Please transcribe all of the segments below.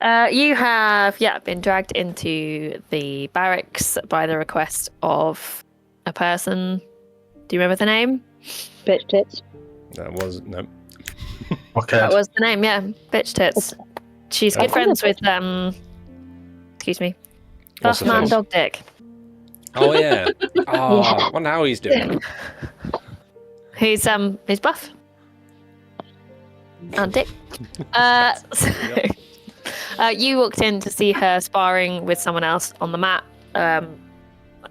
You have, been dragged into the barracks by the request of a person. Do you remember the name? Bitch tits. That was no. Okay. That was the name, yeah. Bitch tits. She's good friends with excuse me. What's Buff the Man face? Dog Dick. Oh yeah. Oh, I wonder how he's doing. He's buff. And Dick. You walked in to see her sparring with someone else on the mat.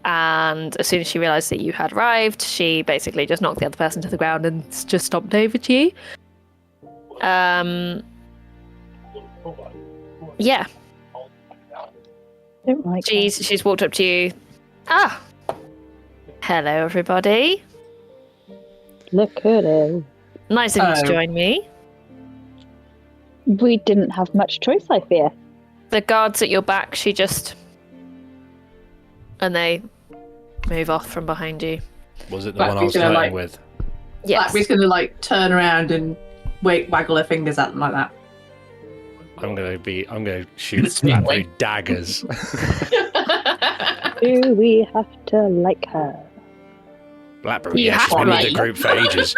And as soon as she realised that you had arrived, she basically just knocked the other person to the ground and just stomped over to you. Yeah. Don't like that. She's walked up to you. Ah! Hello, everybody. Look at it. Nice of you to join me. We didn't have much choice, I fear. The guards at your back, she just... And they move off from behind you. Was it the Right, one I was he's gonna, flirting like- with? Yes. Blackbeard's going to turn around and waggle her fingers at them like that. I'm gonna shoot Sneak Blackberry link. daggers. Do we have to like her? Blackberry, You yeah, she's have been to with the like group for ages.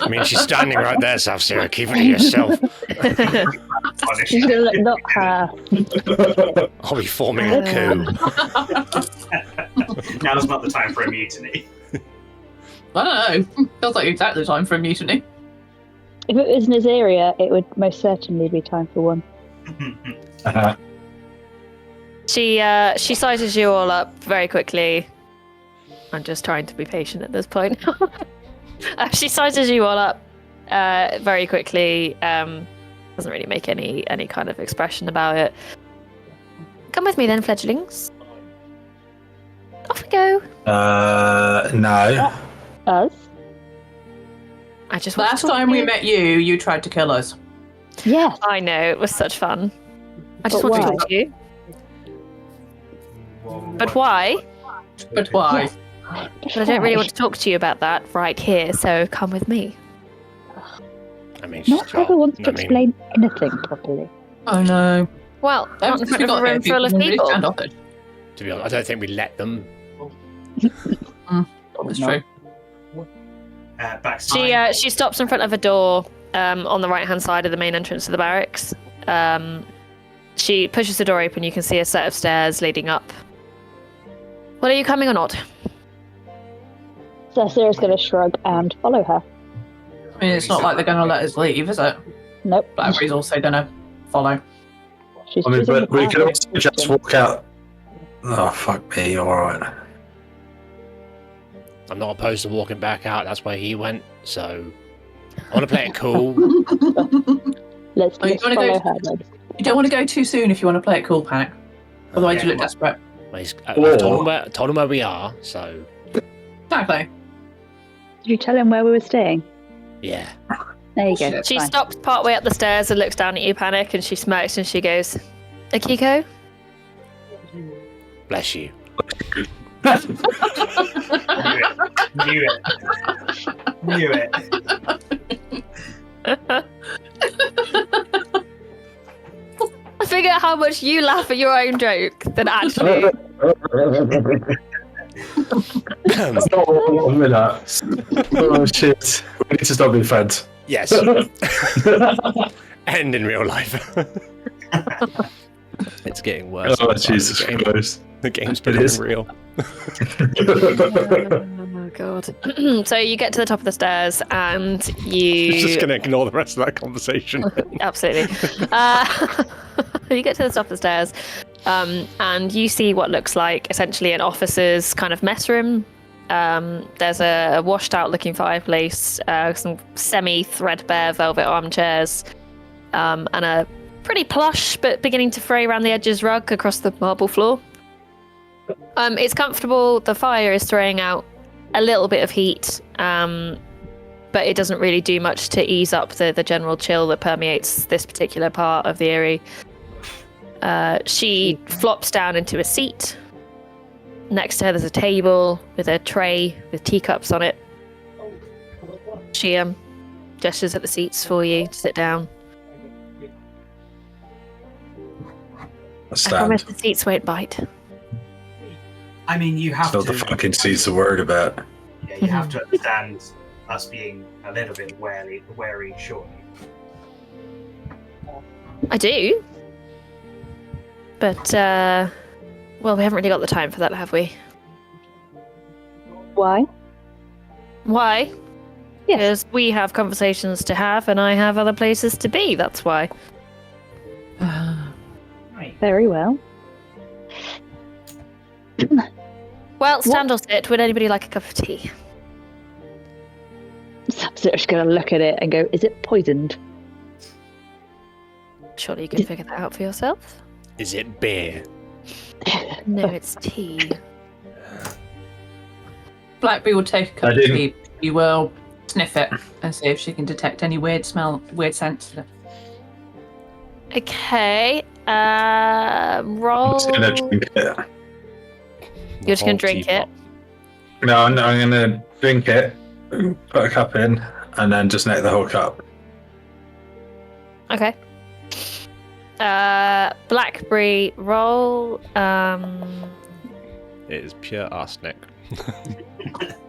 I mean, she's standing right there, South Sarah. Keep it to yourself. She's gonna look, not her. I'll be forming a coup. Now's not the time for a mutiny. I don't know. Feels like exactly time for a mutiny. If it was in his area, it would most certainly be time for one. She sizes you all up very quickly. I'm just trying to be patient at this point. She sizes you all up very quickly. Doesn't really make any kind of expression about it. Come with me then, fledglings. Off we go. No. Us? I just want Last to talk time to we you. met you tried to kill us. Yes. I know, it was such fun. I just But want to why? talk to you. But why? But why? But I don't really want to talk to you about that right here, so come with me. I mean, Not she's everyone wants to I mean, explain anything properly. Oh no. Well, not in front of a room full of Really people. stand off it. to be honest, I don't think we let them. That's true. Backside. She stops in front of a door on the right-hand side of the main entrance to the barracks. She pushes the door open. You can see a set of stairs leading up. Well, are you coming or not? So Sarah's gonna shrug and follow her. I mean, it's not like they're going to let us leave, is it? Nope. Blackberry's also going to follow. She's I mean, choosing but the we path could of also just wisdom. walk out. Oh, fuck me, alright. I'm not opposed to walking back out. That's where he went. So I want to play it cool. Let's Oh, you just wanna follow go- her then. You don't want to go too soon if you want to play it cool, Panic. Otherwise, you look desperate. Well, I've told him where we are. So Exactly. Did you tell him where we were staying? yeah. There you go. Bullshit. She Fine. stops partway up the stairs and looks down at you, Panic, and she smirks and she goes, Akiko? Bless you. Knew it. Knew it. I figure out how much you laugh at your own joke than actually. That's not what I want with that. Oh, shit. We need to stop being friends. Yes. And in real life. It's getting worse. Oh, Jesus Christ. The game's It becoming is. real. Oh god. So you get to the top of the stairs and you He's just going to ignore the rest of that conversation. absolutely. You get to the top of the stairs, and you see what looks like essentially an officer's kind of mess room. There's a washed-out-looking fireplace, some semi-threadbare velvet armchairs, and a pretty plush but beginning to fray around the edges rug across the marble floor. It's comfortable. The fire is throwing out a little bit of heat, but it doesn't really do much to ease up the general chill that permeates this particular part of the Eyrie. She flops down into a seat. Next to her, there's a table with a tray with teacups on it. She gestures at the seats for you to sit down. I I promise stand. the seats won't bite. I mean, you have It's not to. the fucking seats to worry about. Yeah, you have to understand us being a little bit wary, surely. I do. But, well, we haven't really got the time for that, have we? Why? Why? Yes. Because we have conversations to have and I have other places to be, that's why. Right. Very well. Well, stand or sit, would anybody like a cup of tea? Sapsir's going to look at it and go, is it poisoned? Surely you can figure that out for yourself? Is it beer? No, it's tea. Blackberry will take a cup I of didn't- tea. You will sniff it and see if she can detect any weird scents. Okay, roll... I'm just gonna drink it. You're just going to drink it? No, I'm gonna drink it, put a cup in, and then just neck the whole cup. Okay. Blackberry, roll, It is pure arsenic.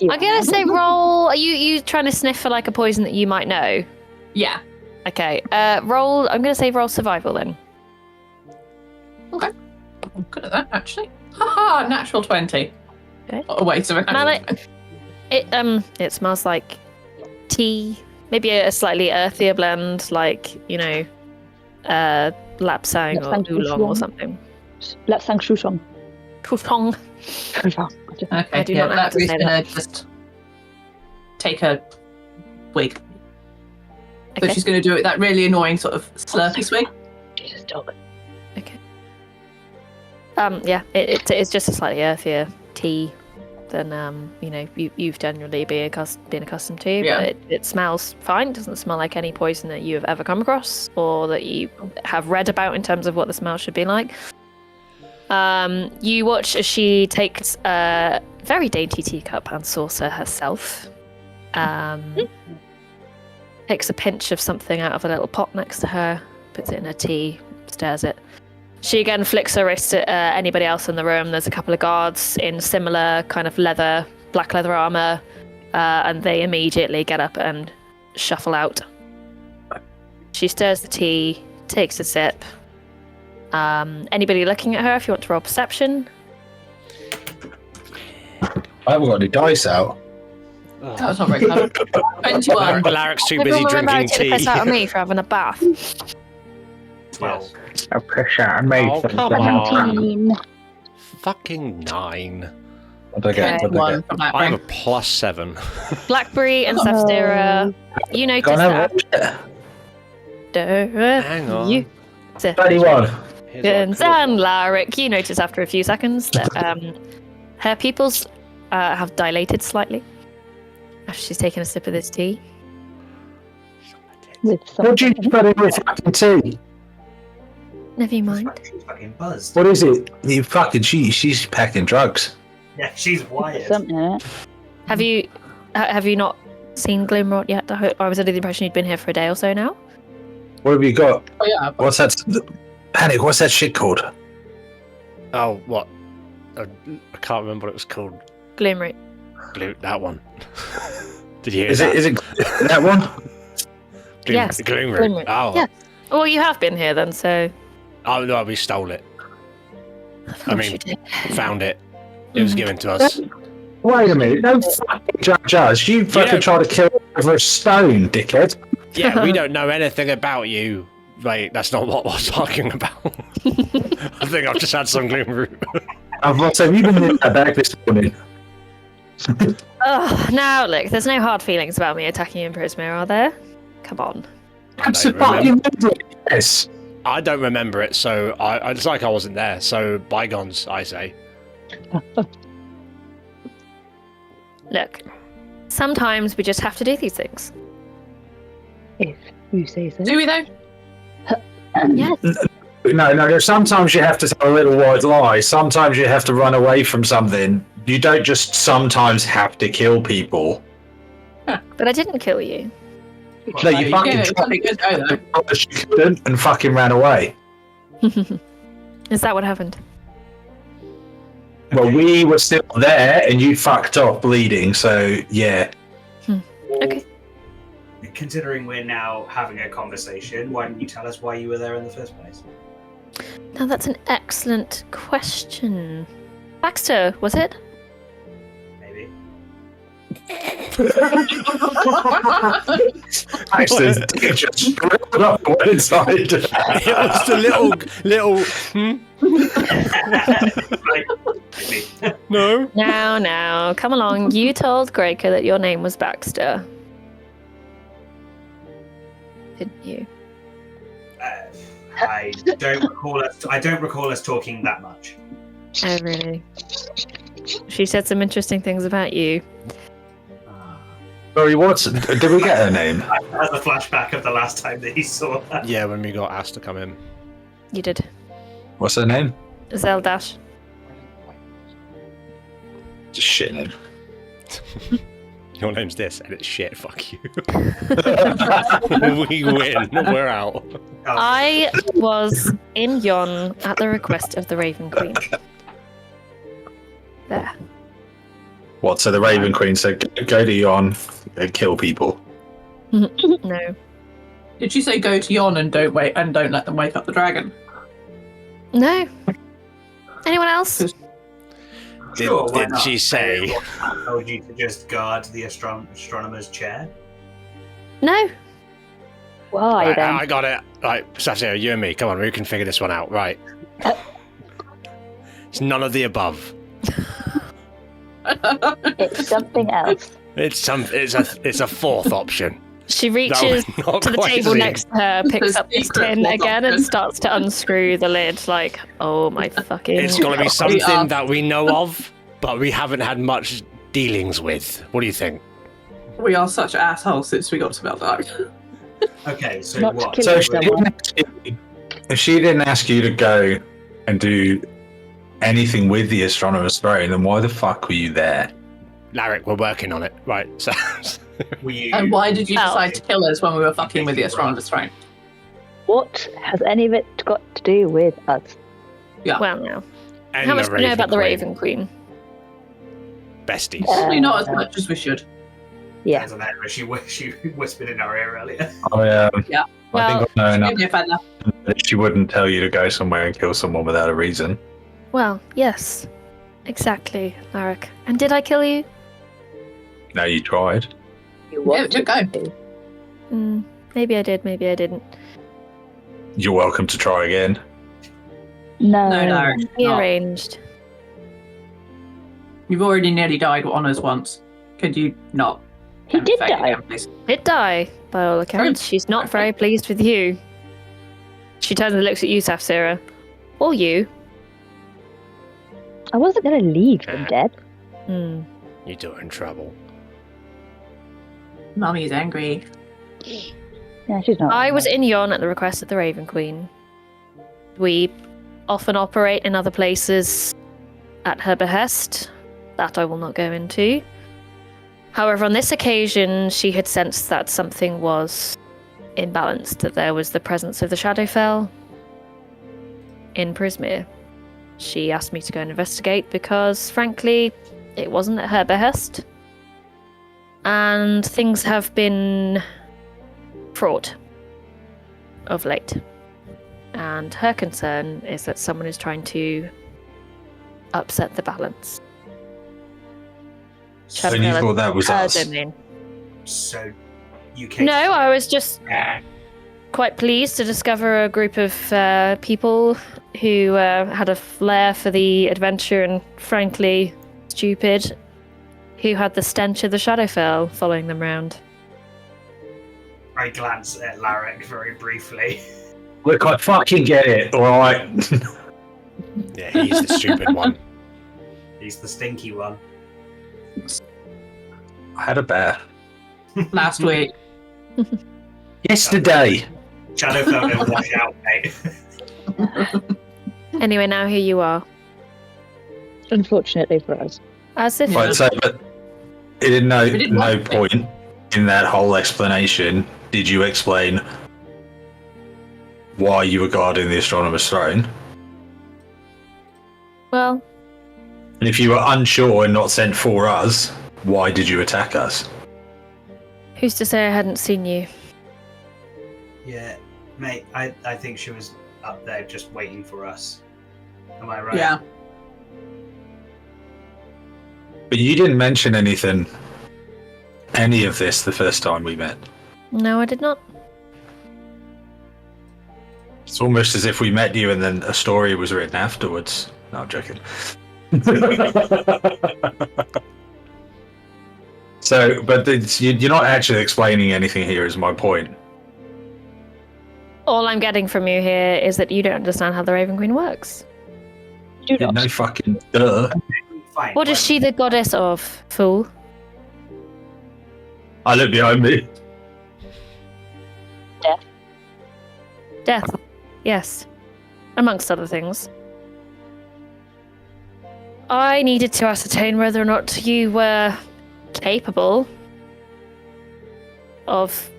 I'm gonna say roll. Are you trying to sniff for like a poison that you might know? Yeah. Okay. Roll. I'm gonna say roll survival then. Okay. I'm good at that, actually. Haha, natural 20. Okay. Oh, wait, so a natural Malik, 20. it smells like tea, maybe a slightly earthier blend, like lapsang or Lapsang oolong or Souchong. something. Let's sang Shusong. Touchong. Okay, I do yeah, not know how to Blackberry's say gonna just take a wig. So Okay. she's gonna do it that really annoying sort of slurpy swig. Jesus, dog. Yeah, it's just a slightly earthier tea than you've generally been accustomed to. Yeah. But it smells fine. It doesn't smell like any poison that you have ever come across or that you have read about in terms of what the smell should be like. You watch as she takes a very dainty teacup and saucer herself. Takes a pinch of something out of a little pot next to her, puts it in her tea, stirs it. She again flicks her wrist at anybody else in the room. There's a couple of guards in similar kind of black leather armor, and they immediately get up and shuffle out. She stirs the tea, takes a sip. Anybody looking at her if you want to roll perception? I haven't got any dice out. That was not very clever. 21. Larrick's too busy Everyone remember drinking to take the piss out of tea. me for having a bath. 12. A pressure I made. Oh, come on. 17. Fucking 9. What did I get? What did I 21 get? from I have Blackberry. a +7. Blackberry and Sapphira, you notice Go on, that. Hang on. You 31. Here's what I and could've- Larrick, you notice after a few seconds that her pupils have dilated slightly after she's taken a sip of this tea. With What do you something. put in your fucking tea? Never mind. She's fucking buzzed. What is it? You fucking she's packing drugs. Yeah, she's wired. Something in it. Have you not seen Glimrod yet? I was under the impression you'd been here for a day or so now. What have you got? Oh, yeah. What's that? Panic, what's that shit called? Oh, what? I can't remember what it was called. Glimrod. That one. Did you hear Is that? it that one? Yes, Gloom Gloom Room. Room. Oh. Yeah. Well, you have been here then, so. Oh, no, we stole it. Of I course mean, you did. found it. It was given to us. Wait a minute, no fucking judge. You fucking know- try to kill over a stone, dickhead. Yeah, we don't know anything about you. Like, that's not what I was talking about. I think I've just had some Gloom Root. I've lost. Have you been in that bag this morning? Oh, now look, there's no hard feelings about me attacking in Prismere, are there? Come on. Absolutely. Yes. I don't remember it, so it's like I wasn't there. So bygones, I say. Look, sometimes we just have to do these things. If you say so. Do we, though? Yes. No. Sometimes you have to tell a little white lie. Sometimes you have to run away from something. You don't just sometimes have to kill people. But I didn't kill you. No, you fucking it's probably good to go, though. promised you couldn't and fucking ran away. Is that what happened? Well, we were still there, and you fucked off bleeding. So yeah. Okay. Considering we're now having a conversation, why didn't you tell us why you were there in the first place? Now that's an excellent question. Baxter, was it? Maybe. Actually, it just screwed up one inside. It was the little. Right. No. Now, come along. You told Greco that your name was Baxter. Didn't you? I don't recall us talking that much. Oh, really? She said some interesting things about you. Sorry, did we get her name? I had a flashback of the last time that he saw her. Yeah, when we got asked to come in. You did. What's her name? Zeldash. Just shit name. Your name's this, and it's shit. Fuck you. We win. We're out. I was in Yon at the request of the Raven Queen. There. What? So the Raven Queen said, "Go to Yon and kill people." No. Did she say go to Yon and don't let them wake up the dragon? No. Anyone else? Sure, why Did not? she say? I told you to just guard the astronomer's chair. No. Why Right, then? I got it. Right, Sasha, you and me. Come on, we can figure this one out. Right. It's none of the above. It's something else. It's a fourth option. She That reaches was not to the quite table as next to her, picks up this Secret tin plot again, and option. starts to unscrew the lid. Like, oh my fucking! It's got to be We something are- that we know of, but we haven't had much dealings with. What do you think? We are such assholes since we got to Beldark. Okay, so Not what? to So kill if she, someone. if she didn't ask you to go and do anything with the astronomer's throne, then why the fuck were you there? Larrick, we're working on it. Right, so Were you? And why did you Oh. decide to kill us when we were fucking with the astronomer's throne? What has any of it got to do with us? Well, now, and how much the do you know about the Queen. Raven Queen? Besties. Probably not as much as we should. Yeah. As an error, she whispered in our ear earlier. I Well, think I know enough Give me a feather. that she wouldn't tell you to go somewhere and kill someone without a reason. Well, yes, exactly, Larrick. And did I kill you? No, you tried. You Yeah, wanted go. to. Maybe I did. Maybe I didn't. You're welcome to try again. No. No, no. We not. arranged. You've already nearly died on us once. Could you not? He did Fake die. again, please? Did die, by all accounts. She's not very pleased with you. She turns and looks at you, Safsira. Or you. I wasn't going to leave them dead. Hmm. You're doing trouble. Mummy is angry. Yeah, she's not. I was in Yon at the request of the Raven Queen. We often operate in other places at her behest. That I will not go into. However, on this occasion, she had sensed that something was imbalanced, that there was the presence of the Shadowfell in Prismere. She asked me to go and investigate because, frankly, it wasn't at her behest. And things have been fraught of late. And her concern is that someone is trying to upset the balance. So you thought that was Her us? domain. So you came. No, I was just quite pleased to discover a group of people who had a flair for the adventure and, frankly, stupid, who had the stench of the Shadowfell following them round. I glance at Larrick very briefly. Look, I fucking get it, alright? Yeah, he's the stupid one. He's the stinky one. I had a bath. Last week. Yesterday! Shadowfell don't wash out, mate. Anyway, now here you are. Unfortunately for us. As if Right, so, but in no We didn't want to. point in that whole explanation did you explain why you were guarding the astronomer's throne. Well, And if you were unsure and not sent for us, why did you attack us? who's to say I hadn't seen you? Yeah, mate, I think she was up there just waiting for us. Am I right? Yeah. But you didn't mention any of this the first time we met. No, I did not. It's almost as if we met you and then a story was written afterwards. No, I'm joking. So, but you're not actually explaining anything here, is my point. All I'm getting from you here is that you don't understand how the Raven Queen works. Do not. No fucking duh. Fine. What is she the goddess of, fool? I look behind me. Death. Yes. Amongst other things. I needed to ascertain whether or not you were capable of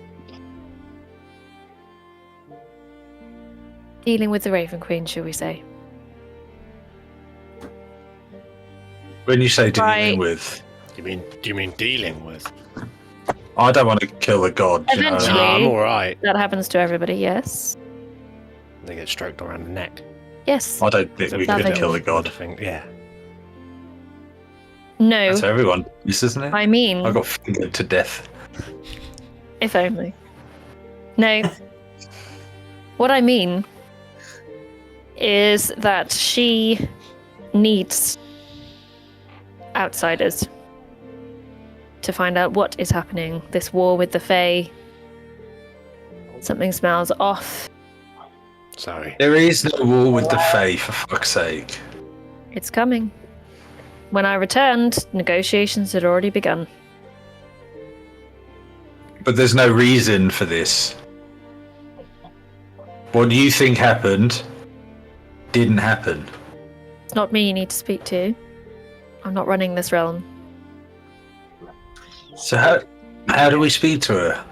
dealing with the Raven Queen, shall we say. When you say dealing Right. with, Do you mean dealing with? I don't want to kill a god. you know? Eventually. No, I'm alright. That happens to everybody, yes. They get stroked around the neck. Yes. I don't think we Nothing. could kill a I god. think, yeah. No, That's everyone, isn't it? I mean, I got fingered to death. if only. No. What I mean is that she needs outsiders to find out what is happening. This war with the Fae. Something smells off. Sorry. There is no war with the Fae, for fuck's sake. It's coming. When I returned, negotiations had already begun. But there's no reason for this. What do you think happened didn't happen. It's not me you need to speak to. I'm not running this realm. So how do we speak to her?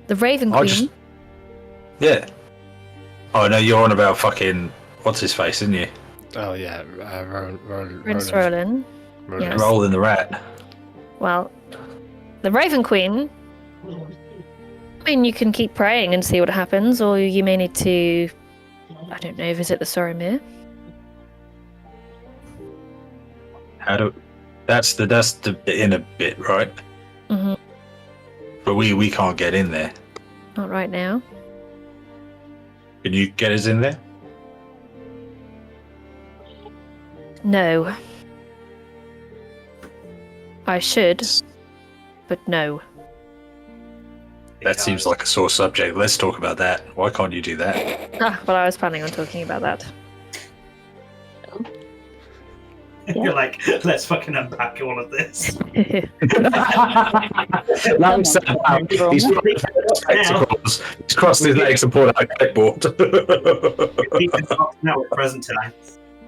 The Raven I'll Queen, just- Yeah. Oh no, you're on about fucking what's his face, isn't you? Oh, yeah. Prince Roland. Yes. Rolling the rat. Well, the Raven Queen. I mean, you can keep praying and see what happens, or you may need to, I don't know, visit the Soromir. That's the inner bit, right? Mm-hmm. But we can't get in there. Not right now. Can you get us in there? No. I should, but no. That seems like a sore subject. Let's talk about that. Why can't you do that? Ah, well, I was planning on talking about that. You're like, let's fucking unpack all of this. Like said, he's spectacles. He's crossed his legs and pulled out a clipboard. Keep it up now at present time.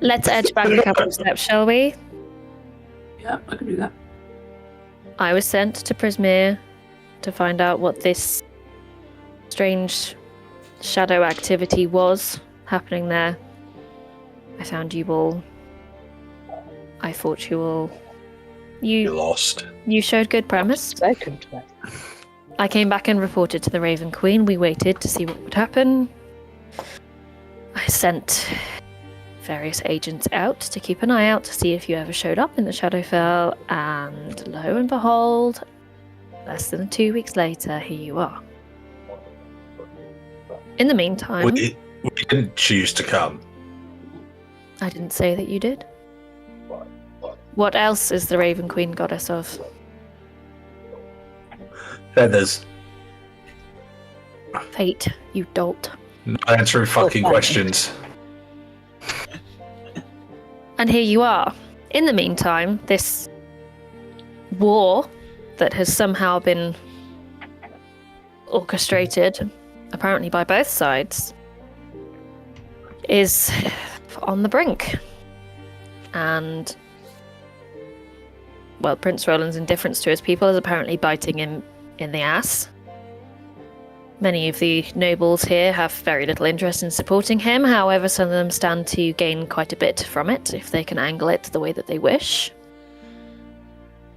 Let's edge back a couple of steps, shall we? Yeah, I can do that. I was sent to Prismere to find out what this strange shadow activity was happening there. I found you all. I thought you all. You lost. You showed good premise. Spoken to us. I came back and reported to the Raven Queen. We waited to see what would happen. I sent various agents out to keep an eye out to see if you ever showed up in the Shadowfell, and lo and behold, less than 2 weeks later, here you are. In the meantime, We didn't choose to come. I didn't say that you did. What else is the Raven Queen goddess of? Feathers. Fate, you dolt. Not answering fucking questions. And here you are. In the meantime, this war that has somehow been orchestrated, apparently by both sides, is on the brink. And, well, Prince Roland's indifference to his people is apparently biting him in the ass. Many of the nobles here have very little interest in supporting him. However, some of them stand to gain quite a bit from it if they can angle it the way that they wish.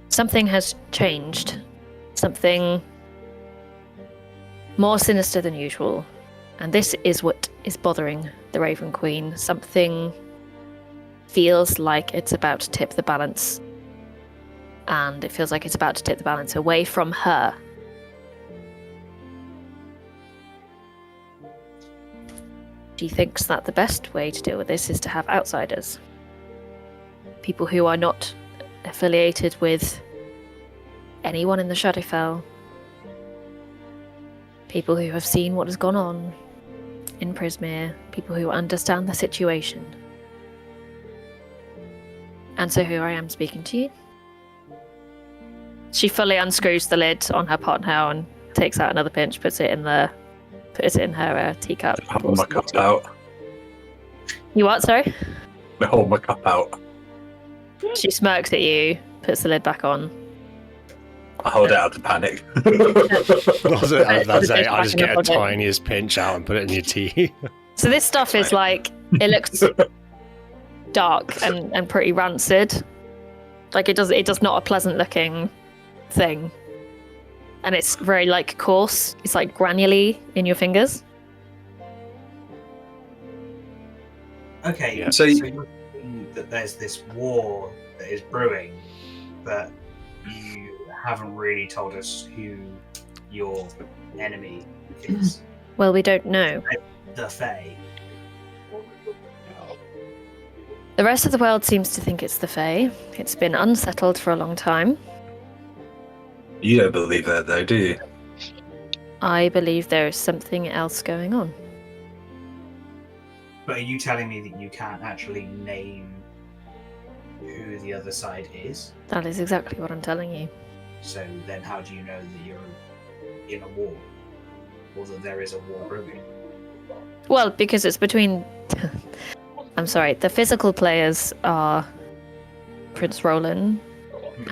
Something has changed. Something more sinister than usual. And this is what is bothering the Raven Queen. Something feels like it's about to tip the balance. And it feels like it's about to tip the balance away from her. She thinks that the best way to deal with this is to have outsiders. People who are not affiliated with anyone in the Shadowfell. People who have seen what has gone on in Prismere. People who understand the situation. And so here I am speaking to you. She fully unscrews the lid on her pot now and takes out another pinch, puts it in her teacup. I hold my cup out. You what, sorry? I hold my cup out. She smirks at you, puts the lid back on. I hold it out to panic. I just get a tiniest pinch out and put it in your tea. So this stuff is like, it looks dark and pretty rancid. Like it does not a pleasant looking thing. And it's very like coarse. It's like granularly in your fingers. Okay, Yeah. so you're saying that there's this war that is brewing, but you haven't really told us who your enemy is. Well, we don't know. The Fae. The rest of the world seems to think it's the Fae. It's been unsettled for a long time. You don't believe that, though, do you? I believe there is something else going on. But are you telling me that you can't actually name who the other side is? That is exactly what I'm telling you. So then how do you know that you're in a war? Or that there is a war brewing? Well, because it's between... I'm sorry, the physical players are Prince Roland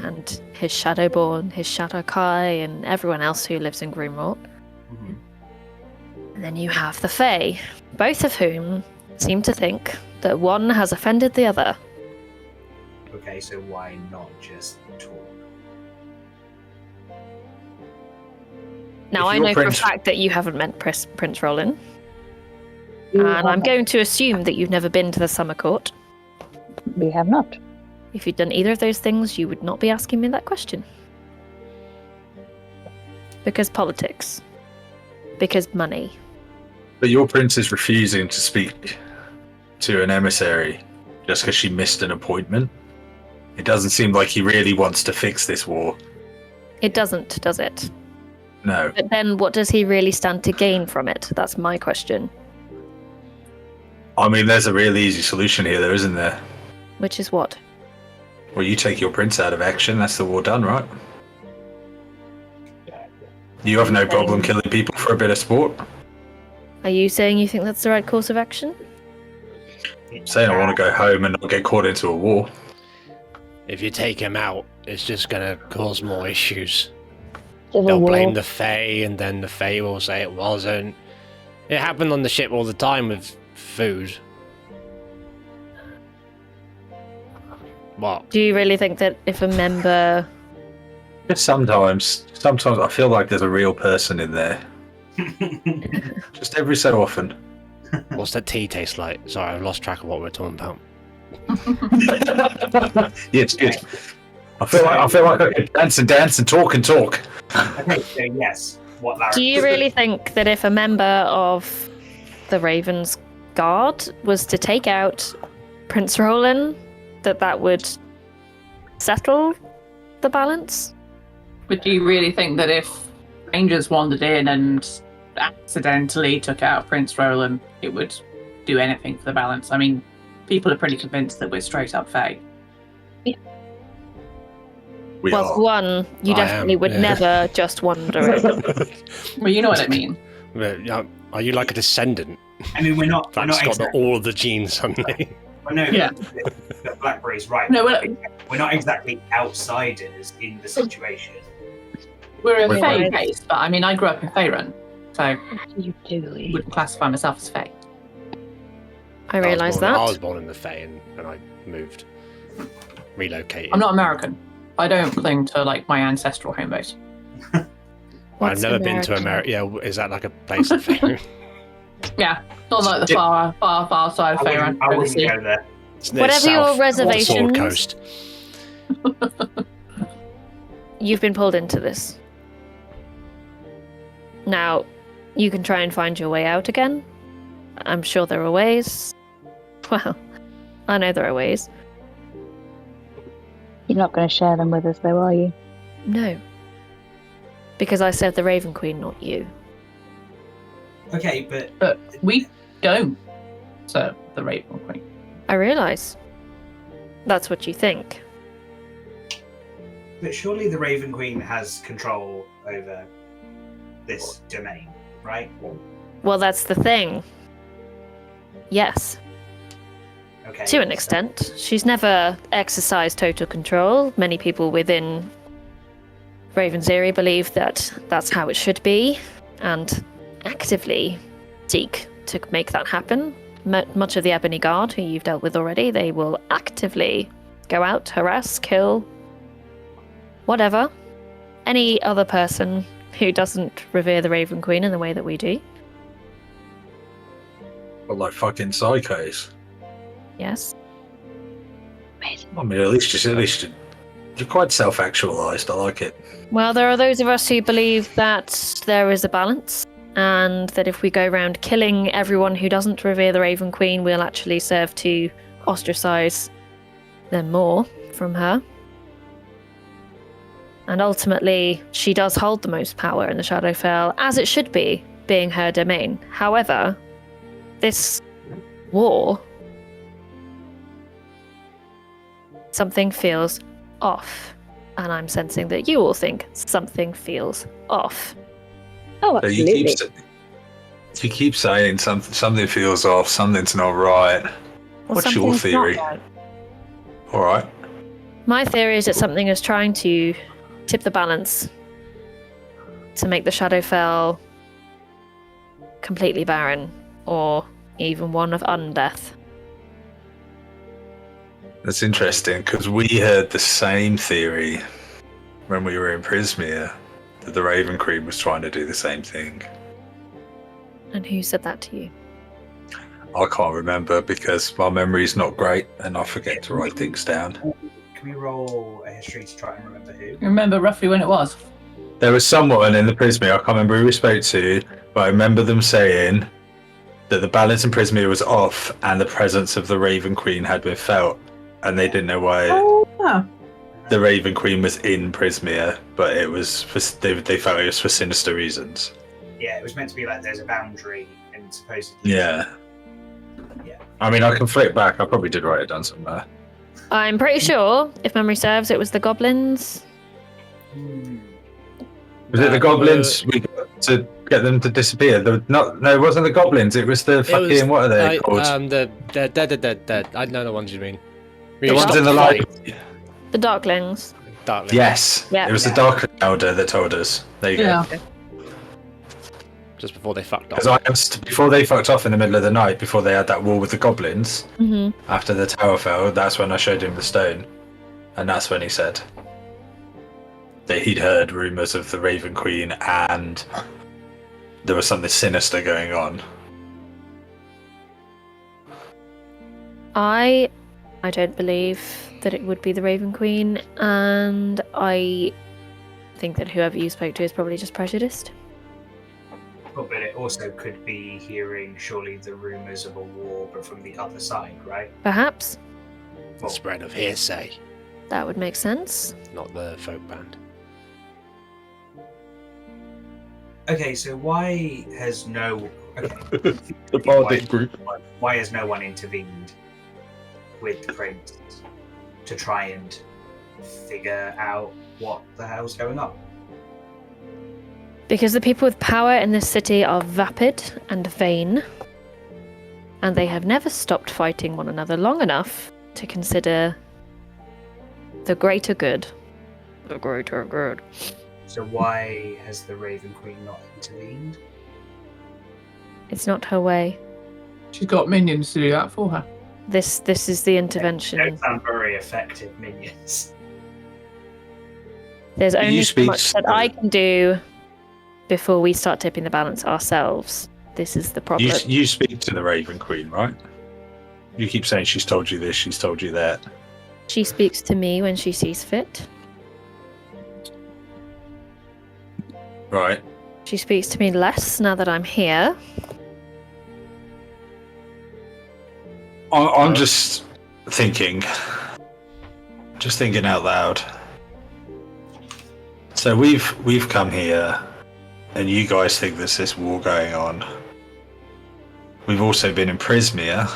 and his Shadowborn, his Shadowkai, and everyone else who lives in Grimrot. Mm-hmm. And then you have the Fae, both of whom seem to think that one has offended the other. Okay, so why not just talk? Now, If I you're know for a Prince- fact that you haven't met Prince Roland, and I'm going to assume that you've never been to the Summer Court. We have not. If you'd done either of those things, you would not be asking me that question. Because politics. Because money. But your prince is refusing to speak to an emissary just because she missed an appointment. It doesn't seem like he really wants to fix this war. It doesn't, does it? No. But then what does he really stand to gain from it? That's my question. I mean, there's a real easy solution here, though, isn't there? Which is what? Well, you take your prince out of action, that's the war done, right? You have no problem killing people for a bit of sport. Are you saying you think that's the right course of action? Saying I want to go home and not get caught into a war. If you take him out, it's just going to cause more issues. Civil They'll war. blame the Fae, and then the Fae will say it wasn't. It happened on the ship all the time with food. What? Do you really think that if a member... Just sometimes I feel like there's a real person in there. Just every so often. What's that tea taste like? Sorry, I've lost track of what we're talking about. Yeah, it's good. I feel like I could dance and talk and talk. Okay, so yes. What Larry? Do you really think that if a member of the Raven's Guard was to take out Prince Roland, that would settle the balance? But do you really think that if Rangers wandered in and accidentally took out Prince Roland, it would do anything for the balance? I mean, people are pretty convinced that we're straight up Fae. We Well, are. for one, you I definitely am, would yeah. never just wander in. Well, you know what I mean. Are you like a descendant? I mean, we're not That's got exactly. all of the genes suddenly. Well, no, Yeah. the Blackberry's right. No, We're not exactly outsiders in the situation. we're a We're Fae both. base, but I mean, I grew up in Faerun. So What do you do? I wouldn't classify myself as Fae. I realise that. I was born in the Fae and I moved, relocated. I'm not American. I don't cling to like my ancestral home base. I've What's never been to America. Yeah, is that like a place of Fae? Yeah, not like the far side of Fae. I wouldn't go there. It's near Whatever your Sword reservations- Coast. You've been pulled into this. Now, you can try and find your way out again. I'm sure there are ways. Well, I know there are ways. You're not going to share them with us, though, are you? No. Because I said the Raven Queen, not you. Okay, but But we don't serve the Raven Queen. I realise. That's what you think. surely the Raven Queen has control over this domain, right? Well, that's the thing. Yes. Okay. To an so- extent. She's never exercised total control. Many people within Raven's Eyrie believe that that's how it should be, and actively seek to make that happen. Much of the Ebony Guard, who you've dealt with already, they will actively go out, harass, kill, whatever. Any other person who doesn't revere the Raven Queen in the way that we do. But like fucking psychos. Yes. I mean, at least you're quite self-actualized. I like it. Well, there are those of us who believe that there is a balance, and that if we go around killing everyone who doesn't revere the Raven Queen, we'll actually serve to ostracize them more from her. And ultimately, she does hold the most power in the Shadowfell, as it should be, being her domain. However, this war, something feels off. And I'm sensing that you all think something feels off. Oh, So absolutely. you keep saying something feels off, something's not right. Well, What's your something's not theory? right. All right. My theory is that something is trying to tip the balance to make the Shadowfell completely barren, or even one of undeath. That's interesting because we heard the same theory when we were in Prismere, that the Raven Queen was trying to do the same thing. And who said that to you? I can't remember because my memory's not great and I forget to write things down. Can we roll a history to try and remember who? You remember roughly when it was? There was someone in the Prismere, I can't remember who we spoke to, but I remember them saying that the balance in Prismere was off and the presence of the Raven Queen had been felt, and they didn't know why Oh, the Raven Queen was in Prismere, but it was for, they felt it was for sinister reasons. Yeah, it was meant to be like there's a boundary, and supposedly. Yeah. Yeah. I mean, I can flick back. I probably did write it down somewhere. I'm pretty sure, if memory serves, it was the goblins. Was it the goblins we got to get them to disappear? No, it wasn't the goblins. It was the fucking was, what are they called? The dead. I know the ones you mean. The ones in the light. The Darklings. Darkling. Yes, Yeah. it was the Dark Elder that told us. There you yeah. go. Just before they fucked off. Because I asked before they fucked off in the middle of the night, before they had that war with the goblins. Mm-hmm. After the tower fell, that's when I showed him the stone, and that's when he said that he'd heard rumors of the Raven Queen and there was something sinister going on. I don't believe that it would be the Raven Queen, and I think that whoever you spoke to is probably just prejudiced. But it also could be hearing surely the rumours of a war, but from the other side, right? Perhaps. The spread of hearsay, That would make sense. not the folk band. Okay, so why has no The Bardic group. why has no one intervened with the prince to try and figure out what the hell's going on? Because the people with power in this city are vapid and vain, and they have never stopped fighting one another long enough to consider the greater good. The greater good. So why has the Raven Queen not intervened? It's not her way. She's got minions to do that for her. This is the They intervention. don't sound very effective minions. There's You only so speak much that I can do before we start tipping the balance ourselves. This is the problem. You speak to the Raven Queen, right? You keep saying she's told you this, she's told you that. She speaks to me when she sees fit. Right. She speaks to me less now that I'm here. I'm just thinking out loud. So we've come here, and you guys think there's this war going on. We've also been in Prismia,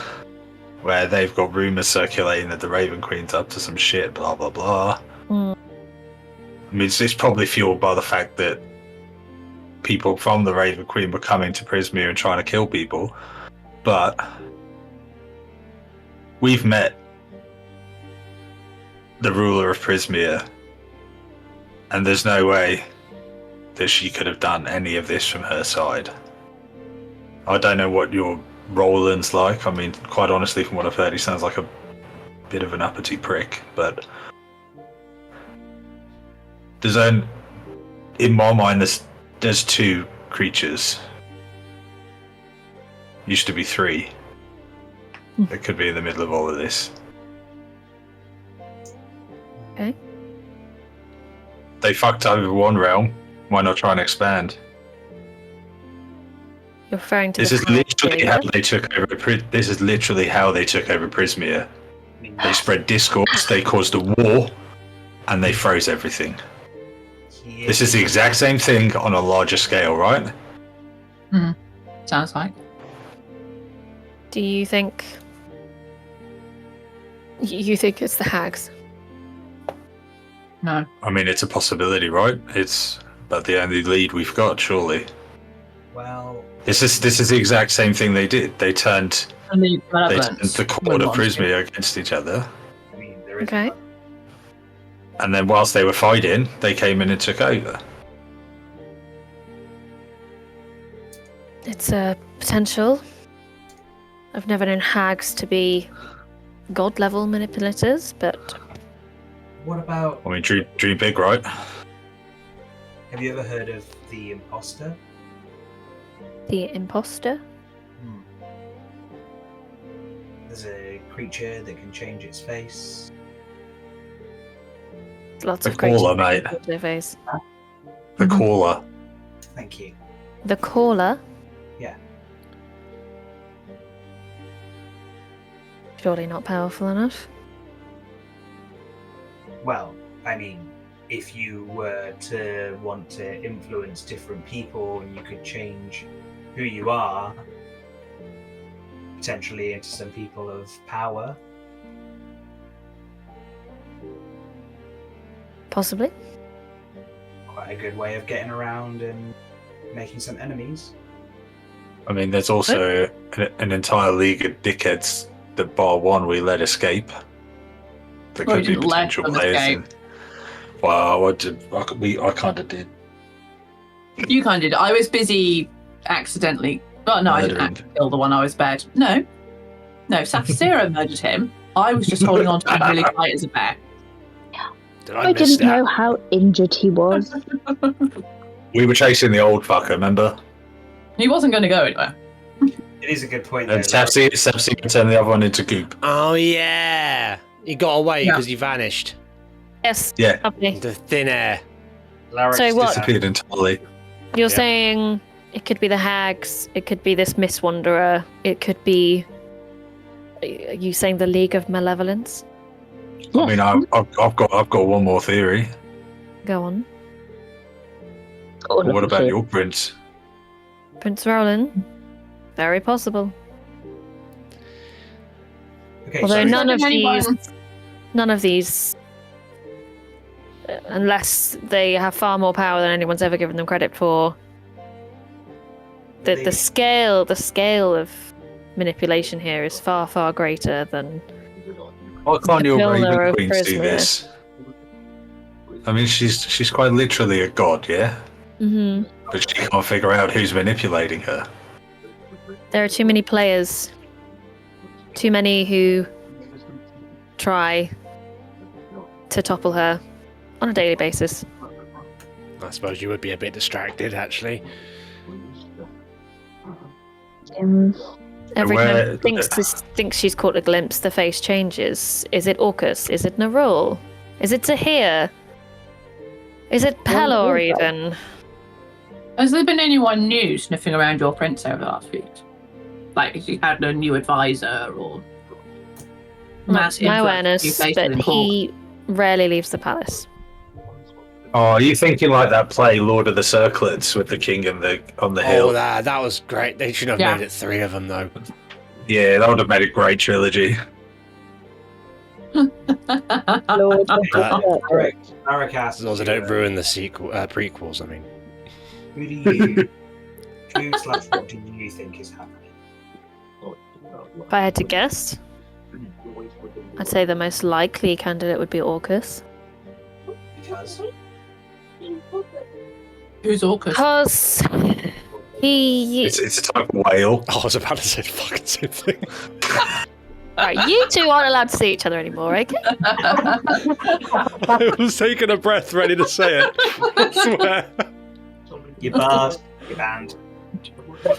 where they've got rumours circulating that the Raven Queen's up to some shit, blah blah blah. Mm. I mean, it's probably fueled by the fact that people from the Raven Queen were coming to Prismia and trying to kill people, but we've met the ruler of Prismia, and there's no way that she could have done any of this from her side. I don't know what your Roland's like. I mean, quite honestly, from what I've heard, he sounds like a bit of an uppity prick, but in my mind, there's two creatures. Used to be three. That could be in the middle of all of this. Okay. They fucked over one realm. Why not try and expand? You're referring to This the is Hag literally theory, how right? they took over. This is literally how they took over Prismia. I mean, They spread discourse. They caused a war, and they froze everything. This is the exact same thing on a larger scale, right? Sounds like. Do you think... You think it's the hags? No. I mean, it's a possibility, right? It's but the only lead we've got, surely. Well, This is the exact same thing they did. They turned the court of Prismia against each other, I mean, there is. Okay. and then whilst they were fighting, they came in and took over. It's a potential. I've never known hags to be god-level manipulators, but What about? I mean, dream big, right? Have you ever heard of the imposter? the imposter? There's a creature that can change its face. Lots The of creatures caller, that mate. change their face. The caller. Thank you. The caller? Yeah. Surely not powerful enough. Well, I mean, if you were to want to influence different people and you could change who you are, potentially into some people of power. Possibly. Quite a good way of getting around and making some enemies. I mean, there's also an entire league of dickheads that bar one we let escape. That Well, could you be didn't let potential them players. escape. Well, I kind of did. You kind of did. I was busy accidentally. Well, no, I didn't Murdering. actually kill the one I was bed. No, Safira murdered him. I was just holding on to him really tight as a bear. Did I miss didn't that? know how injured he was. We were chasing the old fucker, remember? He wasn't going to go anywhere. It is a good point, And though. Sepsi turned the other one into goop. Oh yeah, he got away Yeah. because he vanished Yes. Yeah, Lovely. into thin air. Larryx So what- disappeared entirely. You're Yeah. saying it could be the hags, it could be this Miss Wanderer, it could be... Are you saying the League of Malevolence? I mean, I've got one more theory. Go on. What about your prince? Prince Roland? Very possible. Okay, Although so none of Anyone- these, unless they have far more power than anyone's ever given them credit for, the They- scale of manipulation here is far, far greater than... Why can't your pillar Raven of Queens do Prismia. this? I mean, she's quite literally a god, yeah? Hmm. But she can't figure out who's manipulating her. There are too many players. Too many who try to topple her on a daily basis. I suppose you would be a bit distracted, actually. Every Where- time thinks she's caught a glimpse, the face changes. Is it Orcus? Is it Narul? Is it Tahir? Is it Pelor even? Has there been anyone new sniffing around your prince over the last week? Like, if you had a new advisor or mass My influx, new awareness, faces but in court? he rarely leaves the palace. Oh, are you thinking like that play Lord of the Circlets with the king and on the Oh, hill? that was great. They should have Yeah. made it 3 of them, though. Yeah, that would have made a great trilogy. Lord of the Circlets. Barrack asks As long as I you, don't ruin the prequels, I mean. Who do you... what do you think is happening? If I had to guess, I'd say the most likely candidate would be Orcus. Because... Who's Orcus? Because he... It's a type of whale. I was about to say the fucking same thing. Right, you two aren't allowed to see each other anymore, okay? I was taking a breath ready to say it. I swear. You're barred. You're banned.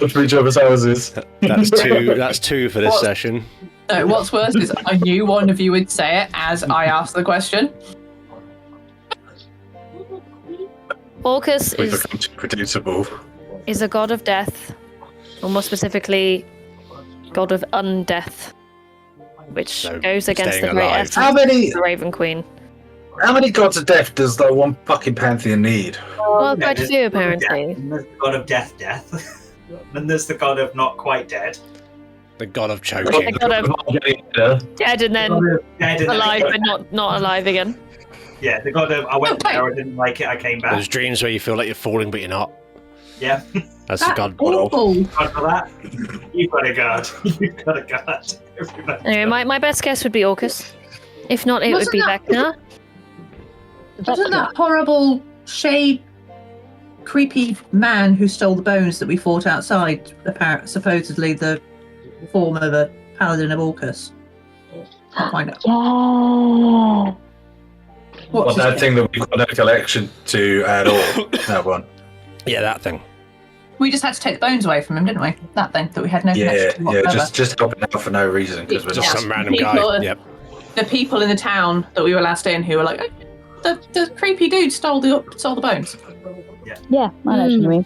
For each other's houses. That's two for this session. No, what's worse is I knew one of you would say it as I asked the question. Orcus We've is become too predictable. a god of death, or more specifically, god of undeath, which So, goes against the staying very alive. essence How many of the Raven Queen. gods of death does the one fucking pantheon need? Well, quite a there's few, the god of death, apparently. and there's the god of death. Then there's the god of not quite dead. The god of choking. The god of dead and then God of dead and then- alive, but not alive again. Yeah, the god of I went there, I didn't like it, I came back. Those dreams where you feel like you're falling, but you're not. Yeah, That's the That's god. awful. God for that. You've got a god. You've got a god. Everybody. Anyway, my best guess would be Orcus. If not, it would be Wasn't Vecna. Wasn't that horrible, creepy man who stole the bones that we fought outside, supposedly the form of a paladin of Orcus? I'll find out. Yeah. Well, What's that his thing that we've got no collection to at all. That one. Yeah, that thing. We just had to take the bones away from him, didn't we? That thing that we had no Yeah, connection to yeah, whatsoever. just helping out for no reason because we're Just not. some random People guy. are- Yep. The people in the town that we were last in who were like, "Oh, the creepy dude stole the bones." Yeah, I know what you mean.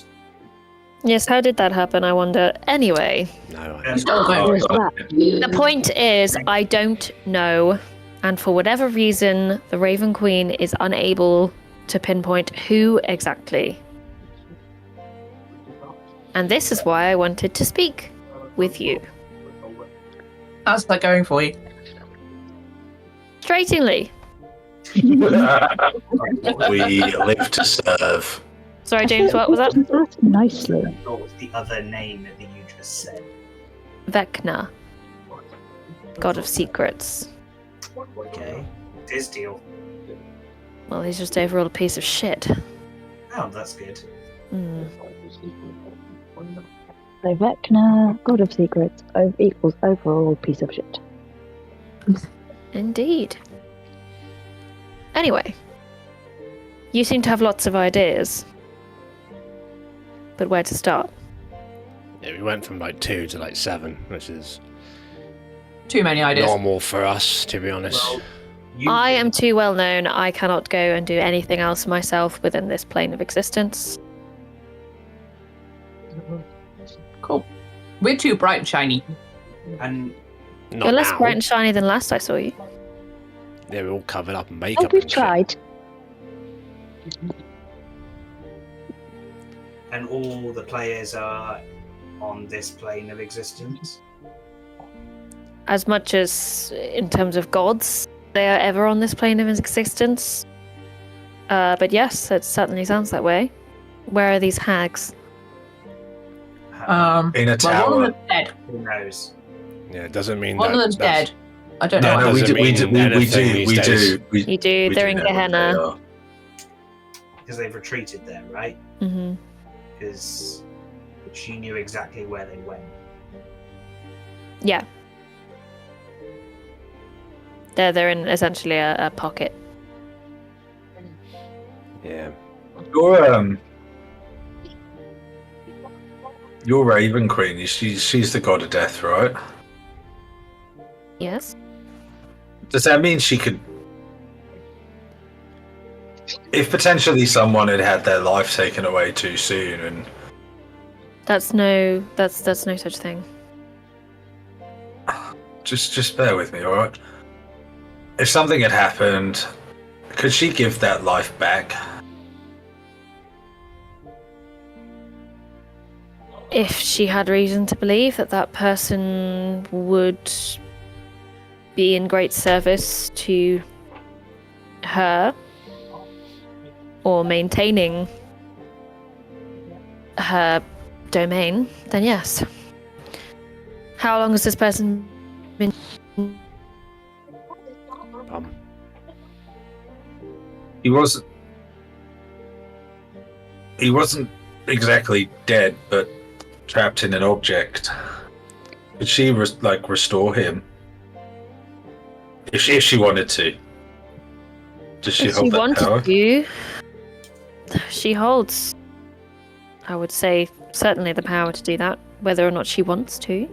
Yes, how did that happen, I wonder? Anyway, No. Stole the bones. What was that? the point is, I don't know, and for whatever reason, the Raven Queen is unable to pinpoint who exactly. And this is why I wanted to speak with you. How's that going for you? Straightingly. We live to serve. Sorry, James, what was that? That's nicely. What was the other name that you just said? Vecna. God of secrets. Okay. His deal. Well, he's just overall a piece of shit. Oh, that's good. Hmm. So Vecna, God of Secrets, equals overall piece of shit. Indeed. Anyway, you seem to have lots of ideas. But where to start? Yeah, we went from like 2 to like 7, which is Too many ideas. normal for us, to be honest. Well, you I am too well known. I cannot go and do anything else myself within this plane of existence. Cool. We're too bright and shiny. and Not You're less now. bright and shiny than last I saw you. Yeah, we're all covered up in makeup. Oh, we've and shit. tried. and all the players are on this plane of existence. As much as, in terms of gods, they are ever on this plane of existence. But yes, it certainly sounds that way. Where are these hags? In a Well, one of tower. them's dead. Who knows? Yeah, it doesn't mean One that of them's that's- dead. I don't know. No, No, no, we doesn't do, we mean do, anything we these days. do. We You do, we they're do in know what they Gehenna. are. Because they've retreated there, right? Hmm. Because she knew exactly where they went. Yeah. They're in essentially a pocket. Yeah. Your Raven Queen, she's the god of death, right? Yes. Does that mean she could... If potentially someone had their life taken away too soon and... That's no such thing. Just bear with me, alright? If something had happened, could she give that life back? If she had reason to believe that that person would be in great service to her or maintaining her domain, then yes. How long has this person been? He wasn't exactly dead, but trapped in an object. Could she restore him if she wanted to? Does she If hold she that wanted power? to, she holds, I would say, certainly the power to do that. Whether or not she wants to.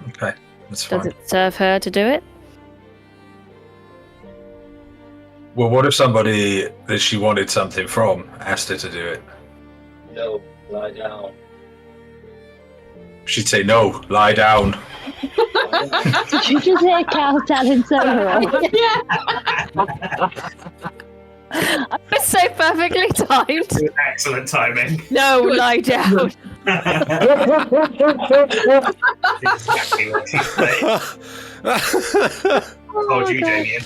Okay, that's Does fine. it serve her to do it? Well, what if somebody that she wanted something from asked her to do it? No, lie down. She'd say, no, lie down. Did you just hear Cal telling Sarah? It's so perfectly timed. Excellent timing. No, lie down. Exactly what she said. Told you, Damien.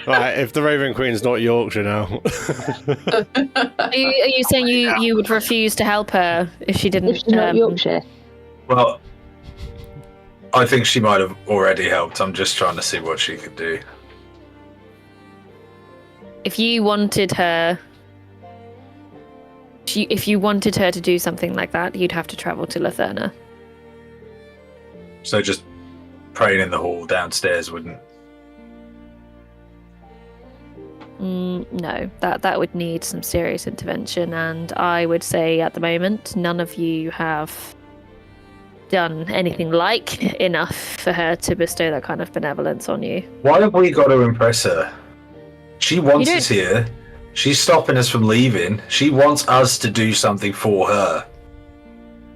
Right, if the Raven Queen's not Yorkshire now. Are you saying you would refuse to help her if she didn't? If she's not Yorkshire. Well, I think she might have already helped. I'm just trying to see what she could do. If you wanted her, if you wanted her to do something like that, you'd have to travel to Latherna. So just praying in the hall downstairs wouldn't... No, that would need some serious intervention, and I would say at the moment none of you have done anything like enough for her to bestow that kind of benevolence on you. Why have we got to impress her? She wants us here. She's stopping us from leaving. She wants us to do something for her.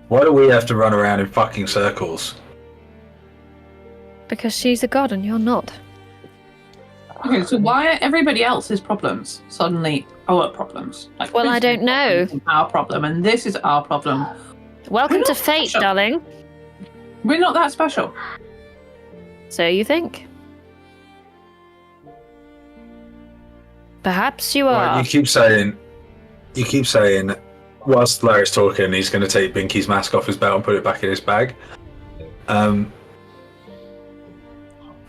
Why do we have to run around in fucking circles? Because she's a god and you're not. Okay, so why are everybody else's problems suddenly our problems? Like, Well, I don't know. this is our problem, and this is our problem. Welcome We're to not fate, special. darling. We're not that special. So you think? Perhaps you are. Right, you keep saying, whilst Larry's talking, he's going to take Binky's mask off his belt and put it back in his bag.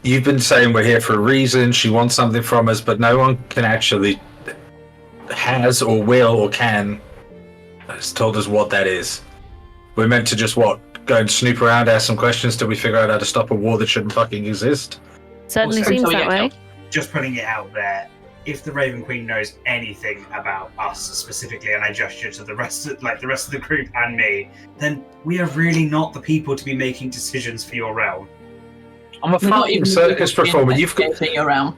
You've been saying we're here for a reason, she wants something from us, but no one can actually has or will or can has told us what that is. We're meant to just, go and snoop around, ask some questions till we figure out how to stop a war that shouldn't fucking exist? Certainly Also, seems so that yeah, way. Just putting it out there, if the Raven Queen knows anything about us specifically, and I gesture to the rest of the group and me, then we are really not the people to be making decisions for your realm. I'm a We're not fucking even circus performer. You've got around.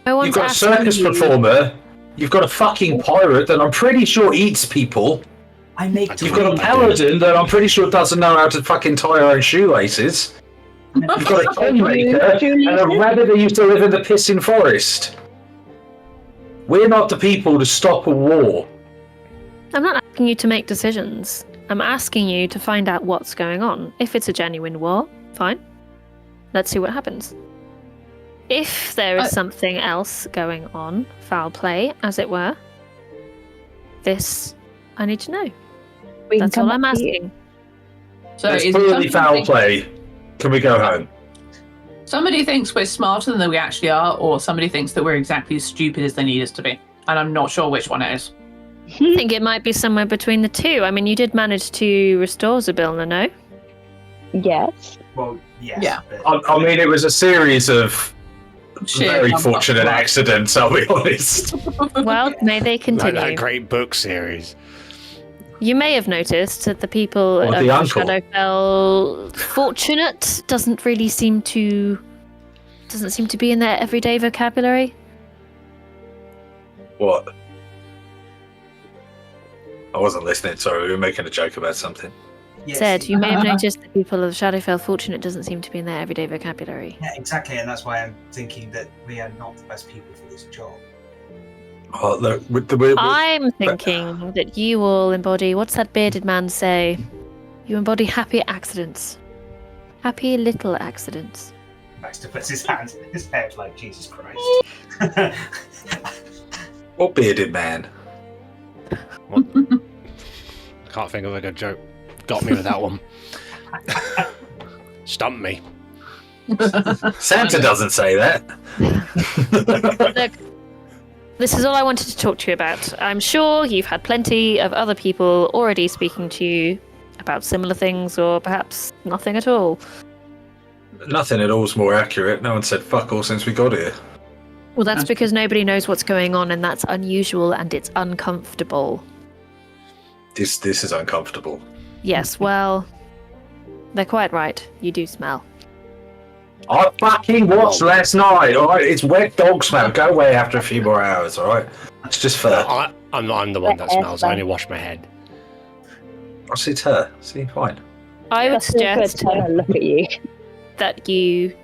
No one's You've got a asking circus you. performer. You've got a fucking pirate that I'm pretty sure eats people. I make You've got a paladin that I'm pretty sure doesn't know how to fucking tie her own shoelaces. You've got a kingmaker and a rabbit that used to live in the pissing forest. We're not the people to stop a war. I'm not asking you to make decisions. I'm asking you to find out what's going on. If it's a genuine war, fine. Let's see what happens. If there is something else going on, foul play, as it were, this I need to know. We can That's come all I'm back to you. asking. So It's is clearly foul somebody- play. Can we go home? Somebody thinks we're smarter than we actually are, or somebody thinks that we're exactly as stupid as they need us to be. And I'm not sure which one it is. I think it might be somewhere between the two. I mean, you did manage to restore Zabilna, no? Yes. Well, yes. Yeah. But, I mean, it was a series of Shit, very I'm fortunate not- accidents, I'll be honest. Well, may they Like continue. that great book series. You may have noticed that the people Or of the uncle. Shadowfell fortunate doesn't seem to be in their everyday vocabulary. What? I wasn't listening, sorry, we were making a joke about something. yes, Said you may have noticed that people of Shadowfell fortunate doesn't seem to be in their everyday vocabulary. Yeah, exactly, and that's why I'm thinking that we are not the best people for this job. Oh, look, I'm thinking that you all embody, what's that bearded man say? You embody happy accidents. Happy little accidents. Baxter puts his hands in his head like Jesus Christ. What bearded man? What? I can't think of a good joke. Got me with that one. Stumped me. Santa doesn't say that. Look, this is all I wanted to talk to you about. I'm sure you've had plenty of other people already speaking to you about similar things, or perhaps nothing at all. Nothing at all's more accurate. No one said fuck all since we got here. Well, that's because nobody knows what's going on, and that's unusual and it's uncomfortable. This is uncomfortable. Yes, well, they're quite right. You do smell. I fucking watched last night, alright? It's wet dog smell. Go away after a few more hours, alright? It's just fair. I'm the one that smells. I only wash my head. Oh, see, it's her. See, fine. I would That's a good suggest time to look at you. that you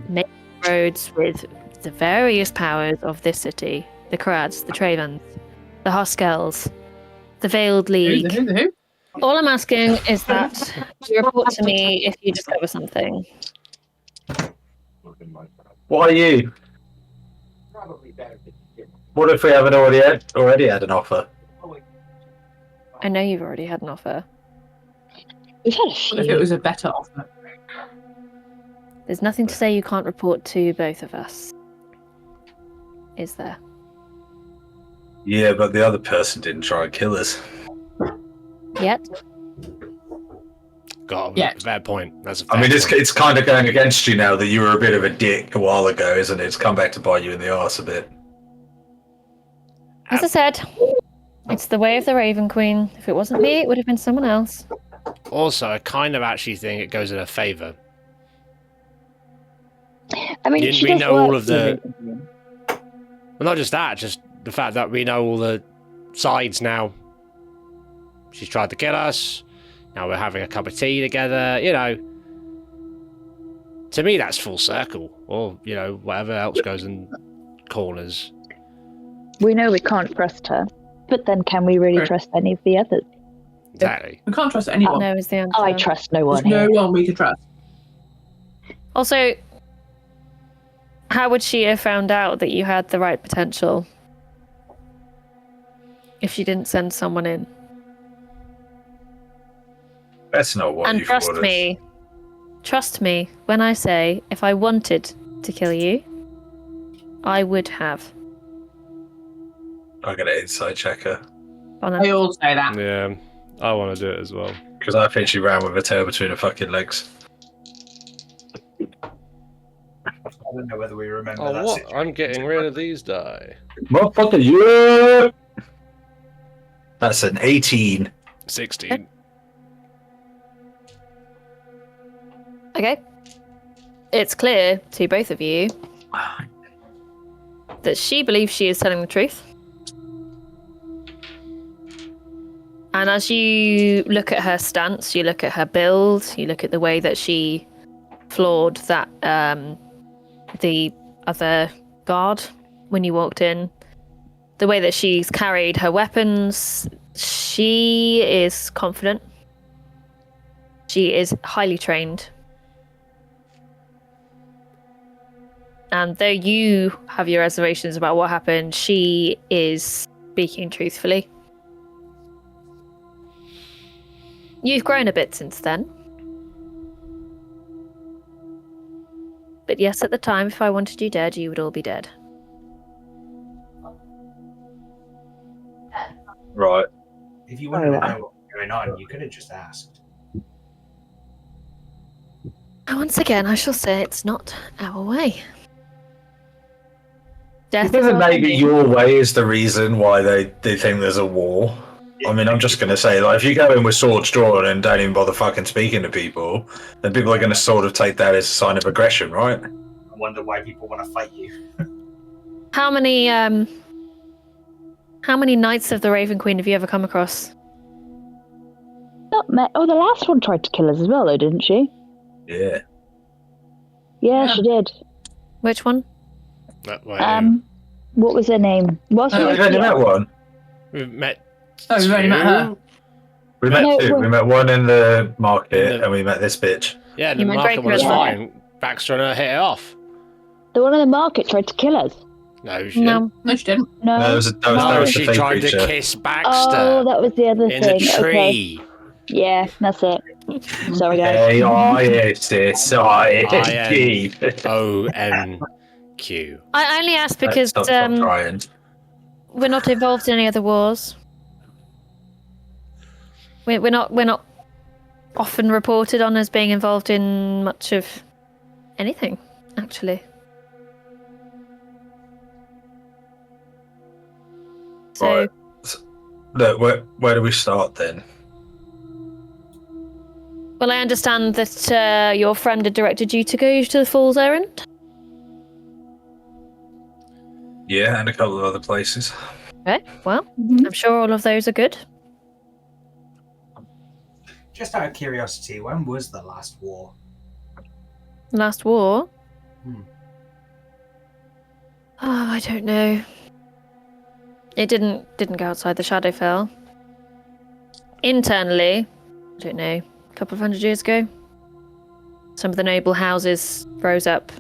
make roads with the various powers of this city. The Karads, the Travens, the Hoskells, the Veiled League. Who? All I'm asking is that you report to me if you discover something. Why are you? What if we haven't already had an offer? I know you've already had an offer. We've had a What if it few. was a better offer? There's nothing to say you can't report to both of us. Is there? Yeah, but the other person didn't try and kill us. Yet? Got Yeah. a fair point. That's a fair I mean, point. it's kind of going against you now that you were a bit of a dick a while ago, isn't it? It's come back to bite you in the arse a bit. As I said, it's the way of the Raven Queen. If it wasn't me, it would have been someone else. Also, I kind of actually think it goes in her favour. I mean, Didn't she we does know work all of for the- Raven. Well, not just that, just the fact that we know all the sides now. She's tried to kill us. Now we're having a cup of tea together. You know, to me, that's full circle. Or, you know, whatever else goes in corners. We know we can't trust her, but then can we really Right. trust any of the others? Exactly. We can't trust anyone. No is the answer. I trust no There's one no here. one we can trust. Also, how would she have found out that you had the right potential if she didn't send someone in? That's not what And you trust me when I say if I wanted to kill you, I would have. I'm going to inside check her. On They a, all say that. Yeah, I want to do it as well. Because I think she ran with her tail between her fucking legs. I don't know whether we remember Oh, that what? situation. I'm getting rid of these die. Motherfucker, yeah! That's an 18. 16. okay. It's clear to both of you that she believes she is telling the truth. And as you look at her stance, you look at her build, you look at the way that she floored that the other guard when you walked in, the way that she's carried her weapons, she is confident. She is highly trained. And though you have your reservations about what happened, she is speaking truthfully. You've grown a bit since then. But yes, at the time, if I wanted you dead, you would all be dead. Right. If you wanted to Oh, know what was going on, you could have just asked. Once again, I shall say it's not our way. Death Given is our maybe enemy. your way is the reason why they think there's a war. I mean, I'm just going to say, like, if you go in with swords drawn and don't even bother fucking speaking to people, then people are going to sort of take that as a sign of aggression, right? I wonder why people want to fight you. How many Knights of the Raven Queen have you ever come across? Not met. Oh, the last one tried to kill us as well, though, didn't she? Yeah. Yeah, Yeah. she did. Which one? What was her name? Was Oh, she? We've only met one. We've met. Oh, we've only met her. We met No, two. well- We met one in the market, In the- and we met this bitch. Yeah, the You meant market Draco one was as well? fine. Baxter and her hit it off. The one in the market tried to kill us. No, she didn't. No. No, she didn't. No. No, that was No, the she fake tried creature. to kiss Baxter Oh, that was the other in thing. the Okay. tree. Yeah, that's it. Sorry, guys. A-I-S-S-I-N-G. ONQ. I only asked because Stop trying. we're not involved in any other wars. We're not often reported on as being involved in much of anything, actually. So Right. Look, where do we start then? well, I understand that your friend had directed you to go to the Fool's Errand. Yeah, and a couple of other places. Okay, well, Mhm. I'm sure all of those are good. Just out of curiosity, when was the last war? Last war. Hmm. Oh, I don't know. It didn't go outside the Shadowfell. Internally, I don't know, a couple of 100 years ago. Some of the noble houses rose up,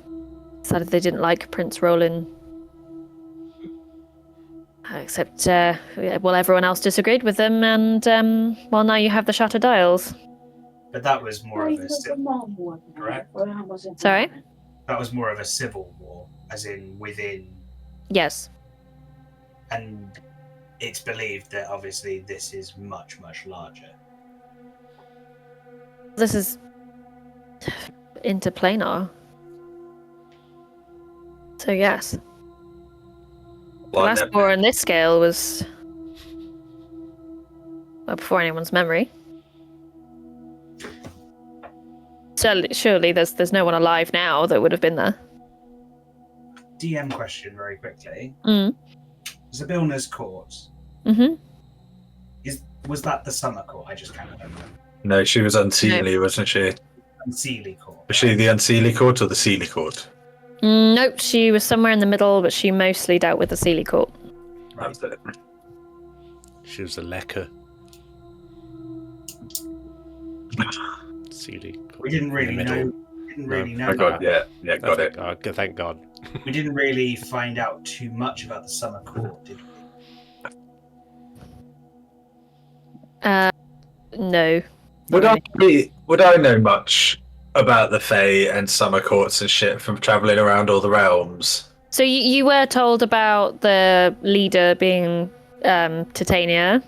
decided they didn't like Prince Roland. Except, well, everyone else disagreed with them, and, well, now you have the Shattered Isles. But that was more of a civil war, correct? Sorry? That was more of a civil war, as in within. Yes. And it's believed that obviously this is much, much larger. This is interplanar. So, yes. The Like last that. war on this scale was, well, before anyone's memory. Surely there's no one alive now that would have been there. DM question very quickly. Mm. Zabilna's court. Mm-hmm. Was that the summer court? I just can't remember. No, she was unseelie, wasn't she? And Sealy court. Was she the unseelie court or the sealie court? Nope, she was somewhere in the middle, but she mostly dealt with the Sealy Court. That was it. She was a lecker. Sealy. We didn't really In the middle. know. Didn't really know. I got that. yeah, got it. Thank God. We didn't really find out too much about the summer court, did we? No. Would I know much about the Fae and summer courts and shit from travelling around all the realms? So you were told about the leader being Titania.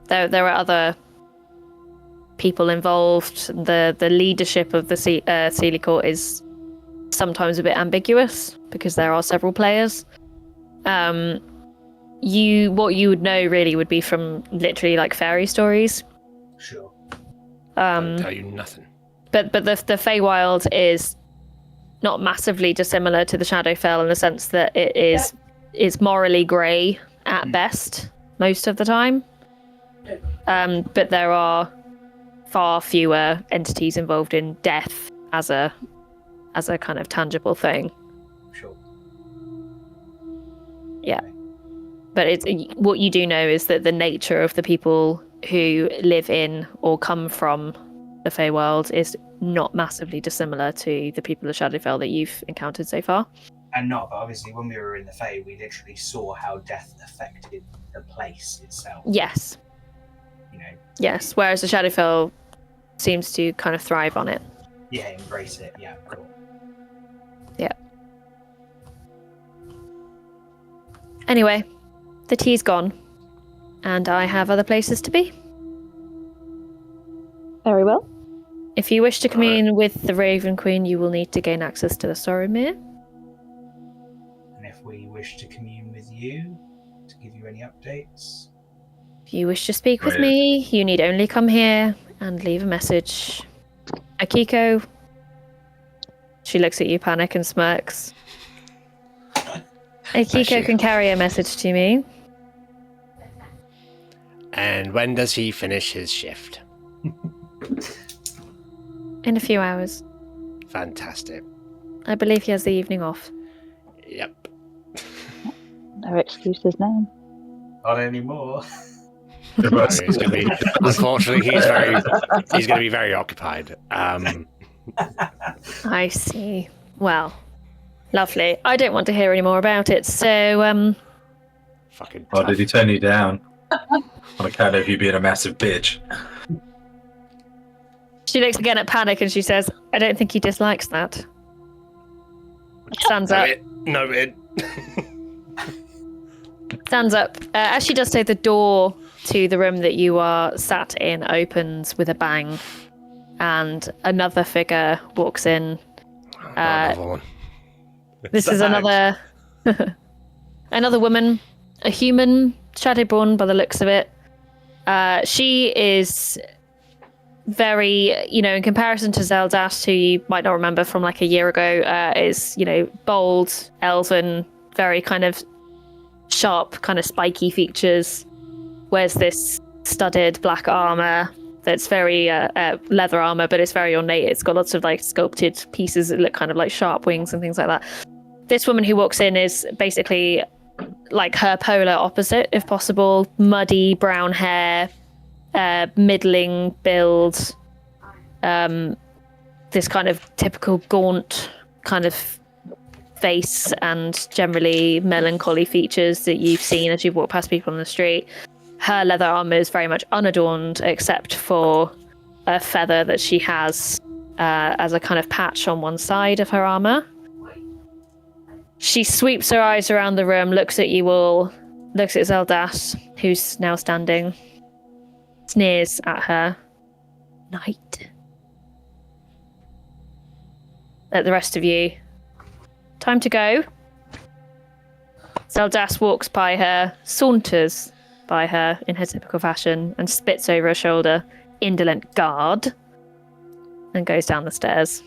There are other people involved. The leadership of the Sealy Court is sometimes a bit ambiguous because there are several players. What you would know really would be from literally like fairy stories. Sure. I'll tell you nothing. But the Feywild is not massively dissimilar to the Shadowfell in the sense that it is morally grey at best most of the time. But there are far fewer entities involved in death as a kind of tangible thing. Sure. Yeah. But what you do know is that the nature of the people who live in or come from the Feywild is not massively dissimilar to the people of Shadowfell that you've encountered so far. And but obviously when we were in the Fae, we literally saw how death affected the place itself. Yes. You know, Yes. Whereas the Shadowfell seems to kind of thrive on it. yeah, embrace it. Yeah, cool. Yeah. Anyway, the tea's gone, and I have other places to be. Very well. If you wish to commune with the Raven Queen, you will need to gain access to the Sorrowmere. And if we wish to commune with you, to give you any updates. If you wish to speak with me, you need only come here and leave a message. Akiko. She looks at you, panic, and smirks. Akiko can carry a message to me. And when does he finish his shift? In a few hours. Fantastic. I believe he has the evening off. Yep. No excuses now. Not anymore. He's gonna be, unfortunately, he's going to be very occupied. I see. Well, lovely. I don't want to hear any more about it, so, Fucking Oh, tough. did he turn you down? On account of you being a massive bitch. She looks again at Panic and she says, I don't think he dislikes that. Stands up. Noted. Stands up. As she does so, the door to the room that you are sat in opens with a bang, and another figure walks in. Another one. This is another another woman, a human, shadowborn by the looks of it. She is very, in comparison to Zeldas, who you might not remember from like a year ago, is, bold, elven, very kind of sharp, kind of spiky features. Wears this studded black armor that's very leather armor, but it's very ornate. It's got lots of like sculpted pieces that look kind of like sharp wings and things like that. This woman who walks in is basically like her polar opposite, if possible. Muddy brown hair, middling build, this kind of typical gaunt kind of face, and generally melancholy features that you've seen as you walk past people on the street. Her leather armor is very much unadorned, except for a feather that she has as a kind of patch on one side of her armor. She sweeps her eyes around the room, looks at you all, looks at Zeldas, who's now standing, sneers at her. Night. At the rest of you. Time to go. Zeldas walks by her, saunters by her in her typical fashion, and spits over her shoulder, indolent guard, and goes down the stairs.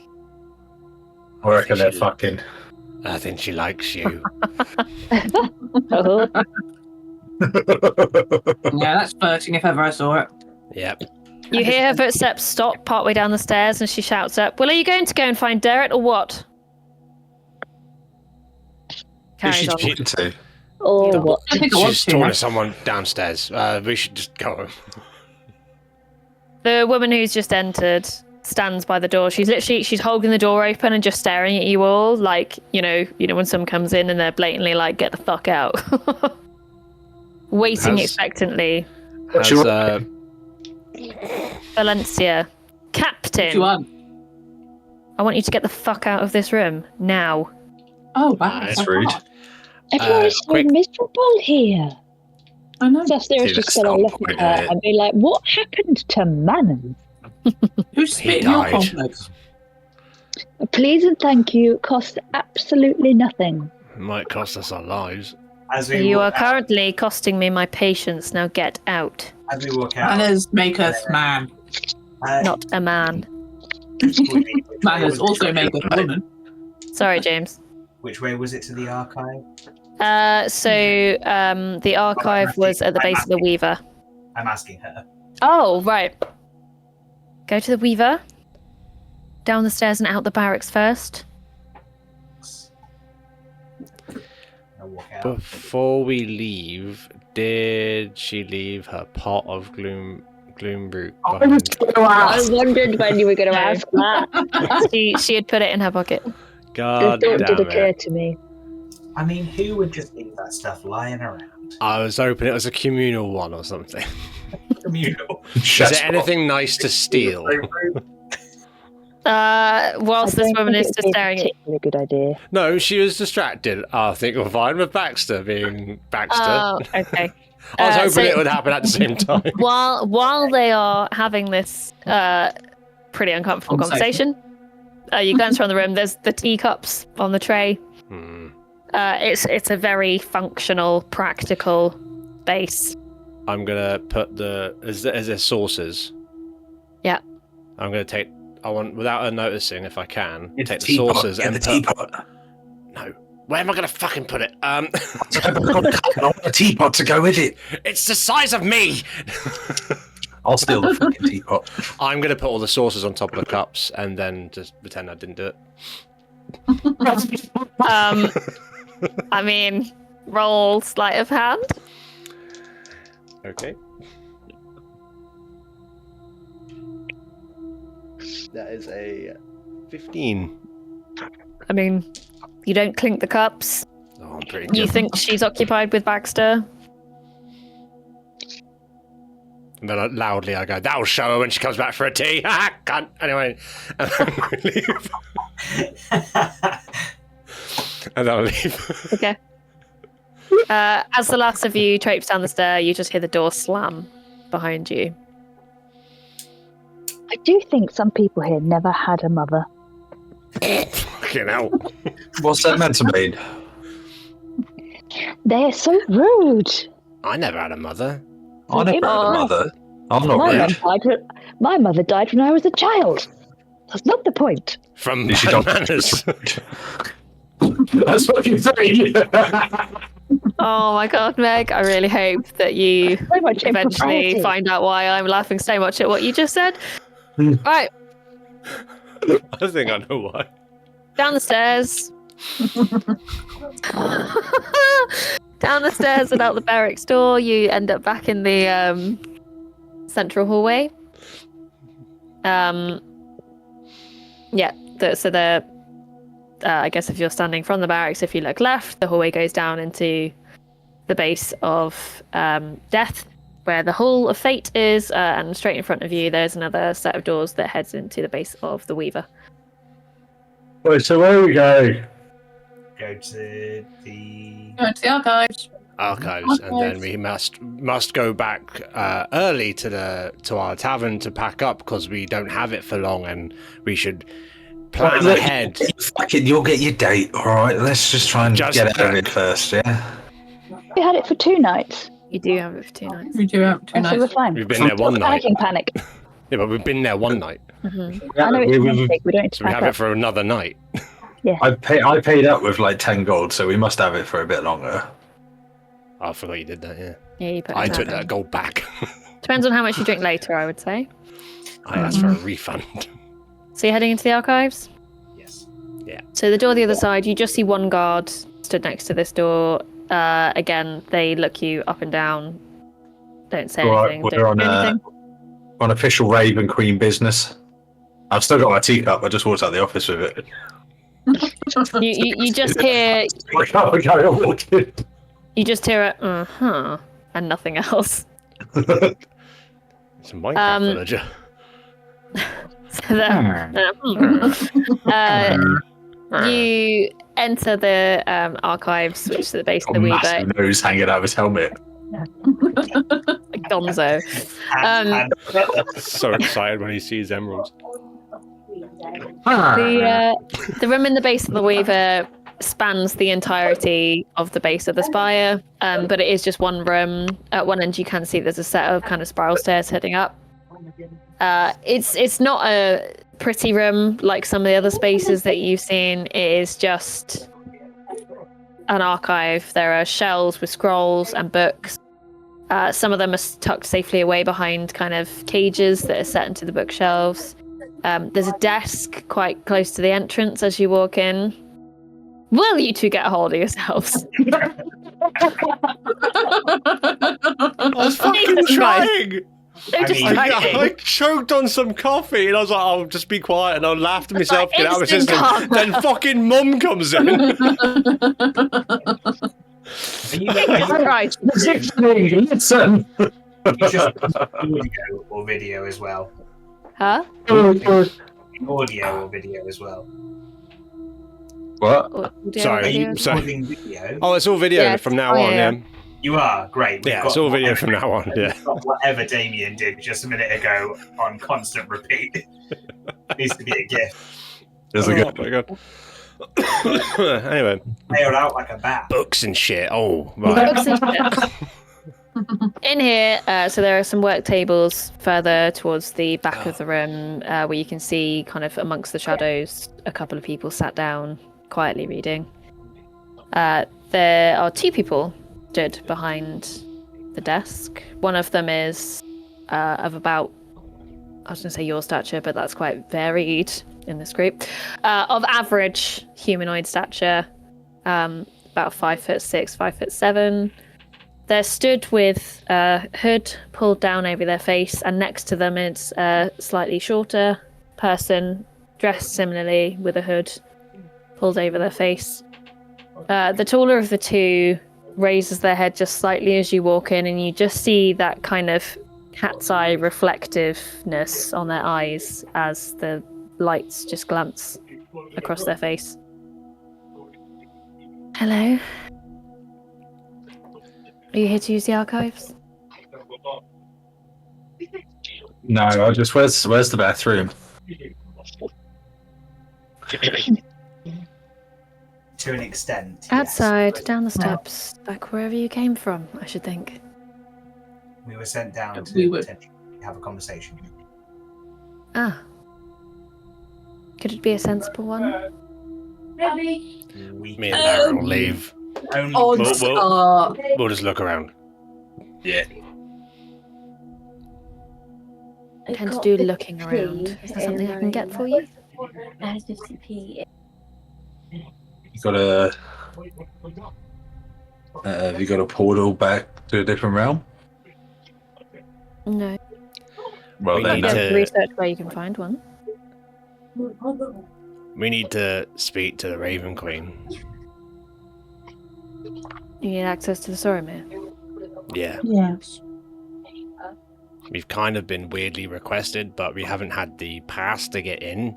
I reckon they're fucking. I think she likes you. Oh, Yeah, that's flirting if ever I saw it. Yep. You hear her footsteps stop partway down the stairs, and she shouts up, "Well, are you going to go and find Derek, or what?" Carries on. She to. or what? I think I want She's to. talking now. to someone downstairs. We should just go. The woman who's just entered stands by the door. She's holding the door open and just staring at you all, like, when someone comes in and they're blatantly like, "Get the fuck out." Waiting Has- expectantly. Has, Valencia. What Captain, do you want? I want you to get the fuck out of this room now. Oh, wow. That's rude. Everyone is so quick- miserable here. I know. Sasthira's See, just that's going to not look point, at her is it? and be like, what happened to manners? Who's spitting your died. cornflakes? Please and thank you cost absolutely nothing. It might cost us our lives. As we You are walk out, currently costing me my patience. Now get out. as we walk out, Manners maketh man. Not a man. Manners also maketh woman. Sorry, James. Which way was it to the archive? The archive was at the base of the Weaver. I'm asking her. Oh, right. Go to the Weaver. Down the stairs and out the barracks first. I'll walk out. Before we leave, did she leave her pot of gloom root behind? I wondered when you were going to ask that. She had put it in her pocket. God The thought did damn occur it. to me. I mean, who would just leave that stuff lying around? I was hoping it was a communal one or something. Communal. Is there anything nice to steal? Whilst this woman is just staring at you. a good idea. No, she was distracted. I think we're fine with Baxter being Baxter. Oh, okay. I was hoping so- it would happen at the same time. While they are having this pretty uncomfortable conversation, you glance around the room. There's the teacups on the tray. It's a very functional, practical base. I'm gonna put is there saucers? Yeah. I'm gonna take. I want, without her noticing, if I can, It's take the teapot. saucers Get and the put. teapot. No. Where am I gonna fucking put it? I want a teapot to go with it. It's the size of me. I'll steal the fucking teapot. I'm gonna put all the saucers on top of the cups and then just pretend I didn't do it. I mean, roll sleight of hand. Okay. That is a 15. I mean, you don't clink the cups. Oh, I'm pretty good. You think she's occupied with Baxter? And then loudly I go, that'll show her when she comes back for a tea. Ha! Cunt. Anyway. And then we leave. And then I'll leave. Okay. As the last of you traipse down the stair, you just hear the door slam behind you. I do think some people here never had a mother. Fucking hell. What's that meant to mean? They are so rude. I never had a mother. I never had a mother. I'm not rude. My mother died when I was a child. That's not the point. From You should bad not- manners. That's what you say. Oh my god, Meg, I really hope that you So much eventually impropriety. find out why I'm laughing so much at what you just said. Right, I think I know why. down the stairs. Down the stairs and out the barracks door, you end up back in the central hallway. I guess if you're standing from the barracks, if you look left, the hallway goes down into the base of death, where the Hall of Fate is, and straight in front of you, there's another set of doors that heads into the base of the Weaver. Wait, so where are we going? Go to the. Go into the archives. Archives, and then we must go back early to our tavern to pack up because we don't have it for long, and we should plan ahead. You'll get your date, all right? Let's just try and Just- get out of it first, yeah? We had it for 2 nights. You do have it for 2 nights. We do have 2 So we're nights. fine. We've been there one night. Panicking panic. Yeah, but we've been there one night, I know it's Wednesday. We don't need so to we pack have up. it for another night. I paid up with like 10 gold, so we must have it for a bit longer. Oh, I forgot you did that, yeah. Yeah, you put I it took down. that gold back. Depends on how much you drink later, I would say. I asked for a refund. So you're heading into the archives? Yes. So the door the other side, you just see one guard stood next to this door. Again, they look you up and down. Don't say All right, anything. we're Don't do anything. on official Raven Queen business. I've still got my teacup. I just walked out the office with it. You just hear you just hear a and nothing else. It's a Minecraft villager. So you enter the archives, which is the base of the Weaver. Massive nose hanging out of his helmet. Gonzo. So excited when he sees emeralds. The room in the base of the Weaver spans the entirety of the base of the spire, but it is just one room. At one end, you can see there's a set of kind of spiral stairs heading up. It's not a pretty room like some of the other spaces that you've seen. It is just an archive. There are shelves with scrolls and books. Some of them are tucked safely away behind kind of cages that are set into the bookshelves. There's a desk quite close to the entrance as you walk in. Will you two get a hold of yourselves? I was fucking Jesus Christ. trying! They're distracting. I choked on some coffee and I was like, I'll just be quiet, and I laughed to myself, get out of my system. Instant Then fucking mum comes in. Jesus Christ. Listen. You just audio or video as well. Huh? Audio or video as well. What? Audio, Sorry, video? sorry. Recording video. Oh, it's all video Yeah, from now oh, on, yeah. yeah. You are great. We've Yeah, got it's all video whatever- from now on, yeah. we've got whatever Damien did just a minute ago on constant repeat. Needs to be a gift. There's a Oh good. my god. Anyway, Nailed out like a bat. books and shit. Oh, right. Books and shit. In here, so there are some work tables further towards the back of the room where you can see, kind of amongst the shadows, a couple of people sat down, quietly reading. There are two people stood behind the desk. One of them is of about, I was going to say your stature, but that's quite varied in this group. Of average humanoid stature, about 5'6", 5'7". They're stood with a hood pulled down over their face, and next to them is a slightly shorter person dressed similarly with a hood pulled over their face. The taller of the two raises their head just slightly as you walk in, and you just see that kind of cat's eye reflectiveness on their eyes as the lights just glance across their face. Hello? Are you here to use the archives? No, I just where's the bathroom? To an extent. yes. Outside, down the steps, back wherever you came from, I should think. We were sent down to We were- potentially have a conversation. Ah. Could it be a sensible one? We Me and Aaron will leave. only Odds Well, are We'll just look around. Yeah. I tend to do looking around. Is there something I can get for you? As 50p. You got a. Have you got a portal back to a different realm? No. Well, We then need There's to- research where you can find one. We need to speak to the Raven Queen. You need access to the Soromir. Yeah. Yes. We've kind of been weirdly requested, but we haven't had the pass to get in.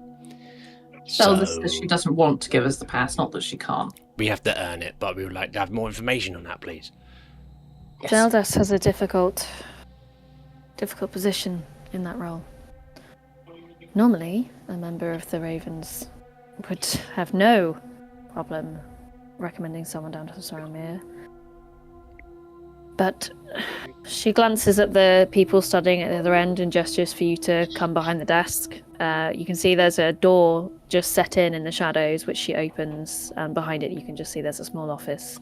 Zelda So says she doesn't want to give us the pass, not that she can't. we have to earn it, but we would like to have more information on that, please. Yes. Zeldas has a difficult position in that role. Normally, a member of the Ravens would have no problem recommending someone down to Soromir. But she glances at the people studying at the other end and gestures for you to come behind the desk. You can see there's a door just set in the shadows, which she opens, and behind it you can just see there's a small office.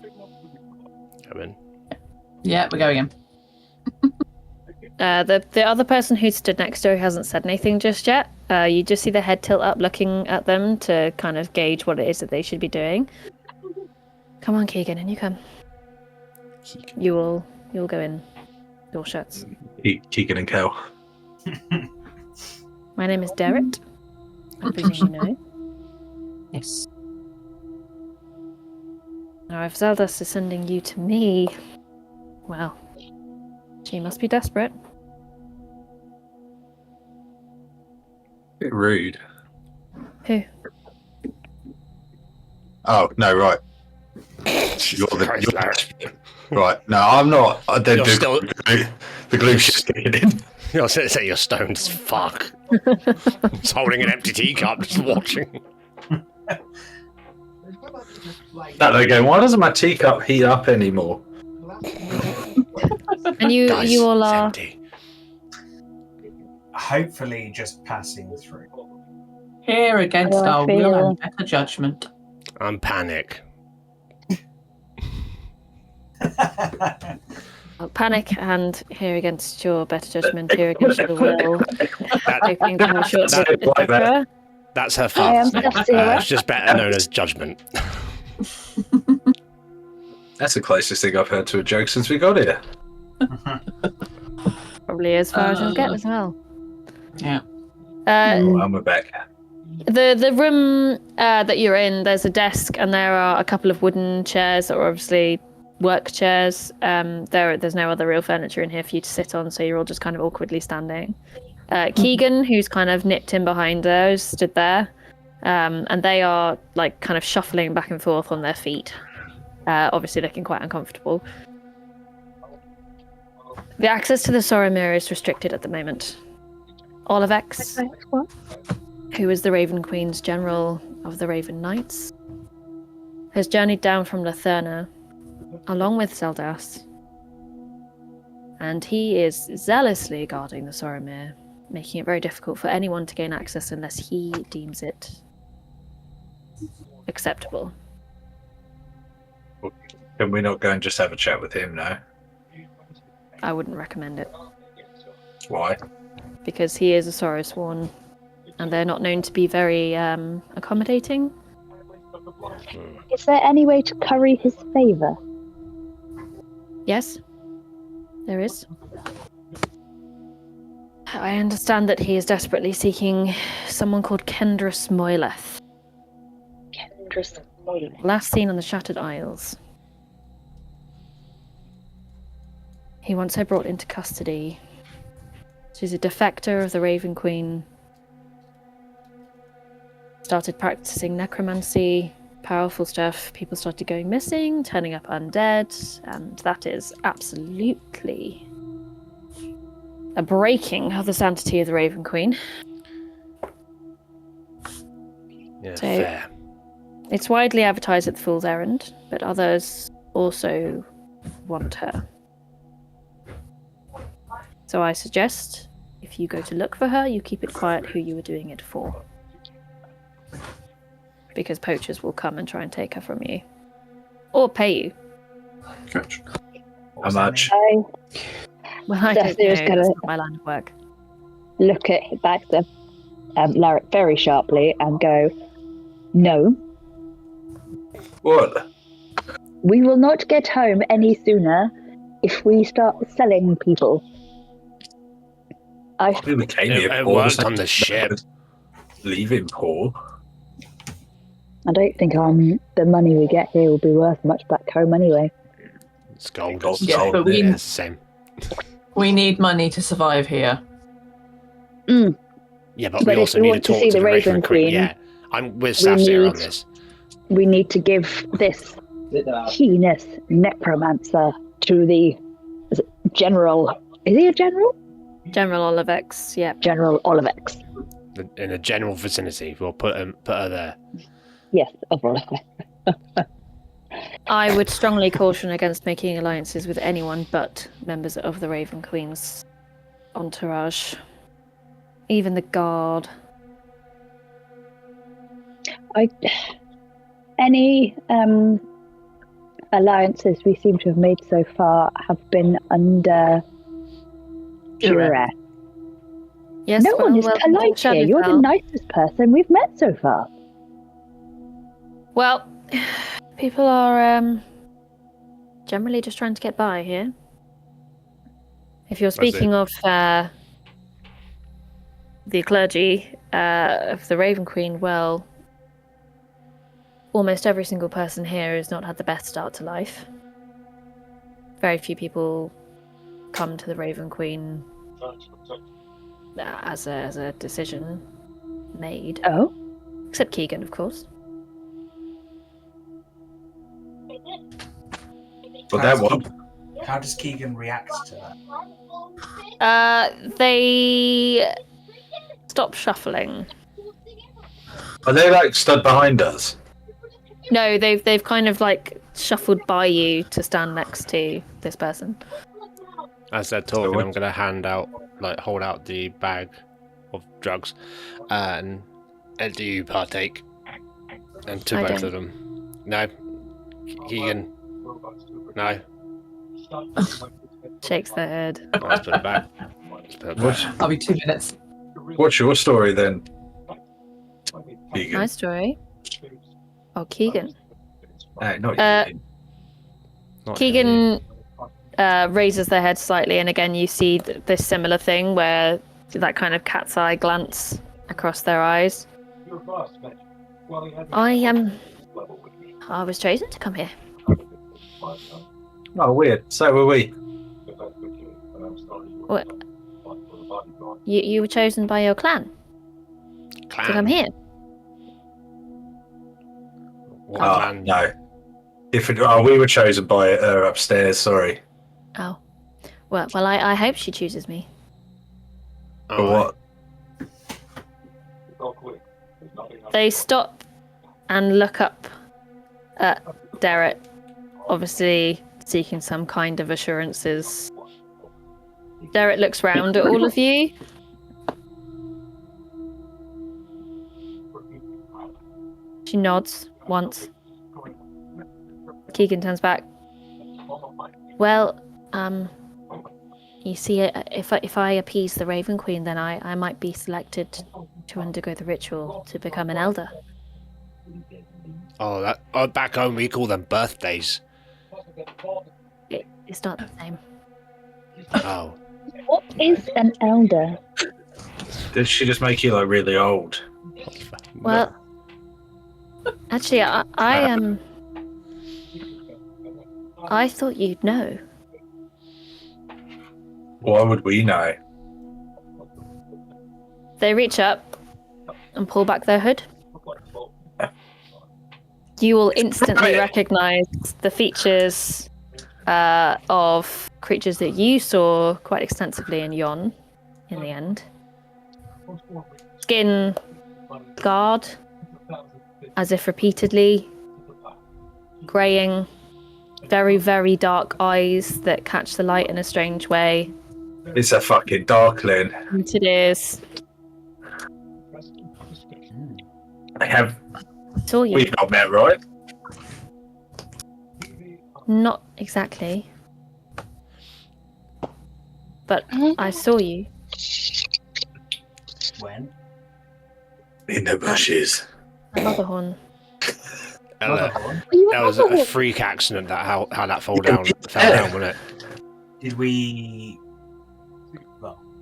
Come in. Yeah, we're going in. The other person who stood next to her hasn't said anything just yet. You just see the head tilt up, looking at them to kind of gauge what it is that they should be doing. Come on, Keegan, and you come. You'll go in. Door shuts. Keegan and Kel. My name is Derek. I presume you know. Yes. Now, if Zeldas is sending you to me, well, she must be desperate. Bit rude. Who? Oh no, right. Jesus Christ, Larry. Right. No, I'm not. I don't You're do still- the glue shit's getting in. I was going to say you're stoned as fuck. Just holding an empty teacup, just watching. No, they're going, why doesn't my teacup heat up anymore? And you Guys, all it's are. empty. hopefully just passing through. Here against I our will feel- and better judgment. I'm panic. Panic and here against your better judgment, here against your will. Hoping to have a short That- circuit like that. opera. That's her I am father's name. just here. It's just better known as Judgment. That's the closest thing I've heard to a joke since we got here. Probably as far as you'll get as well. Yeah. Oh, I'm back. The room that you're in, there's a desk and there are a couple of wooden chairs that are obviously work chairs. There's no other real furniture in here for you to sit on, so you're all just kind of awkwardly standing. Keegan, who's kind of nipped in behind her, is stood there. And they are like kind of shuffling back and forth on their feet. Obviously looking quite uncomfortable. The access to the Soromir is restricted at the moment. Olivex, who is the Raven Queen's general of the Raven Knights, has journeyed down from Latherna, along with Zeldas. And he is zealously guarding the Soromir, making it very difficult for anyone to gain access unless he deems it acceptable. Can we not go and just have a chat with him now? I wouldn't recommend it, Why? because he is a Sorrowsworn, and they're not known to be very accommodating. Is there any way to curry his favour? Yes, there is. I understand that he is desperately seeking someone called Kendra Smoileth, last seen on the Shattered Isles. He wants her brought into custody. She's a defector of the Raven Queen. Started practicing necromancy, powerful stuff. People started going missing, turning up undead, and that is absolutely a breaking of the sanctity of the Raven Queen. Yeah, So- fair. It's widely advertised at the Fool's Errand, but others also want her. So I suggest, if you go to look for her, you keep it quiet who you were doing it for. Because poachers will come and try and take her from you. Or pay you. How much? I Well, I That's don't know. just gonna- That's not my line of work. look at back to Larrick very sharply and go, no, What? we will not get home any sooner if we start selling people. We came It- here it poor, worked so on the ship. Leaving poor. I don't think the money we get here will be worth much back home anyway. It's gold. Gold, It's yeah, gold. but we- Yeah, it's the same. We need money to survive here. Yeah, but we But if also we need want to to talk see to the the Raven Raven Queen. Queen, Yeah, I'm with Safsir on need- this. We need to give this heinous necromancer to the general. Is he a general? General Olivex, yeah. General Olivex. In a general vicinity, we'll put her there. Yes, of Olivex. I would strongly caution against making alliances with anyone but members of the Raven Queen's entourage. Even the guard. Any alliances we seem to have made so far have been under duress. Yes, No one is welcome to polite here. You're the Shadowfell. nicest person we've met so far. Well, people are generally just trying to get by here. If you're speaking of the clergy of the Raven Queen, well, almost every single person here has not had the best start to life. Very few people come to the Raven Queen as a decision made. Oh, Except Keegan, of course. But that one. How does Keegan react to that? They stop shuffling. Are they like stood behind us? No, they've kind of like shuffled by you to stand next to this person. As they're talking, I'm going to hold out the bag of drugs, and do you partake? And to I both don't. of them. No. Keegan. No. Shakes their head. Let's put it back. Let's put it back. What's, I'll be 2 minutes. what's your story then? Keegan? My story. Oh, Keegan. No, not you. Not Keegan raises their head slightly, and again you see this similar thing where that kind of cat's eye glance across their eyes. I was chosen to come here. Oh, weird. So were we. You were chosen by your clan Clan. to come here. What Oh, clan? no. We were chosen by her upstairs, sorry. Oh. Well, I hope she chooses me. For Oh, what? They stop and look up at Derek, obviously seeking some kind of assurances. Derek looks round at all of you. She nods once. Keegan turns back. Well, you see, if I appease the Raven Queen, then I might be selected to undergo the ritual to become an elder. Back home we call them birthdays. It's not the same. Oh. What is an elder? Did she just make you like really old? Well, actually, I thought you'd know. Why would we know? They reach up and pull back their hood. You will instantly recognize the features of creatures that you saw quite extensively in Yon in the end. Skin scarred, as if repeatedly, greying, very, very dark eyes that catch the light in a strange way. It's a fucking darkling. It is. Saw you. We've not met, right? Not exactly. But I saw you. When? In the bushes. Motherhorn. Ella, Motherhorn? that was a freak accident. That how that fell down, wasn't it?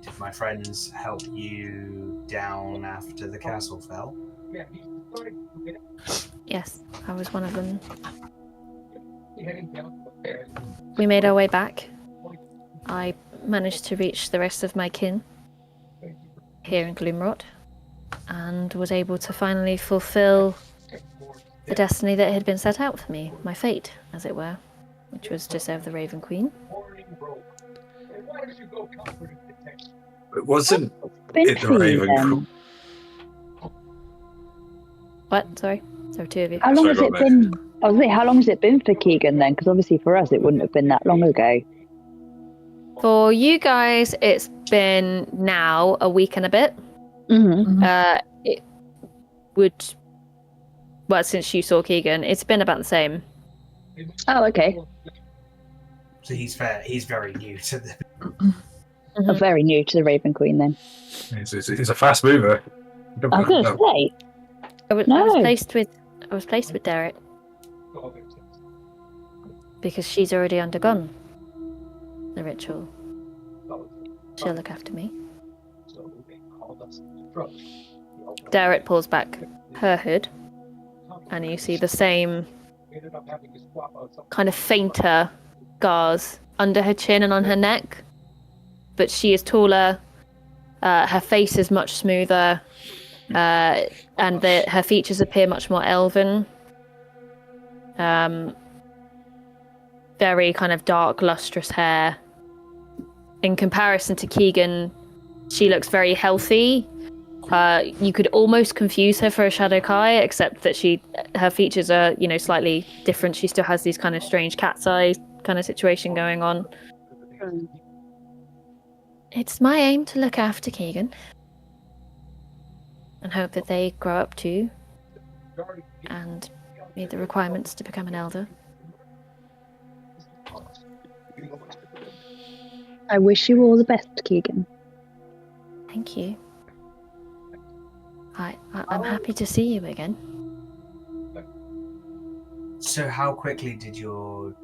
Did my friends help you down after the castle fell? Yes, I was one of them. We made our way back. I managed to reach the rest of my kin here in Gloomrot and was able to finally fulfill the destiny that had been set out for me, my fate, as it were, which was to serve the Raven Queen. It wasn't Been it the for you, Raven then? Queen? What? Sorry? So two of you. How long has Sorry, it go on, been? I was thinking, how long has it been for Keegan then? Because obviously for us, it wouldn't have been that long ago. For you guys, it's been now a week and a bit. Mm-hmm. It would... Well, since you saw Keegan, it's been about the same. Oh, okay. So he's very new to the. I'm very new to the Raven Queen then. He's a fast mover. I was going to say. I was No. placed with Derek because she's already undergone the ritual. She'll look after me. Derek pulls back her hood, and you see the same kind of fainter scars under her chin and on her neck. But she is taller. Her face is much smoother. And her features appear much more elven. Very kind of dark, lustrous hair. In comparison to Keegan, she looks very healthy. You could almost confuse her for a Shadowkai, except that her features are, slightly different. She still has these kind of strange cat's eye kind of situation going on. It's my aim to look after Keegan. And hope that they grow up too. And meet the requirements to become an elder. I wish you all the best, Keegan. Thank you. I'm happy to see you again. So how quickly did your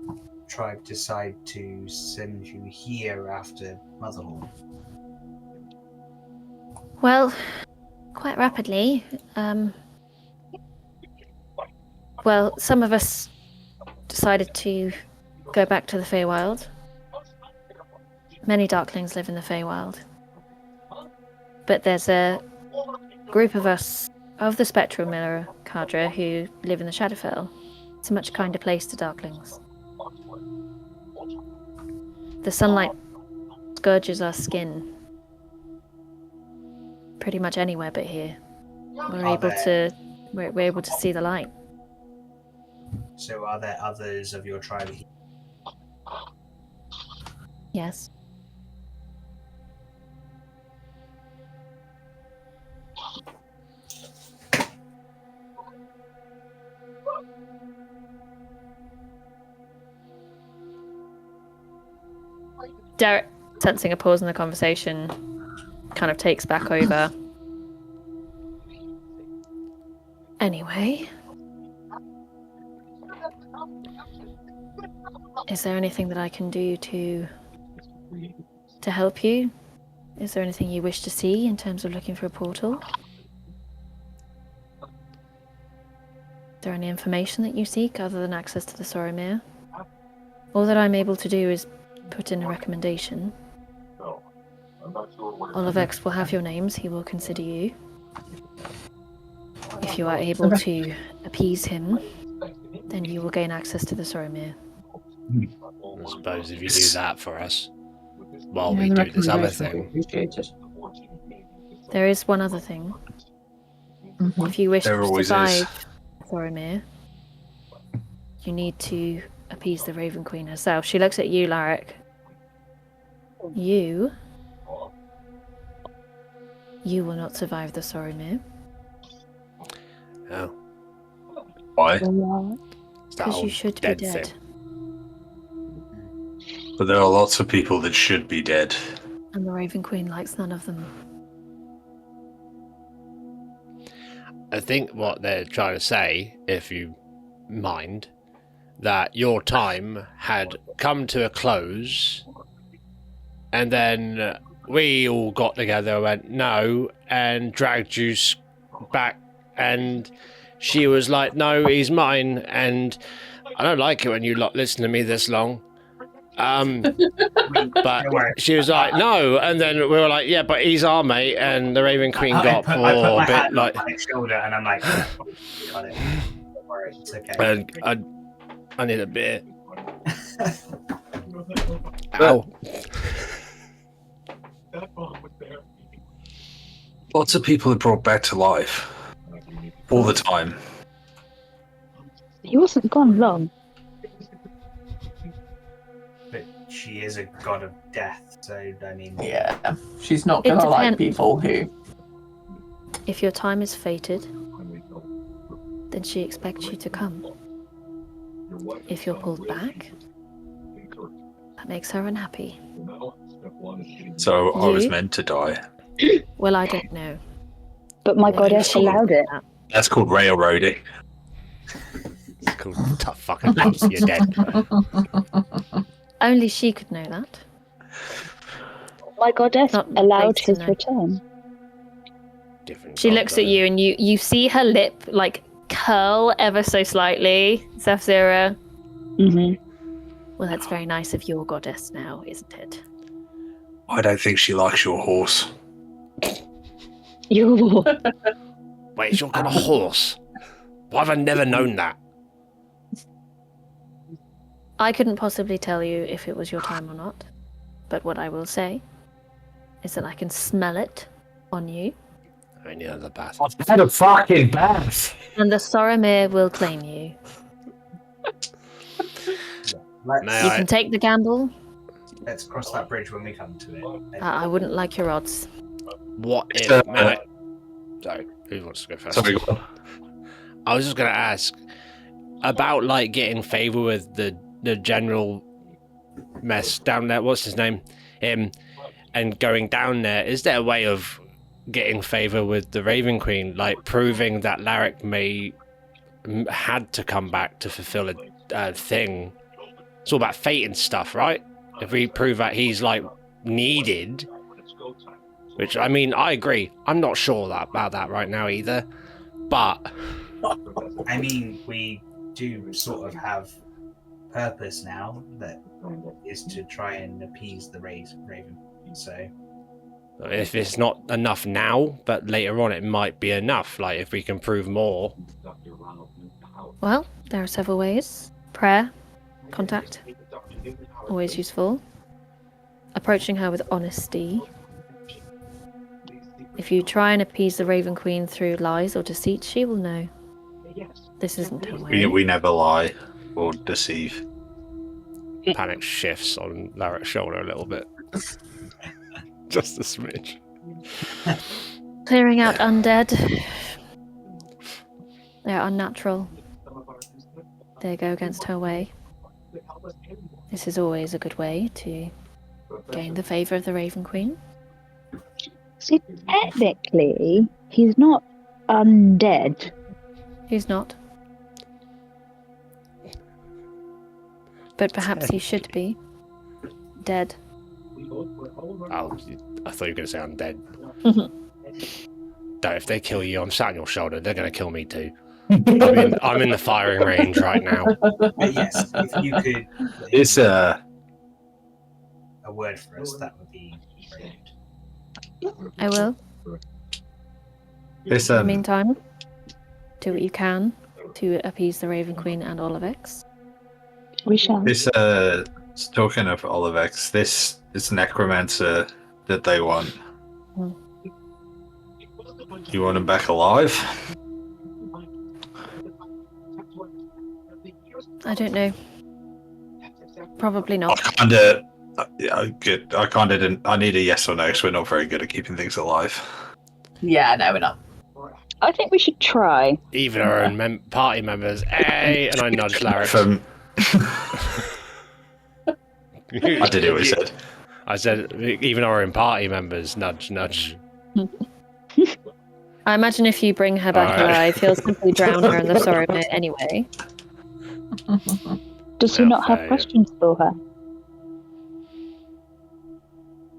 tribe decide to send you here after Motherhorn? Well, quite rapidly. Well, some of us decided to go back to the Feywild. Many Darklings live in the Feywild. but there's a group of us, of the Spectral Mirror cadre, who live in the Shadowfell. It's a much kinder place to Darklings. The sunlight scourges our skin pretty much anywhere but here. We're able to see the light. So are there others of your tribe here? Yes. Derek, sensing a pause in the conversation, kind of takes back over. Anyway, is there anything that I can do to help you? Is there anything you wish to see in terms of looking for a portal? Is there any information that you seek other than access to the Soromir? All that I'm able to do is put in a recommendation. Olivex will have your names. He will consider you. If you are able to appease him, then you will gain access to the Soromir. I suppose if you do that for us, while we do this other thing. There is one other thing. If you wish There to always survive Soromir, you need to appease the Raven Queen herself. She looks at you, Larrick. You will not survive the Soromir. Oh. Why? Because you should be dead. Thing. But there are lots of people that should be dead. And the Raven Queen likes none of them. I think what they're trying to say, if you mind, that your time had come to a close, and then we all got together and went, no, and dragged you back, and she was like, no, he's mine, and I don't like it when you lot listen to me this long. But she was like, no, and then we were like, yeah, but he's our mate, and the Raven Queen got I put my a bit hand like, on my shoulder, and I'm like, got it. Don't worry, it's okay. and I need a beer. Ow. Lots of people are brought back to life. All the time. He wasn't gone long. But she is a god of death, so I mean, Yeah, she's not It gonna like depends. people who. If your time is fated, then she expects you to come. If you're pulled back, that makes her unhappy. So I was You? meant to die. Well, I don't know. But my What goddess is she? allowed it. That's called railroading. It's called tough fucking punch, you're dead. Only she could know that. My goddess Not allowed placed in his there. return. Different She god, looks though. at you, and you see her lip like curl ever so slightly. Zephyra. Mm-hmm. Well, that's very nice of your goddess now, isn't it? I don't think she likes your horse. You. Wait, is your god a horse? Why have I never known that? I couldn't possibly tell you if it was your time or not, but what I will say is that I can smell it on you, I need another bath. I've had a fucking bath. and the Soromir will claim you. let's, May You I- can take the gamble. let's cross that bridge when we come to it. I wouldn't like your odds. What if... Uh, may I- Sorry, who wants to go first? Sorry, go on. I was just going to ask about, like, getting favour with the general mess down there. What's his name? Him. And going down there. Is there a way of getting favour with the Raven Queen? Like, proving that Larrick had to come back to fulfill a thing. It's all about fate and stuff, right? If we prove that he's, like, needed... Which, I mean, I agree. I'm not sure about that right now either. But... I mean, we do sort of have purpose now that is to try and appease the Raven. So If it's not enough now, but later on it might be enough. Like if we can prove more. Well, there are several ways. Prayer, contact, always useful. Approaching her with honesty. If you try and appease the Raven Queen through lies or deceit, she will know. This isn't her way. We never lie or deceive. Panic shifts on Larrick's shoulder a little bit. Just a smidge. Clearing out undead. They're unnatural. They go against her way. This is always a good way to gain the favour of the Raven Queen. See, technically, he's not undead. He's not. But perhaps he should be. Dead. Oh, I thought you were going to say I'm dead. No, if they kill you, I'm sat on your shoulder. They're going to kill me too. I'm in the firing range right now. But yes, if you could. It's a word for us, that would be great. I will. It's In the meantime, do what you can to appease the Raven Queen and Olivex. We shall. This talking of Olivex, this necromancer that they want. Hmm. You want him back alive? I don't know. Probably I not. kind of didn't. I need a yes or no because we're not very good at keeping things alive. Yeah, no, we're not. I think we should try. Even our own party members. Hey, and I nudged Larrick. From I did what he said. I said, even our own party members, nudge, nudge. I imagine if you bring her back Alright. alive, he'll simply drown her in the Soromir anyway. Does he Well, not have fair, yeah. questions for her?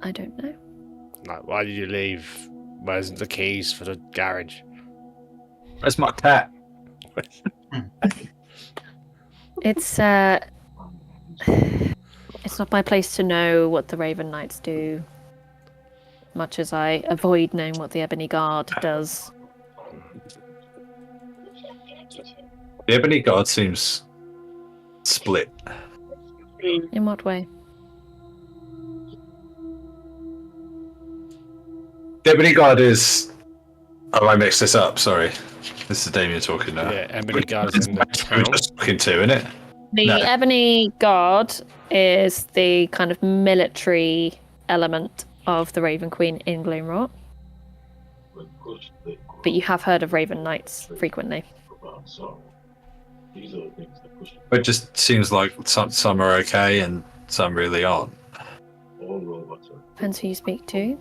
I don't know. Like, why did you leave? Where's the keys for the garage? Where's my cat? It's it's not my place to know what the Raven Knights do, much as I avoid knowing what the Ebony Guard does. The Ebony Guard seems split. In what way? The Ebony Guard is. Oh, I mixed this up. Sorry, this is Damien talking now. Yeah, Ebony Guard's in the We were town. just talking to, isn't it? The No. Ebony Guard is the kind of military element of the Raven Queen in Gloomrot. But you have heard of Raven Knights frequently. It just seems like some are okay and some really aren't. Depends who you speak to.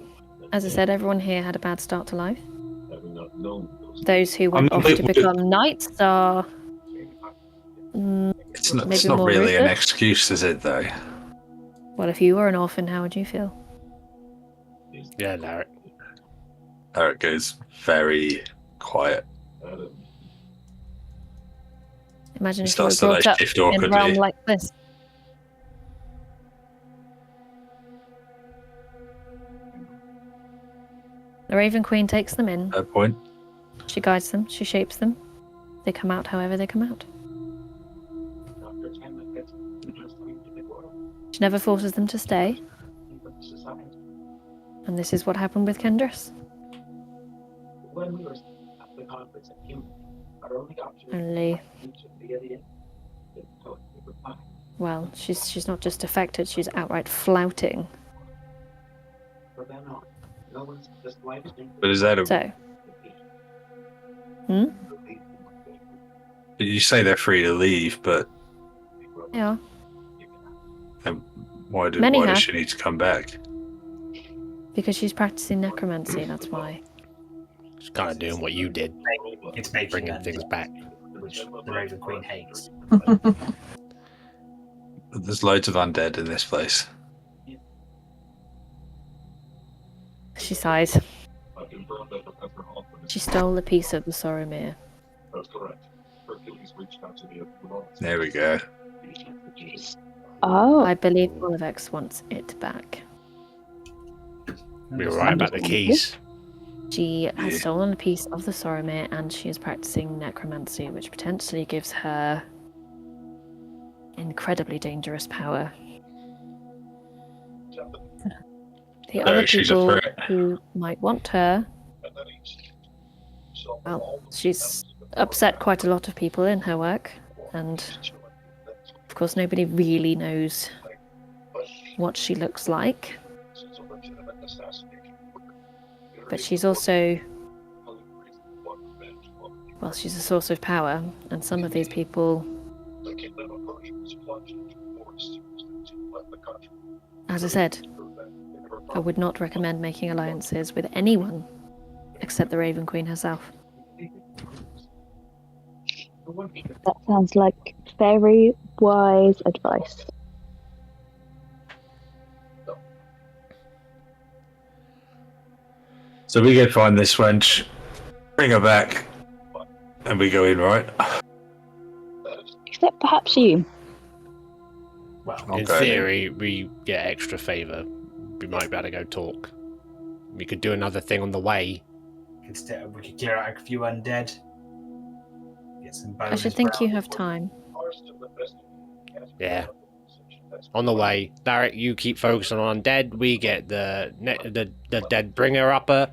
As I said, everyone here had a bad start to life. Those who went off to become knights are... It's not maybe more really an ruthless? excuse, is it, though? Well, if you were an orphan, how would you feel? Yeah, Larrick. Eric goes very quiet. Imagine He if you were starts to brought up shift in a realm awkwardly. like this. The Raven Queen takes them in. At that point, She guides them. She shapes them. They come out however they come out. She never forces them to stay. And this is what happened with Kendris. Only, well, she's not just affected, she's outright flouting. but is that a? So, You say they're free to leave, but yeah. why Many have. does she need to come back? Because she's practicing necromancy, that's why. She's kind of doing what you did, It's making bringing them, things back. which the Raven Queen hates. There's loads of undead in this place. She sighs. She stole a piece of the Soromir. There we go. Oh, I believe Olivex wants it back. We were right about the keys. She has stolen a piece of the Soromir and she is practicing necromancy, which potentially gives her incredibly dangerous power. The other she's a people threat. who might want her, well, she's upset quite a lot of people in her work, and of course nobody really knows what she looks like. But she's also, well, she's a source of power, and some of these people, as I said, I would not recommend making alliances with anyone except the Raven Queen herself. That sounds like very wise advice. So we go find this wench, bring her back, and we go in, right? Except perhaps you. Well, In theory, we get extra favour. We might be able to go talk. We could do another thing on the way. instead we could clear out a few undead. Get some bones. I should think you have time. Yeah. On the way, Derek, you keep focusing on undead. We get the dead bringer upper,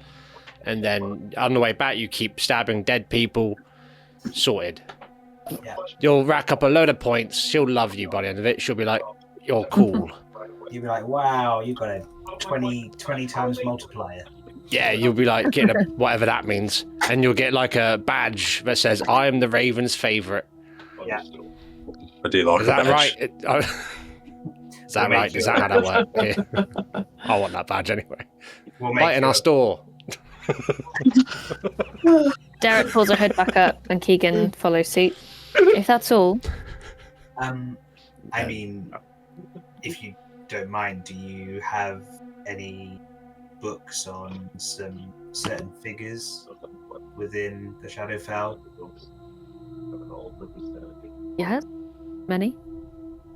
and then on the way back, you keep stabbing dead people. Sorted. Yeah. You'll rack up a load of points. She'll love you by the end of it. She'll be like, "You're cool." You'll be like, wow, you got a 20 times multiplier. Yeah, you'll be like getting a, whatever that means, and you'll get like a badge that says, "I am the Raven's favourite." Yeah. I do like Is that that right? Is that We'll right? make Is you that how that works? Yeah. I want that badge anyway. We'll make Buy it in you our a- store. Derek pulls her hood back up and Keegan follows suit. If that's all, I mean, if you don't mind, do you have any books on some certain figures within the Shadowfell? yeah, many.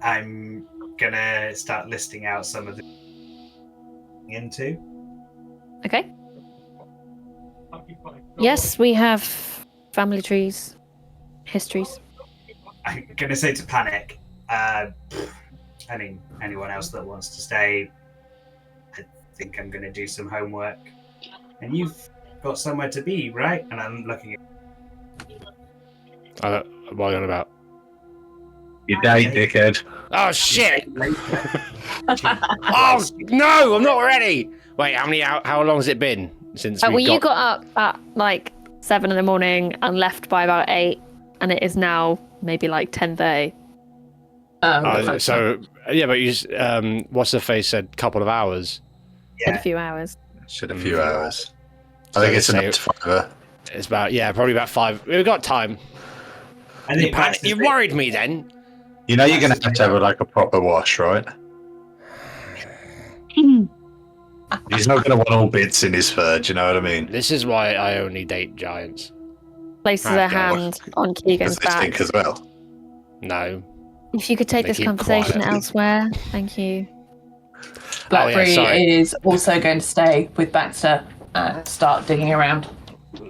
I'm gonna start listing out some of the into. Okay. Yes, we have family trees, histories. I'm gonna say to panic. Anyone else that wants to stay, I think I'm gonna do some homework. And you've got somewhere to be, right? And I'm looking at What are you on about? You date, dickhead. Oh shit! later. Oh no, I'm not ready. Wait, how long has it been since Well, we you got up at like 7 a.m. and left by about 8, and it is now maybe like 10:30. So yeah, but you what's the face said? Couple of hours. In a Yeah. few hours. Should a few hours. I think it's enough to five. It's about probably about 5. We've got time. I think Max You is- worried me then. You know you're gonna have to have like a proper wash, right? He's not gonna want all bits in his fur. Do you know what I mean? This is why I only date giants. Places Okay. a hand on Keegan's Because they stink back. as well. No. If you could take They this keep conversation quiet. elsewhere, thank you. Blackberry sorry. is also going to stay with Baxter and start digging around.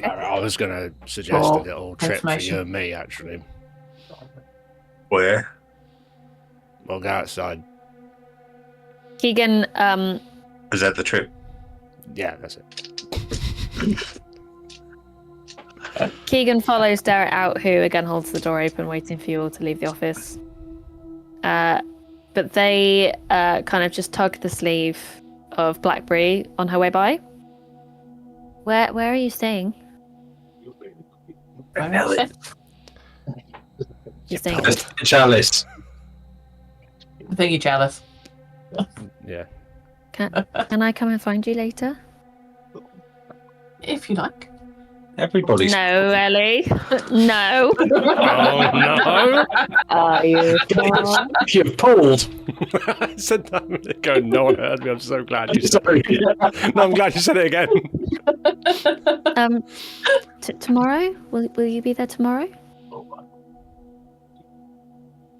I was going to suggest a For little trip for information. you and me, actually. Where? We'll go outside. Keegan, Is that the trip? Yeah, that's it. Keegan follows Derek out, who again holds the door open, waiting for you all to leave the office. But they kind of just tug the sleeve of Blackberry on her way by. Where are you staying? You're staying. Chalice. I think you're jealous. Yeah. Can I come and find you later? If you like. Everybody's. No, Ellie. No. Oh, no. Are you sure? You're pulled. I said that a minute ago. No one heard me. I'm so glad you said Sorry. it. No, I'm glad you said it again. Tomorrow? Will you be there tomorrow?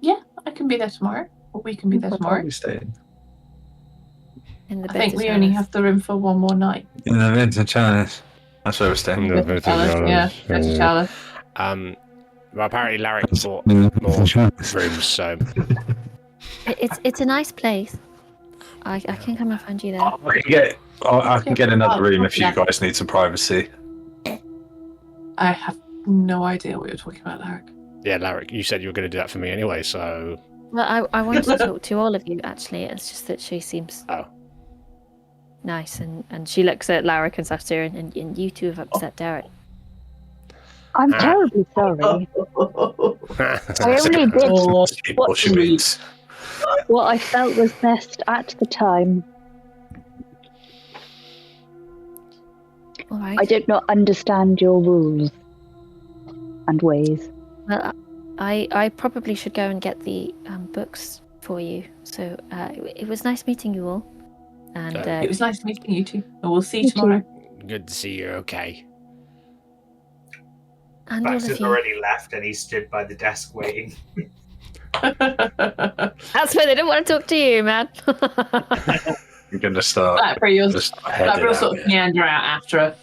Yeah, I can be there tomorrow. Or we can be there tomorrow. Staying. In the I think bitter we only chalice. have the room for one more night. In the Vinton Chalice. That's where we're staying. No, Bitter chalice, yeah, bitter chalice. Well, apparently Larrick bought more rooms, so It's a nice place. I can come and find you there. I can get another room if you guys need some privacy. I have no idea what you're talking about, Larrick. yeah, Larrick, you said you were going to do that for me anyway, so Well, I wanted to talk to all of you, actually. It's just that she seems nice, and she looks at Larrick and Saftir, and you two have upset Derek. I'm terribly sorry. I only did What she means. what I felt was best at the time. All right. I did not understand your rules and ways. Well, I probably should go and get the books for you. So it was nice meeting you all. And It was nice meeting you two. And we'll see you You too. tomorrow. good to see you. Okay. and all of Baxter's you. already left and he stood by the desk waiting. That's why they didn't want to talk to you, man. You're going to start. Blackberry, you'll Just heading sort out, of meander out after her.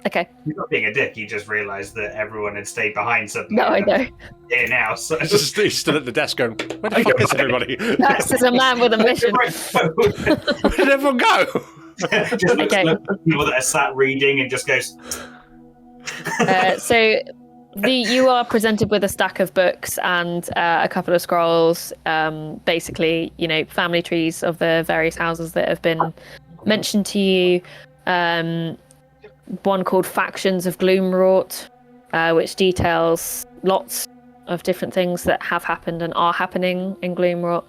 Okay. You're not being a dick, you just realised that everyone had stayed behind suddenly. No, I know. Here now, so Just he stood at the desk going, where the fuck is everybody? Max is a man with a mission. Where did everyone go? just looks Okay. at people that are sat reading and just goes. So you are presented with a stack of books and a couple of scrolls, basically, family trees of the various houses that have been mentioned to you. One called Factions of Gloomwrought, which details lots of different things that have happened and are happening in Gloomwrought.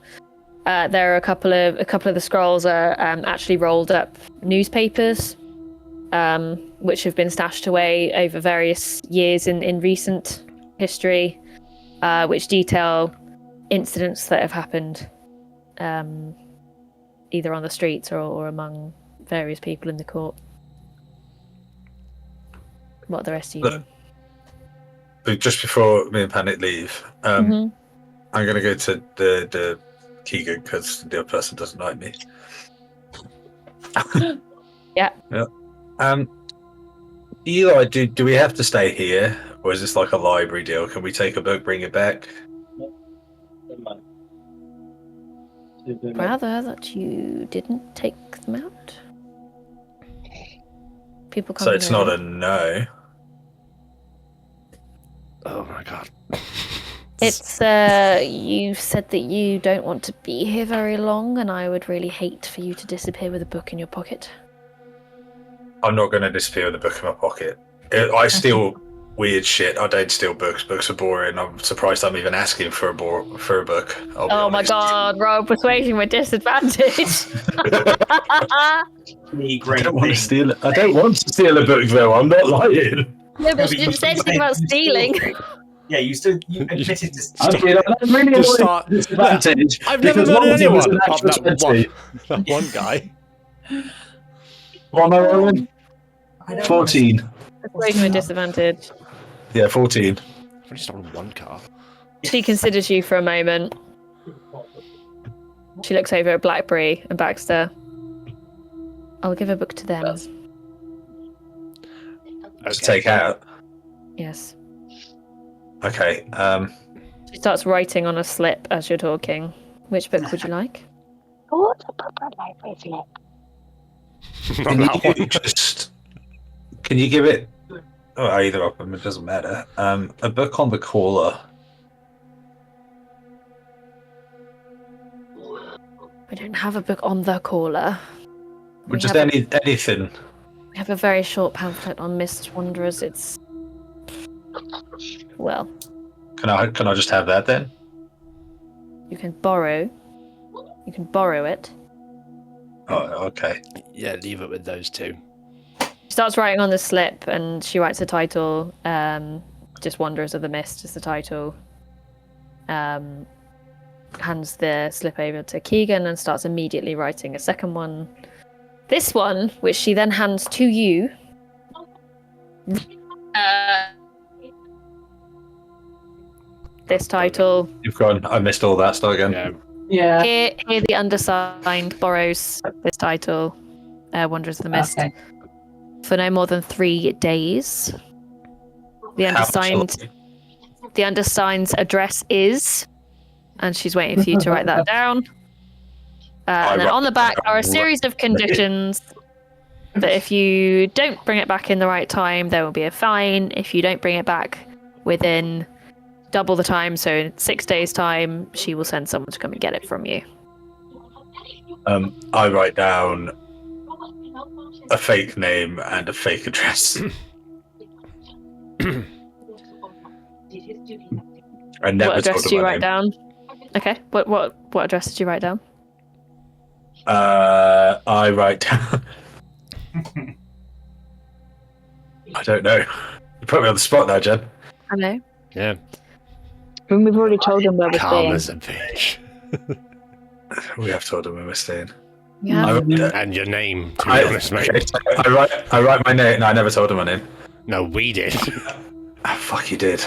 There are a couple of the scrolls are actually rolled up newspapers, which have been stashed away over various years in recent history, which detail incidents that have happened, either on the streets or among various people in the court. What the rest of you? But just before me and Panic leave, I'm going to go to the Keegan because the other person doesn't like me. Yeah. Eli, do we have to stay here, or is this like a library deal? Can we take a book, bring it back? Rather that you didn't take them out. People come. So it's not a no. Oh my god. It's you said that you don't want to be here very long, and I would really hate for you to disappear with a book in your pocket. I'm not going to disappear with a book in my pocket. I steal weird shit. I don't steal books. Books are boring. I'm surprised I'm even asking for a book. I'll be Oh my honest. god, roll persuasion with disadvantage. Me I great don't want to thing. steal it. I don't want to steal a book though. I'm not lying. No, but you didn't say anything about stealing. Yeah, you admitted to I'm stealing. really Just annoyed start- at disadvantage. I've never because one murdered of them was anyone an apart from actual that 20. one guy. What am I rolling? I don't 14. Persuasion with disadvantage. Yeah, 14. I've only stolen one car. She considers you for a moment. She looks over at Blackberry and Baxter. I'll give a book to them. To take out. Yes. Okay. She starts writing on a slip as you're talking. Which book would you like? What's a proper library slip? Can you just? Can you give it? Oh, either of them. It doesn't matter. A book on the caller. We don't have a book on the caller. Or just have anything. We have a very short pamphlet on Mist Wanderers. It's well, Can I just have that then? you can borrow it. Oh, okay. Yeah, leave it with those two. She starts writing on the slip, and she writes a title. Just Wanderers of the Mist is the title. Hands the slip over to Keegan and starts immediately writing a second one. This one, which she then hands to you. This title. You've gone. I missed all that. Start again. Yeah. Yeah. Here the undersigned borrows this title, Wanderers of the Mist, Okay. for no more than 3 days. The undersigned's address is, and she's waiting for you to write that down. And then on the back are a series of conditions that if you don't bring it back in the right time, there will be a fine. If you don't bring it back within double the time, so in 6 days' time, she will send someone to come and get it from you. I write down a fake name and a fake address. I never What address told did you her my write name. down? Okay. What address did you write down? I write down. I don't know. You put me on the spot now, Jen. I know. Yeah. I mean, we've already told them where we're Calm staying. as a bitch. We have told them where we're staying. Yeah. And your name, to be honest, mate. Okay, so I write my name. No, I never told him my name. No, we did. Ah, fuck, you did.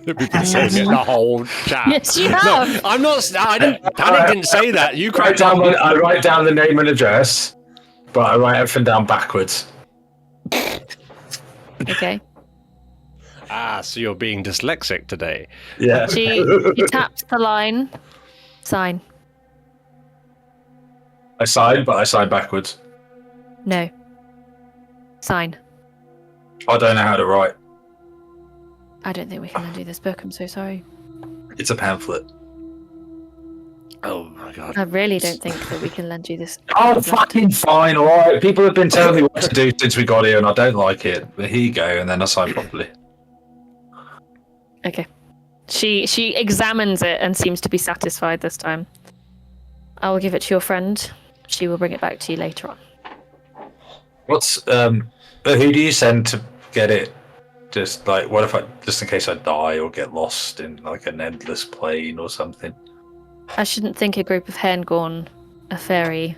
We've been saying it the whole chat. Yes, you No, have. I'm not. I didn't. Panic didn't say that. You cracked on. I write down the name and address, but I write everything down backwards. Okay. Ah, so you're being dyslexic today. Yeah. She taps the line. Sign. I signed, but I signed backwards. No. Sign. I don't know how to write. I don't think we can undo this book. I'm so sorry. It's a pamphlet. Oh my god. I really don't think that we can lend you this. Oh, fucking fine, alright. People have been telling me what to do since we got here, and I don't like it. But here you go, and then I sign properly. Okay. She examines it and seems to be satisfied this time. I will give it to your friend. She will bring it back to you later on. What's who do you send to get it? Just like, what if just in case I die or get lost in like an endless plane or something? I shouldn't think a group of Herngorn, a fairy,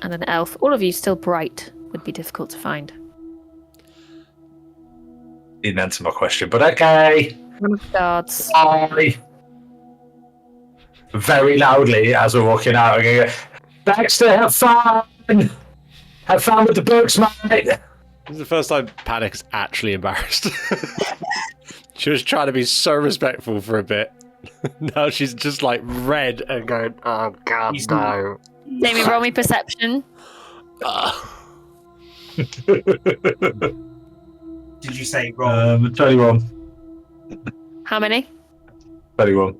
and an elf, all of you still bright, would be difficult to find. Didn't answer my question, but okay. One of the guards. Bye. Very loudly as we're walking out, I go, Baxter, have fun! Have fun with the books, mate! This is the first time Panic's actually embarrassed. She was trying to be so respectful for a bit. Now she's just like red and going, oh god, no. Jamie, roll me perception. Did you say wrong? 21. How many? 21.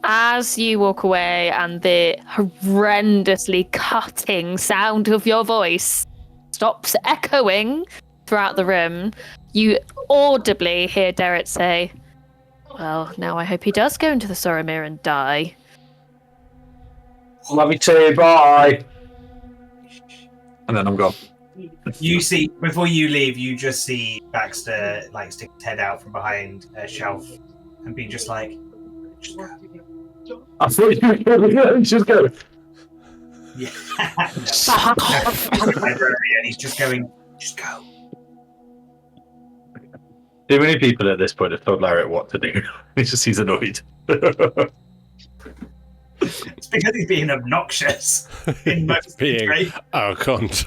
As you walk away and the horrendously cutting sound of your voice stops echoing throughout the room, you audibly hear Derek say, well, now I hope he does go into the Soromir and die. Love you too, bye! And then I'm gone. You see, before you leave, you just see Baxter like stick his head out from behind a shelf and be just like, just go. I thought you were going to just go. Yeah. And he's just going, just go. Too many people at this point have told Larry what to do. He's annoyed. It's because he's being obnoxious. In most Being oh cunt.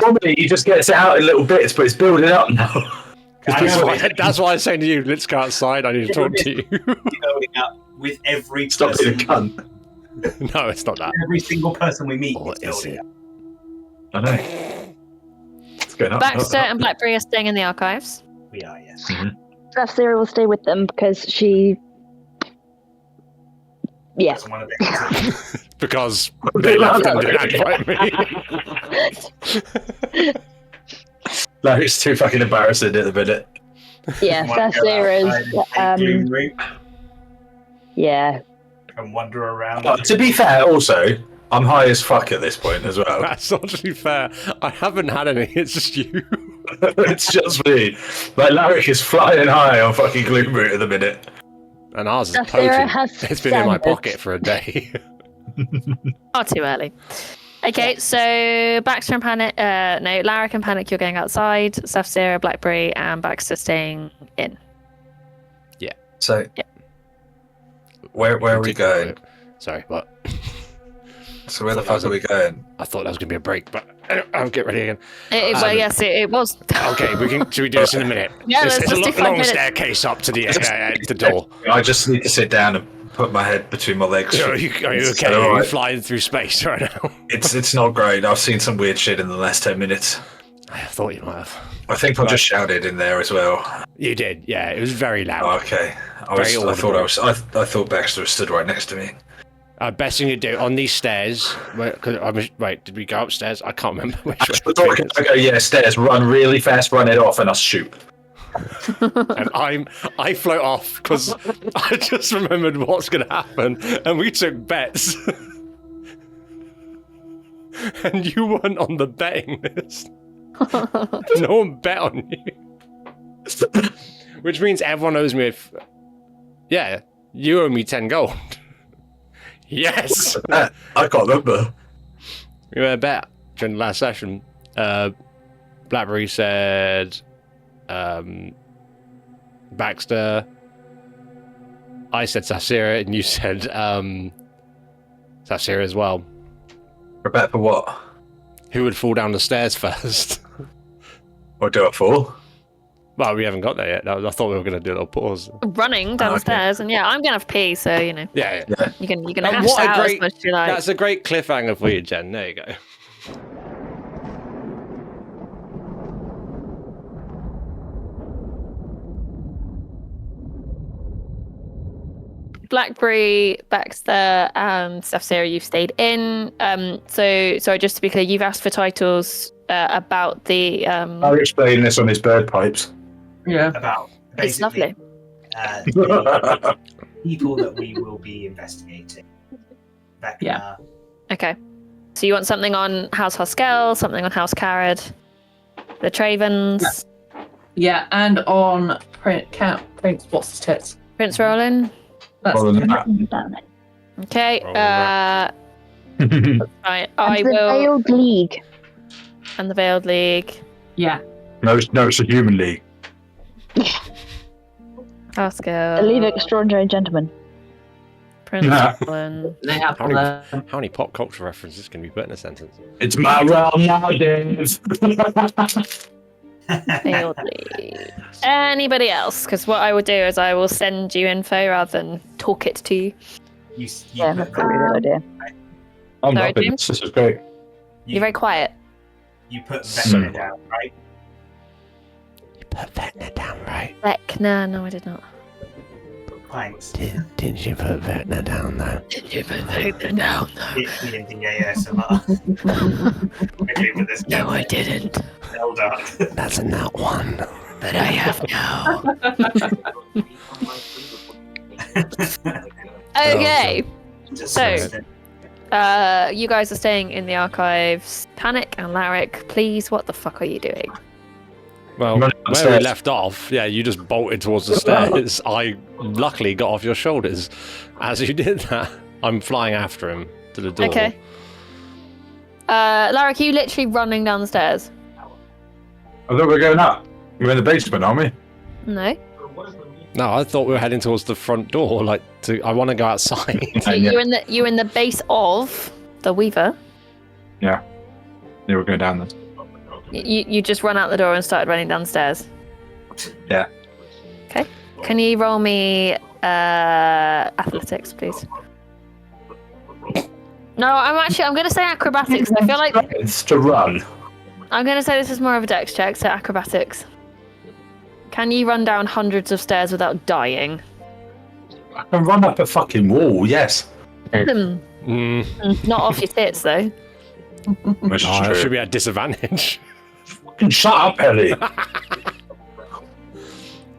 Normally he just gets it out in little bits, but it's building up now. That's why I'm saying to you, let's go outside, I need to talk to you. Building up with every Stop person. being a cunt. No, it's not that. Every single person we meet What is is building it? up. I know. It's going up. Baxter and Blackberry are staying in the archives. We are, yes. Sarah will stay with them because she. Yeah. That's one of the Because they left and didn't invite me. Larry's too fucking embarrassing at the minute. Yeah, Sarah's. Yeah. And wander around. But to be fair, also, I'm high as fuck at this point as well. That's not to be fair. I haven't had any, it's just you. It's just me. Like, Larry is flying high on fucking Gloomroot at the minute. And ours is Sarah potent. has It's been in my standards. pocket for a day. Far too early. Okay, so Baxter and Panic, no, Larrick and Panic, you're going outside. Sarah, Blackberry, and Baxter staying in. So, Yeah. Where are we going? Sorry, what? So where the fuck are we going? I thought that was going to be a break, but I'll get ready again. Well, yes, it was. Okay, should we do this in a minute? Yeah, it's let's a do 5 long minutes. staircase up to the door. I just need to sit down and put my head between my legs. Are you okay? All Are you right. flying through space right now? It's not great. I've seen some weird shit in the last 10 minutes. I thought you might have. I think I just shouted in there as well. You did, yeah. It was very loud. Oh, okay. I thought Baxter stood right next to me. Best thing to do on these stairs. Wait, did we go upstairs? I can't remember which way. Okay, yeah, stairs. Run really fast, run it off, and I'll shoot. And I float off because I just remembered what's going to happen, and we took bets. And you weren't on the betting list. No one bet on you. Which means everyone owes me yeah, you owe me 10 gold. Yes! I can't remember. We made a bet during the last session. Blackberry said Baxter. I said Sasira, and you said Sasira as well. A bet for what? Who would fall down the stairs first? Or do it for? Well, we haven't got there yet. I thought we were going to do a little pause. Running down the stairs, and yeah, I'm going to have pee, so, you know. Yeah. You can hash it out as much as you like. That's a great cliffhanger for you, Jen. There you go. Blackberry, Baxter, and Safsira, you've stayed in. So, sorry, just to be clear, you've asked for titles about the... I'll explain this on his bird pipes. Yeah. About It's lovely. the people that we will be investigating. Yeah. Okay. So you want something on House Haskell, something on House Carrad, the Travens, Yeah, and on Prince, what's his tits? Prince Roland. That's Okay. Roll Right. And I the will. Veiled League. And the Veiled League. yeah. No, it's a human league. Haskell. The League of Extraordinary Gentlemen. Prince Nah. Roland. They have How many pop culture references can we put in a sentence? It's my realm now, Dave. Veiled League. Anybody else? Because what I will do is I will send you info rather than talk it to you. You Yeah, put that's probably a good idea. I'm Sorry, loving James? this. This is great. You're very quiet. You put Vecna down, right? You put Vecna down, right? Vecna. No, I did not. Thanks. Didn't you put Vecna down, though? Did you put Vecna down? He didn't think ASMR. Maybe with this No, I didn't. Beldark. That's a nat one. But I have now. Okay. So, you guys are staying in the archives. Panic and Larrick, please, what the fuck are you doing? Well, Running where we upstairs. left off, yeah, you just bolted towards the stairs. I luckily got off your shoulders as you did that. I'm flying after him to the door. Okay. Larrick, are you literally running down the stairs? I thought we were going up. We're in the basement, aren't we? No. No, I thought we were heading towards the front door. I want to go outside. So you're in the base of the Weaver. Yeah, we're going down there. You just run out the door and started running downstairs. Yeah. Okay. Can you roll me athletics, please? No, I'm going to say acrobatics. I feel like It's to run. I'm going to say this is more of a dex check, so acrobatics. Can you run down hundreds of stairs without dying? I can run up a fucking wall, yes. Mm. Not off your tits, though. Which is Oh, true. should be at disadvantage. Fucking shut up, Ellie. I'm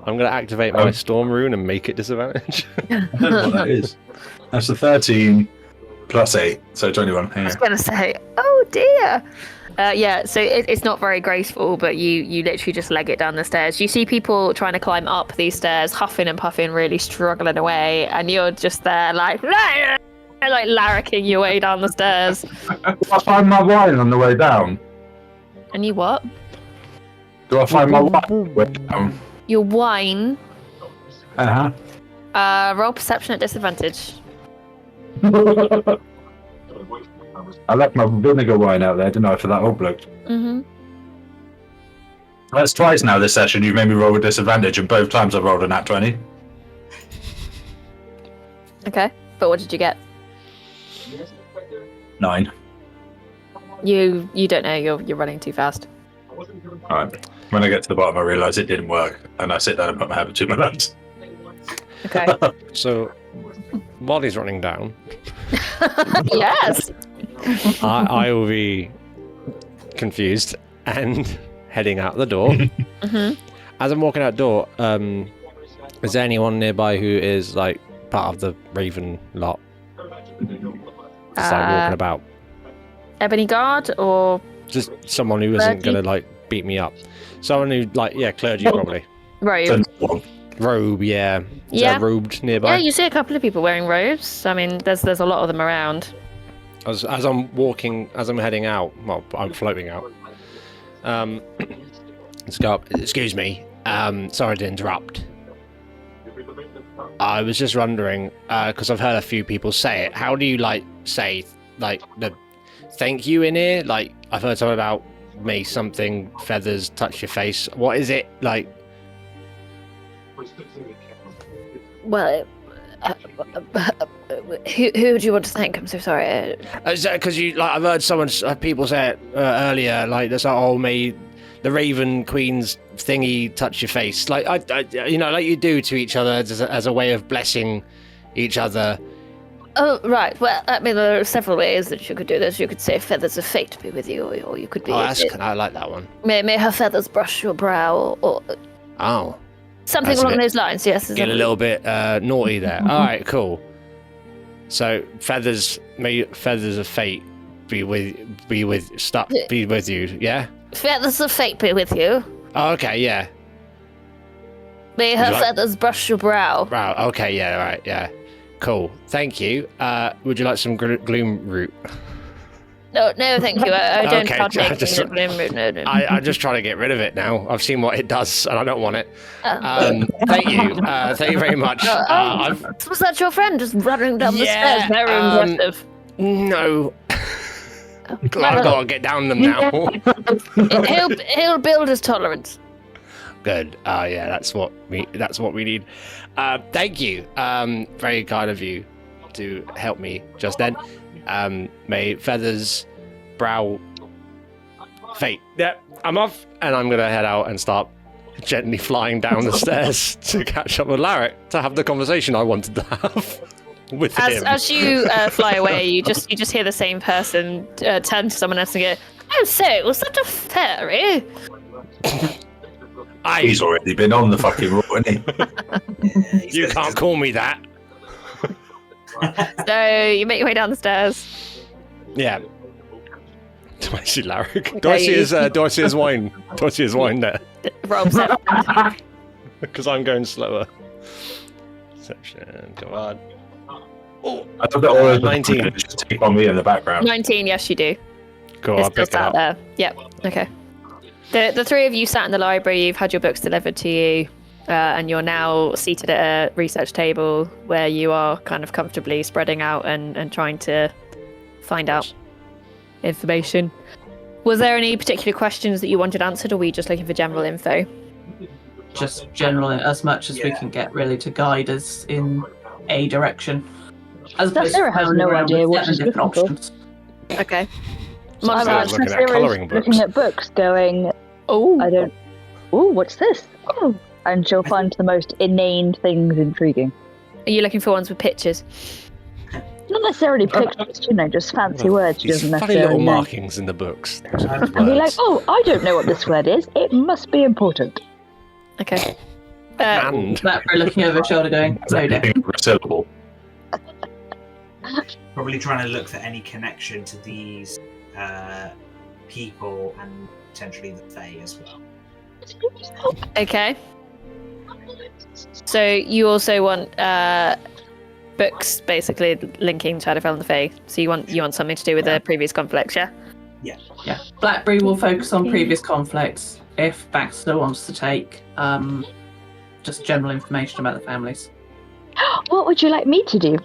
going to activate my storm rune and make it disadvantage. I don't know what that is. That's a 13 plus 8, so 21. I was going to say, oh dear. Yeah, so it's not very graceful, but you literally just leg it down the stairs. You see people trying to climb up these stairs, huffing and puffing, really struggling away, and you're just there like larricking your way down the stairs. Do I find my wine on the way down? And you what? Do I find my wine on the way down? Your wine? Uh-huh. Roll perception at disadvantage. I left my vinegar wine out there, didn't I, for that old bloke? Mm-hmm. That's twice now this session. You've made me roll with disadvantage, and both times I've rolled a nat 20. Okay, but what did you get? 9. You don't know. You're running too fast. Alright. When I get to the bottom, I realise it didn't work, and I sit down and put my hand between my legs. Okay. So, while he's running down, Yes. I will be confused and heading out the door. Mm-hmm. As I'm walking out the door, is there anyone nearby who is like part of the Raven lot? Just like walking about. Ebony Guard or Just someone who isn't Clergy? gonna like beat me up. Someone who clergy probably. robe? Robe, yeah. Is Yeah. there robed nearby? Yeah, you see a couple of people wearing robes. I mean, there's a lot of them around. As I'm walking, as I'm heading out, well, I'm floating out. Let's go up. Excuse me. Sorry to interrupt. I was just wondering, because I've heard a few people say it. How do you say the thank you in here? Like I've heard something about may something feathers touch your face. What is it like? Well, who do you want to thank? I'm so sorry. Because I've heard people say it earlier. Like there's may the Raven Queen's thingy touch your face. Like I like you do to each other as a way of blessing each other. Oh, right. Well, I mean, there are several ways that you could do this. You could say feathers of fate be with you, or you could be. I like that one. May her feathers brush your brow, or something That's a along bit- those lines. Yes. Get a little bit naughty there. All right, cool. So may feathers of fate be with you. Yeah. Feathers of fate be with you. Oh, okay, yeah. May Would her you like- feathers brush your brow. Wow. Okay, yeah. Right. Yeah. Cool. Thank you. Would you like some gloom root? No, thank you. I don't Okay, partake in just- the bloom root. No. I'm just trying to get rid of it now. I've seen what it does, and I don't want it. Thank you. Thank you very much. Was that your friend just running down the Yeah, stairs? Very impressive. No. I've got to get down them now. He'll build his tolerance. Good. Yeah, that's what we need. Thank you. Very kind of you to help me just then. May feathers brow fate. Yeah, I'm off, and I'm gonna head out and start gently flying down the stairs to catch up with Larrick to have the conversation I wanted to have with him. As you fly away, you just hear the same person turn to someone else and go, "Oh, so was that a fairy?" He's already been on the fucking road, hasn't he? You can't call me that. So you make your way down the stairs. Yeah. Do I see Larrick? Do I see his wine? Do I see his wine there? Roll perception. Because I'm going slower. Perception. Come on. Oh, I thought that all those 19. just take on me in the background. 19. Yes, you do. Cool. It's I'll pick still it sat up. there. Yep. Okay. The three of you sat in the library. You've had your books delivered to you, and you're now seated at a research table where you are kind of comfortably spreading out and trying to find out information. Was there any particular questions that you wanted answered, or were you just looking for general info? Just general, as much as we can get, really, to guide us in a direction. As opposed to Sarah has going no around idea with what she's different looking for. options. Okay. I Monster- was looking at colouring books. looking at books, going, Oh. I don't. Oh, what's this? Oh, and she'll find the most inane things intriguing. Are you looking for ones with pictures? Not necessarily pictures, just fancy words. She These doesn't funny little necessarily know. markings in the books. And be like, oh, I don't know what this word is. It must be important. Okay. And Matt looking over her shoulder, going, "So Anything for a syllable. Probably trying to look for any connection to these people and potentially the Fae as well. Okay. So you also want books, basically linking Shadowfell and the Fae. So you want something to do with the previous conflicts, yeah? Yeah, Blackberry will focus on previous conflicts. If Baxter wants to take just general information about the families. What would you like me to do?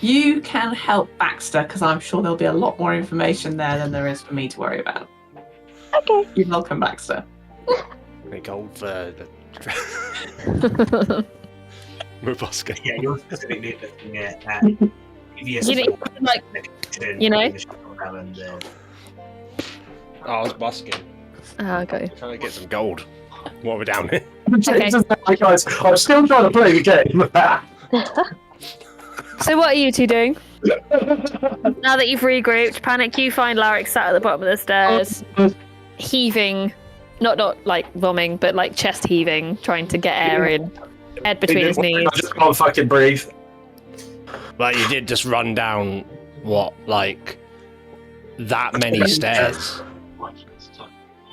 You can help Baxter, because I'm sure there'll be a lot more information there than there is for me to worry about. Okay. You're welcome, Baxter. Like gold for Robosca. Yeah, you're specifically looking at previous. You know, like, you know? Oh, I was busking. Oh, okay. Trying to get some gold. What are we down here? Okay. Guys, I'm still trying to play the game. So what are you two doing? Now that you've regrouped, Panic, you find Larrick sat at the bottom of the stairs, heaving, not like vomiting, but like chest heaving, trying to get air in, head between his knees. I just can't fucking breathe. Well, you did just run down, what, like, that many stairs?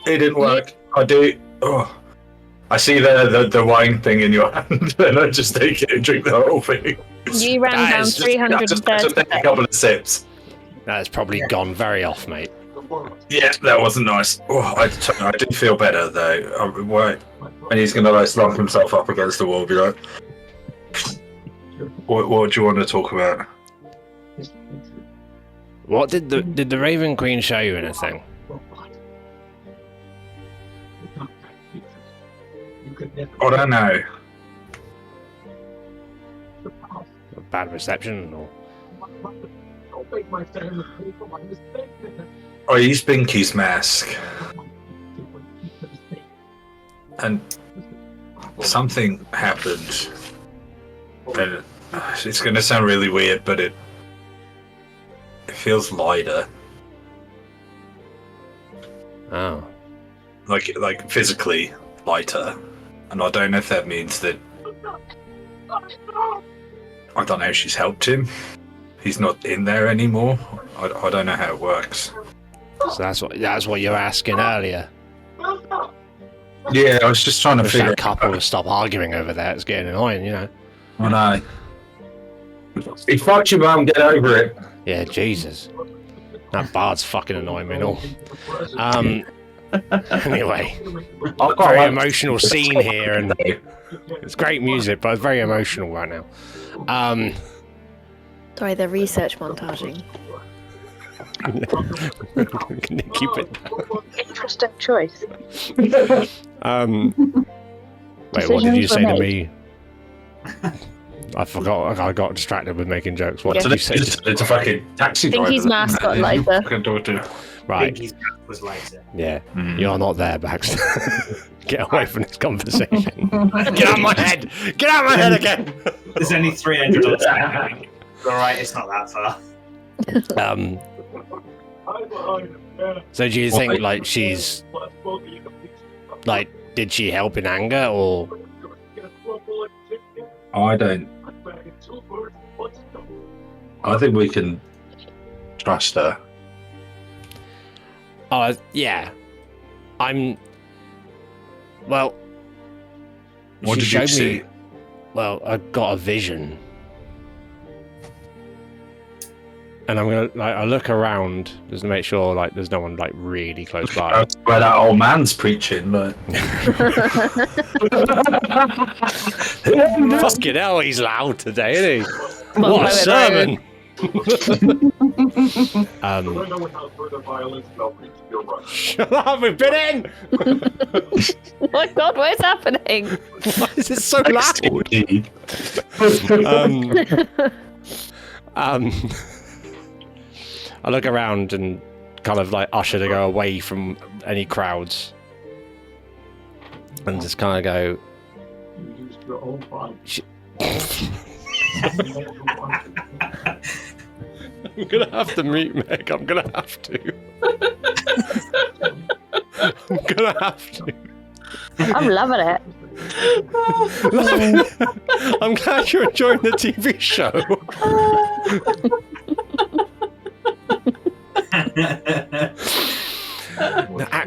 It didn't work. I do. Oh. I see the wine thing in your hand, and I just take it and drink the whole thing. You ran That down is just- 330 Just take a couple of sips. That has probably gone very off, mate. Yeah, that wasn't nice. Oh, I do feel better though. Wait, and he's gonna like slump himself up against the wall, and be like, "What do you want to talk about?" What did the Raven Queen show you anything? I don't know. A bad reception, or I used Binky's mask, and something happened. And it's going to sound really weird, but it feels lighter, oh, like physically lighter. And I don't know if that means that. I don't know if she's helped him. He's not in there anymore. I don't know how it works. so that's what you were asking earlier. Yeah, I was just trying to Wish figure that couple would stop arguing over there. It's getting annoying, you know. I know. He fucked your mum, get over it. Yeah, Jesus. That bard's fucking annoying me and all. Anyway, very emotional scene here, and it's great music, but it's very emotional right now. Sorry, the research montaging. Keep it. Interesting choice. Wait, what did you Decisions say were to made. me? I forgot. I got distracted with making jokes. What Yeah. did you say? It's a fucking taxi driver. Binky's mask got lighter. Fucking daughter. Right. Binky's mouth was lighter. Yeah. Mm. You're not there, Baxter. Get away from this conversation. Get out of my head! Get out of my head again! There's only 300 on the Alright, it's not that far. So do you think, like, she's... Like, did she help in anger, or... I don't. I think we can trust her. Oh, yeah. Well... What she did you showed see? me... Well, I got a vision. And I'm gonna, like, I look around just to make sure, like, there's no one, like, really close by. That's where that old man's preaching, but Fucking hell, he's loud today, isn't he? Well, What a sermon! Shut up, we've been in! Oh my god, what is happening? Why is it so loud? I look around and kind of like usher to go away from any crowds. And just kind of go... I'm gonna have to meet Meg. I'm gonna have to. I'm gonna have to. I'm loving it. I'm glad you're enjoying the TV show.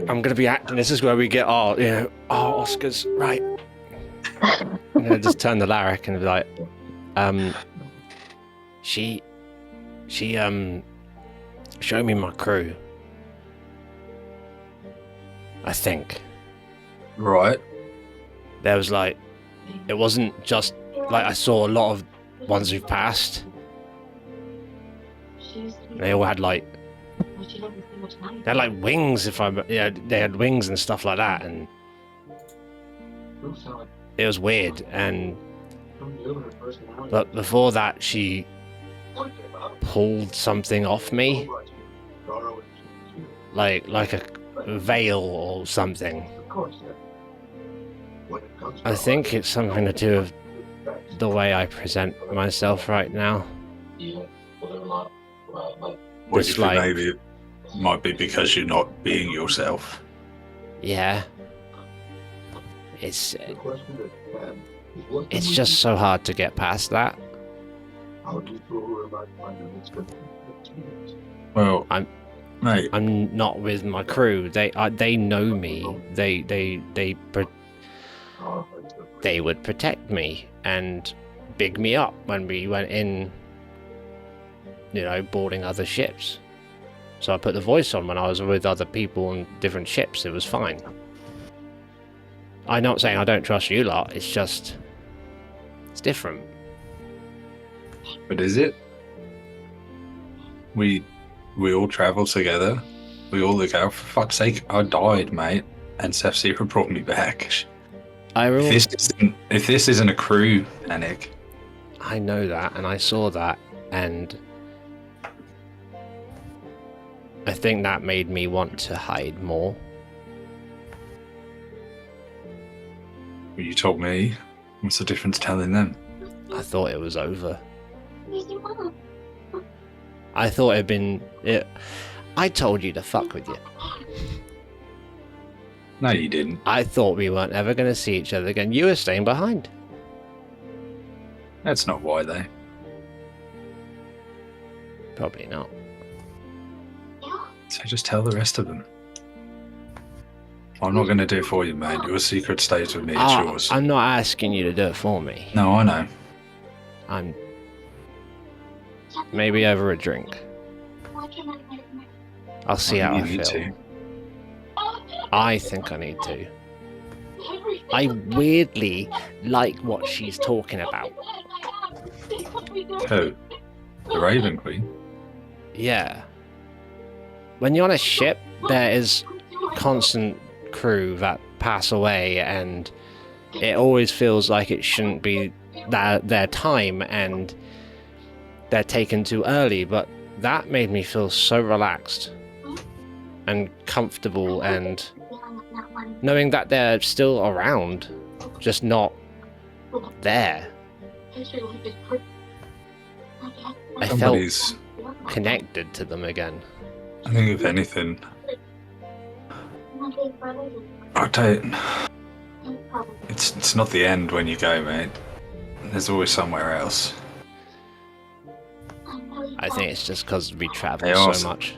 I'm gonna be acting. This is where we get our Oscars, right? I'm gonna just turn to Larrick and be like, she showed me my crew. I think. Right. There was like, it wasn't just like I saw a lot of ones who've passed. They all had like, wings. They had wings and stuff like that, and it was weird. But before that, she pulled something off me, like a veil or something. I think it's something to do with the way I present myself right now. What do you think maybe it might be because you're not being yourself? Yeah. It's just so hard to get past that. Well, I'm not with my crew. They know me. They would protect me and big me up when we went in, boarding other ships. So I put the voice on when I was with other people on different ships. It was fine. I'm not saying I don't trust you lot. It's just, it's different. But is it? We all travel together. We all look out. For fuck's sake, I died, mate, and Seth Zero brought me back. If this isn't a crew panic. I know that, and I saw that, and I think that made me want to hide more. You told me. What's the difference telling them? I thought it was over. I thought it'd been... I told you to fuck with you. No, you didn't. I thought we weren't ever going to see each other again. You were staying behind. That's not why, though. Probably not. So just tell the rest of them. I'm not going to do it for you, mate. Your secret stays with me. It's yours. I'm not asking you to do it for me. No, I know. I'm... Maybe over a drink. I'll see how I feel. To. I think I need to. I weirdly like what she's talking about. Who? The Raven Queen? Yeah. When you're on a ship, there is constant crew that pass away, and it always feels like it shouldn't be their time, and they're taken too early, but that made me feel so relaxed and comfortable, and knowing that they're still around, just not there. I felt connected to them again. I think if anything, I don't... It's not the end when you go, mate. There's always somewhere else. I think it's just because we travel so much.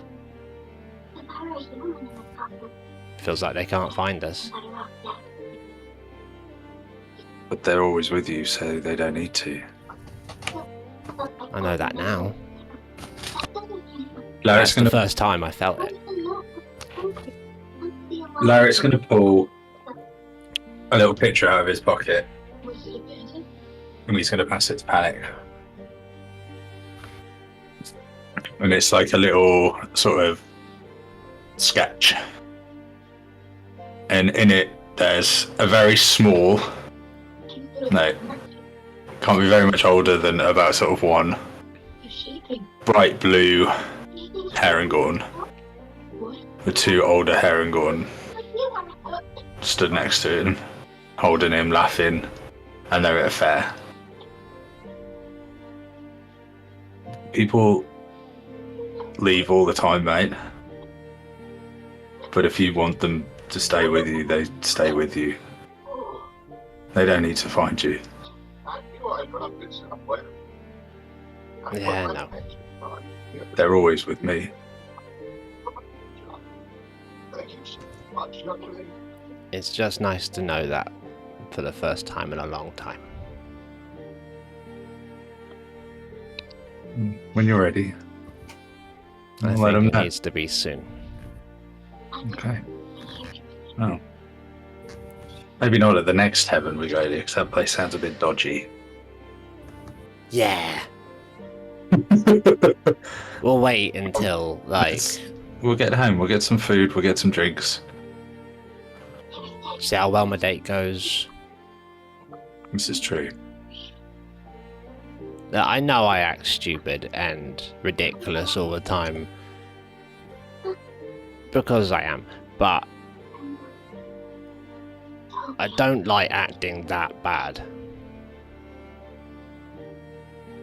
Feels like they can't find us. But they're always with you, so they don't need to. I know that now. Larry's That's the first time I felt it. Larry's going to pull a little picture out of his pocket, and he's going to pass it to Panic. And it's like a little sort of sketch. And in it, there's a very small, no, can't be very much older than about sort of one, bright blue herringhorn, with two older herringhorn stood next to him, holding him, laughing, and they're at a fair. People leave all the time, mate. But if you want them to stay with you, they stay with you. They don't need to find you. Yeah, no. They're always with me. It's just nice to know that for the first time in a long time. When you're ready. I Let them think it know. needs to be soon. Okay. Oh. Maybe not at the next heaven we go to, because that place sounds a bit dodgy. Yeah. We'll wait until, like... We'll get home, we'll get some food, we'll get some drinks. See how well my date goes. This is true. I know I act stupid and ridiculous all the time. Because I am. But... I don't like acting that bad.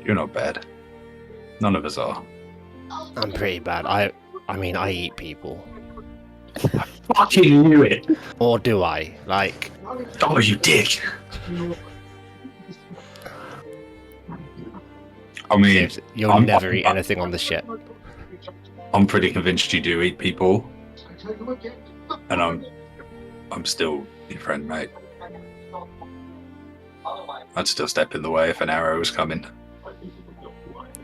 You're not bad. None of us are. I'm pretty bad. I mean, I eat people. I fucking knew it! Or do I? Like... Oh, you dick! I mean... You'll never eat anything on the ship. I'm pretty convinced you do eat people. And I'm still your friend, mate. I'd still step in the way if an arrow was coming.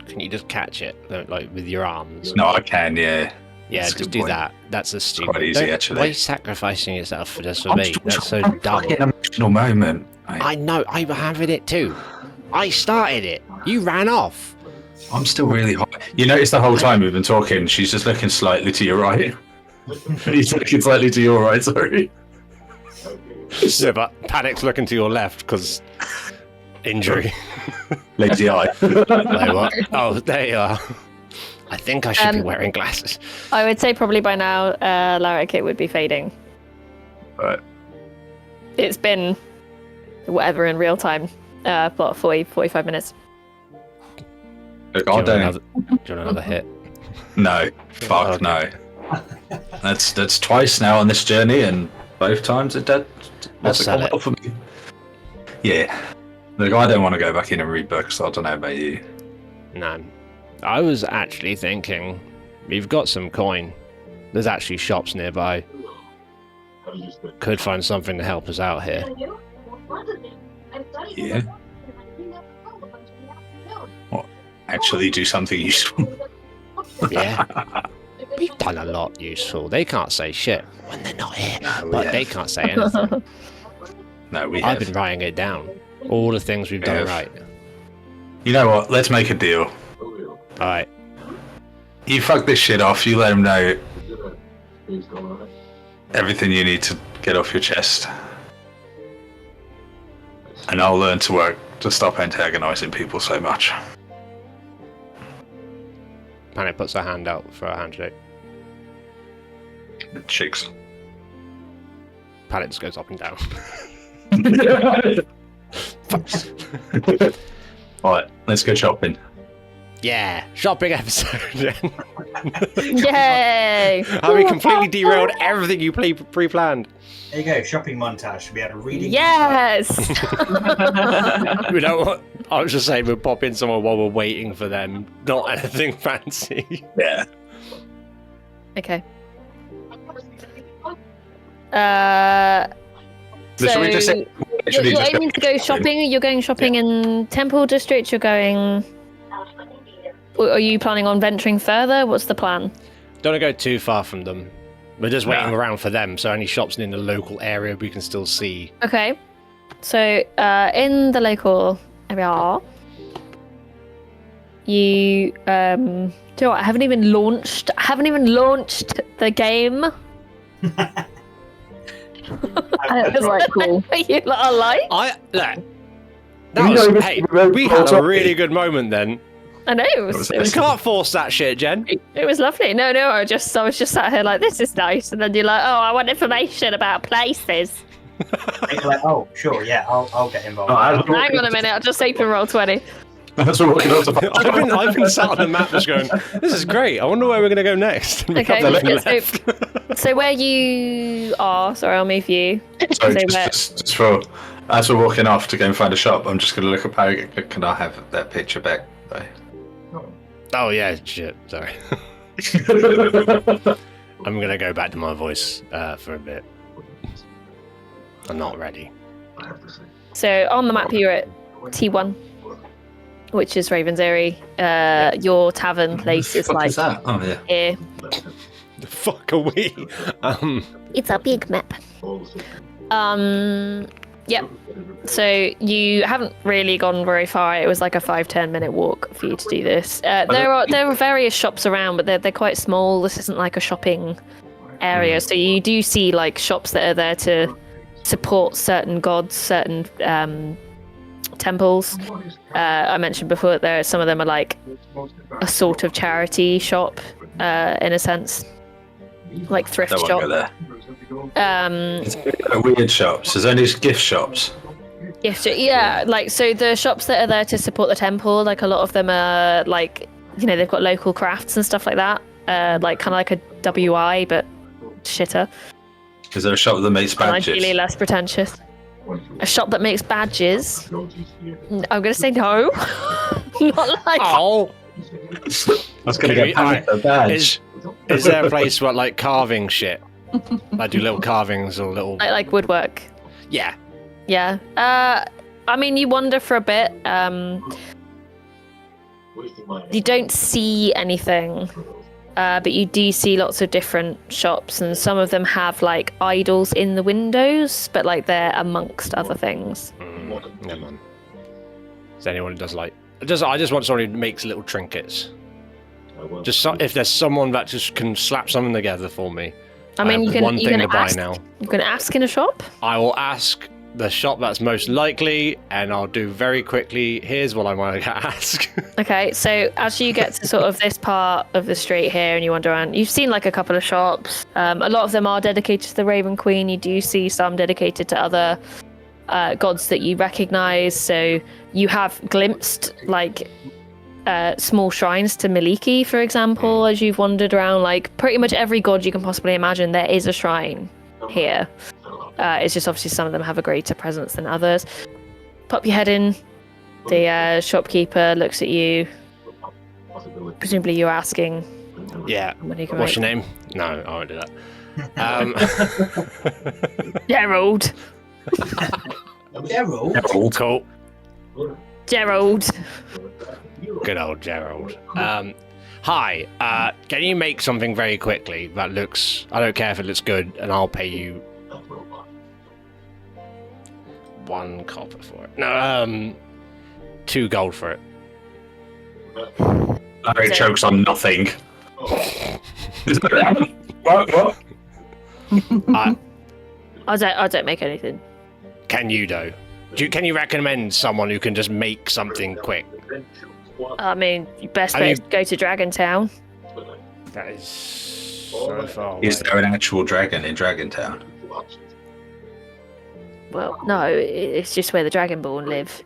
Can you just catch it, like, with your arms? No, I can, yeah. Yeah, That's a just good do point. that. That's a stupid... quite easy, actually. Why are you sacrificing yourself for just for I'm me? still That's so trying dumb. fucking emotional moment. Mate. I know, I'm having it too. I started it. You ran off. I'm still really hot. You notice the whole time we've been talking, she's just looking slightly to your right. He's looking slightly to your right, sorry. Yeah, but Panic's looking to your left because injury. Lazy eye. Like what? Oh, there you are. I think I should be wearing glasses. I would say probably by now, Larrick, it would be fading. Right. It's been whatever in real time. What, 45 minutes? Look, Do you I want don't. another- do you want another hit? No. Fuck Okay. no. That's twice now on this journey, and both times it did. Let's sell it. For me. Yeah. Look, I don't want to go back in and read books. I don't know about you. No. I was actually thinking, we've got some coin. There's actually shops nearby. Could find something to help us out here. Yeah. What? Actually do something useful. Yeah. We've done a lot useful. They can't say shit when they're not here. But they can't say anything. No, we I've have. been writing it down. All the things we've done have. right. You know what? Let's make a deal. Alright. You fuck this shit off. You let him know everything you need to get off your chest. And I'll learn to work to stop antagonizing people so much. Panic puts her hand out for a handshake. Chicks. Panic just goes up and down. Alright, let's go shopping. Yeah, shopping episode. Yay! Having completely derailed everything you pre-planned. There you go, shopping montage. We had a reading. Yes! You know what? I was just saying we'll pop in somewhere while we're waiting for them. Not anything fancy. Yeah. Okay. So should we just say, You're aiming to go shopping? You're going shopping in Temple District? You're going... Or are you planning on venturing further? What's the plan? Don't want to go too far from them. We're just waiting around for them, so any shops in the local area we can still see. Okay. So, in the local area, you, do you know what? I haven't even launched the game. I was like, cool. You lot are like? We had a really good moment then. I know, it was You can't force that shit, Jen. It was lovely. No, I was just sat here like, this is nice, and then you're like, oh, I want information about places. You're like, oh, sure, yeah, I'll get involved. Hang on a minute, I'll just open roll 20. That's what we're walking on to. I've been sat on the map just going, this is great. I wonder where we're going to go next. Okay, so where you are, sorry, I'll move you. Sorry, So just for as we're walking off to go and find a shop, I'm just going to look at Parry. Can I have that picture back? Though? Oh, yeah, shit. Sorry. I'm going to go back to my voice for a bit. I'm not ready. So on the map, you're at T1, which is Raven's Eyrie. Your tavern place is like that? Oh, yeah. here. The fuck are we? It's a big map. Yep. So you haven't really gone very far. It was like a 5-10 minute walk for you to do this. There are various shops around, but they're quite small. This isn't like a shopping area. So you do see like shops that are there to support certain gods, certain temples. I mentioned before that some of them are like a sort of charity shop, in a sense, like thrift That won't shop. go there. It's weird shops. There's only gift shops. Yeah, like so the shops that are there to support the temple, like a lot of them are like, they've got local crafts and stuff like that, like kind of like a WI but shitter. Is there a shop that makes badges? Ideally less pretentious. A shop that makes badges? I'm gonna say no. Not like. Oh. I was going to get paid for a badge. Is there a place where like carving shit? I do little carvings or little. Like woodwork. Yeah. Yeah. I mean, you wander for a bit. You don't see anything, but you do see lots of different shops, and some of them have like idols in the windows, but like they're amongst other things. Never mind. Is anyone who does like? I just want someone who makes little trinkets. If there's someone that just can slap something together for me. I mean, you can ask. Now. You can ask in a shop. I will ask the shop that's most likely, and I'll do very quickly. Here's what I want to ask. Okay, so as you get to sort of this part of the street here, and you wander around, you've seen like a couple of shops. A lot of them are dedicated to the Raven Queen. You do see some dedicated to other gods that you recognise. So you have glimpsed like small shrines to Miliki, for example, as you've wandered around. Like pretty much every god you can possibly imagine, there is a shrine here. It's just obviously some of them have a greater presence than others. Pop your head in. The shopkeeper looks at you. Presumably you're asking. Yeah. What's your name? No, I won't do that. Gerald. Gerald? Cool. Gerald. Good old Gerald. Hi, can you make something very quickly that looks... I don't care if it looks good, and I'll pay you 1 copper for it. No, 2 gold for it. Larry chokes on nothing. What? I don't make anything. Can you, though? Can you recommend someone who can just make something quick? I mean, best bet is to go to Dragon Town. That is so far away. Is there an actual dragon in Dragon Town? Well, no, it's just where the Dragonborn live.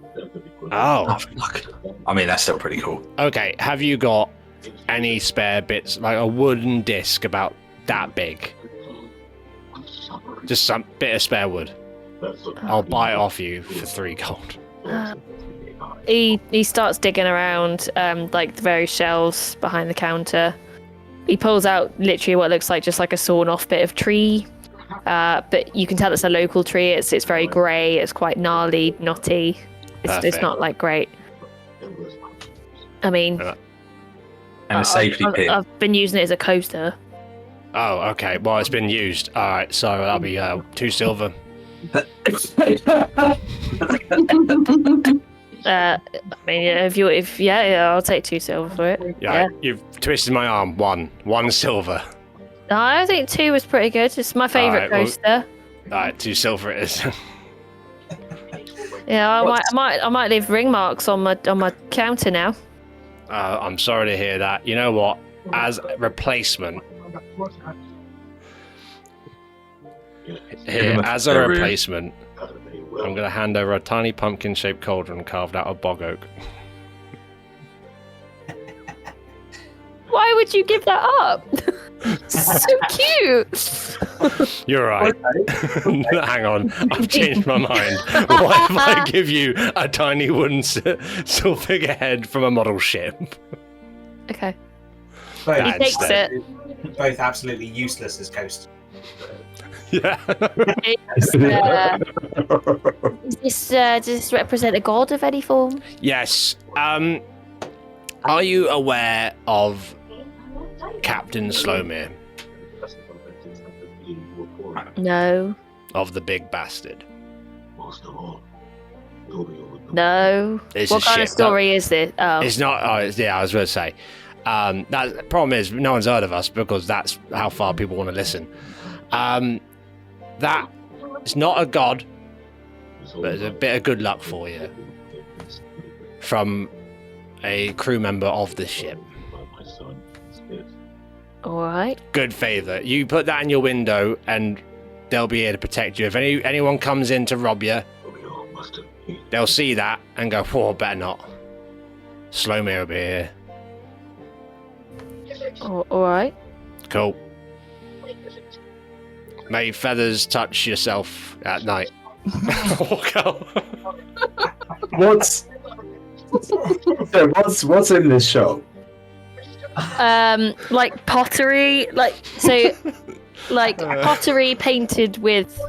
Oh, fuck. I mean, that's still pretty cool. Okay, have you got any spare bits, like a wooden disc about that big? Just some bit of spare wood. I'll buy it off you for 3 gold. He starts digging around, like the various shelves behind the counter. He pulls out literally what looks like just like a sawn-off bit of tree, but you can tell it's a local tree. It's very grey. It's quite gnarly, knotty. It's not like great. I mean, and a safety pin. I've been using it as a coaster. Oh, okay. Well, it's been used. All right, so that'll be 2 silver. I mean, I'll take 2 silver for it. Yeah, you've twisted my arm. 1 silver. No, I think 2 was pretty good. It's my favourite coaster. All right, 2 silver it is. Yeah, I might leave ring marks on my counter now. I'm sorry to hear that. You know what? As a replacement, I'm going to hand over a tiny pumpkin-shaped cauldron carved out of bog oak. Why would you give that up? So cute. You're right. Hang on, I've changed my mind. What if I give you a tiny wooden silver figurehead from a model ship? Okay. He takes it. Both absolutely useless as coast. Yeah. Does this represent a god of any form? Yes. Are you aware of Captain Slowmere? No. of the big bastard? No. It's What a kind of ship. story is this? Oh. It's not. Yeah, I was going to say. That the problem is no one's heard of us because that's how far people want to listen. That is not a god, but it's a bit of good luck for you from a crew member of the ship. All right. Good favor. You put that in your window, and they'll be here to protect you. If anyone comes in to rob you, they'll see that and go, "Whoa, better not." Slow me over here. All right. Cool. May feathers touch yourself at night. Walk out. What's in this shop? Like pottery, pottery painted with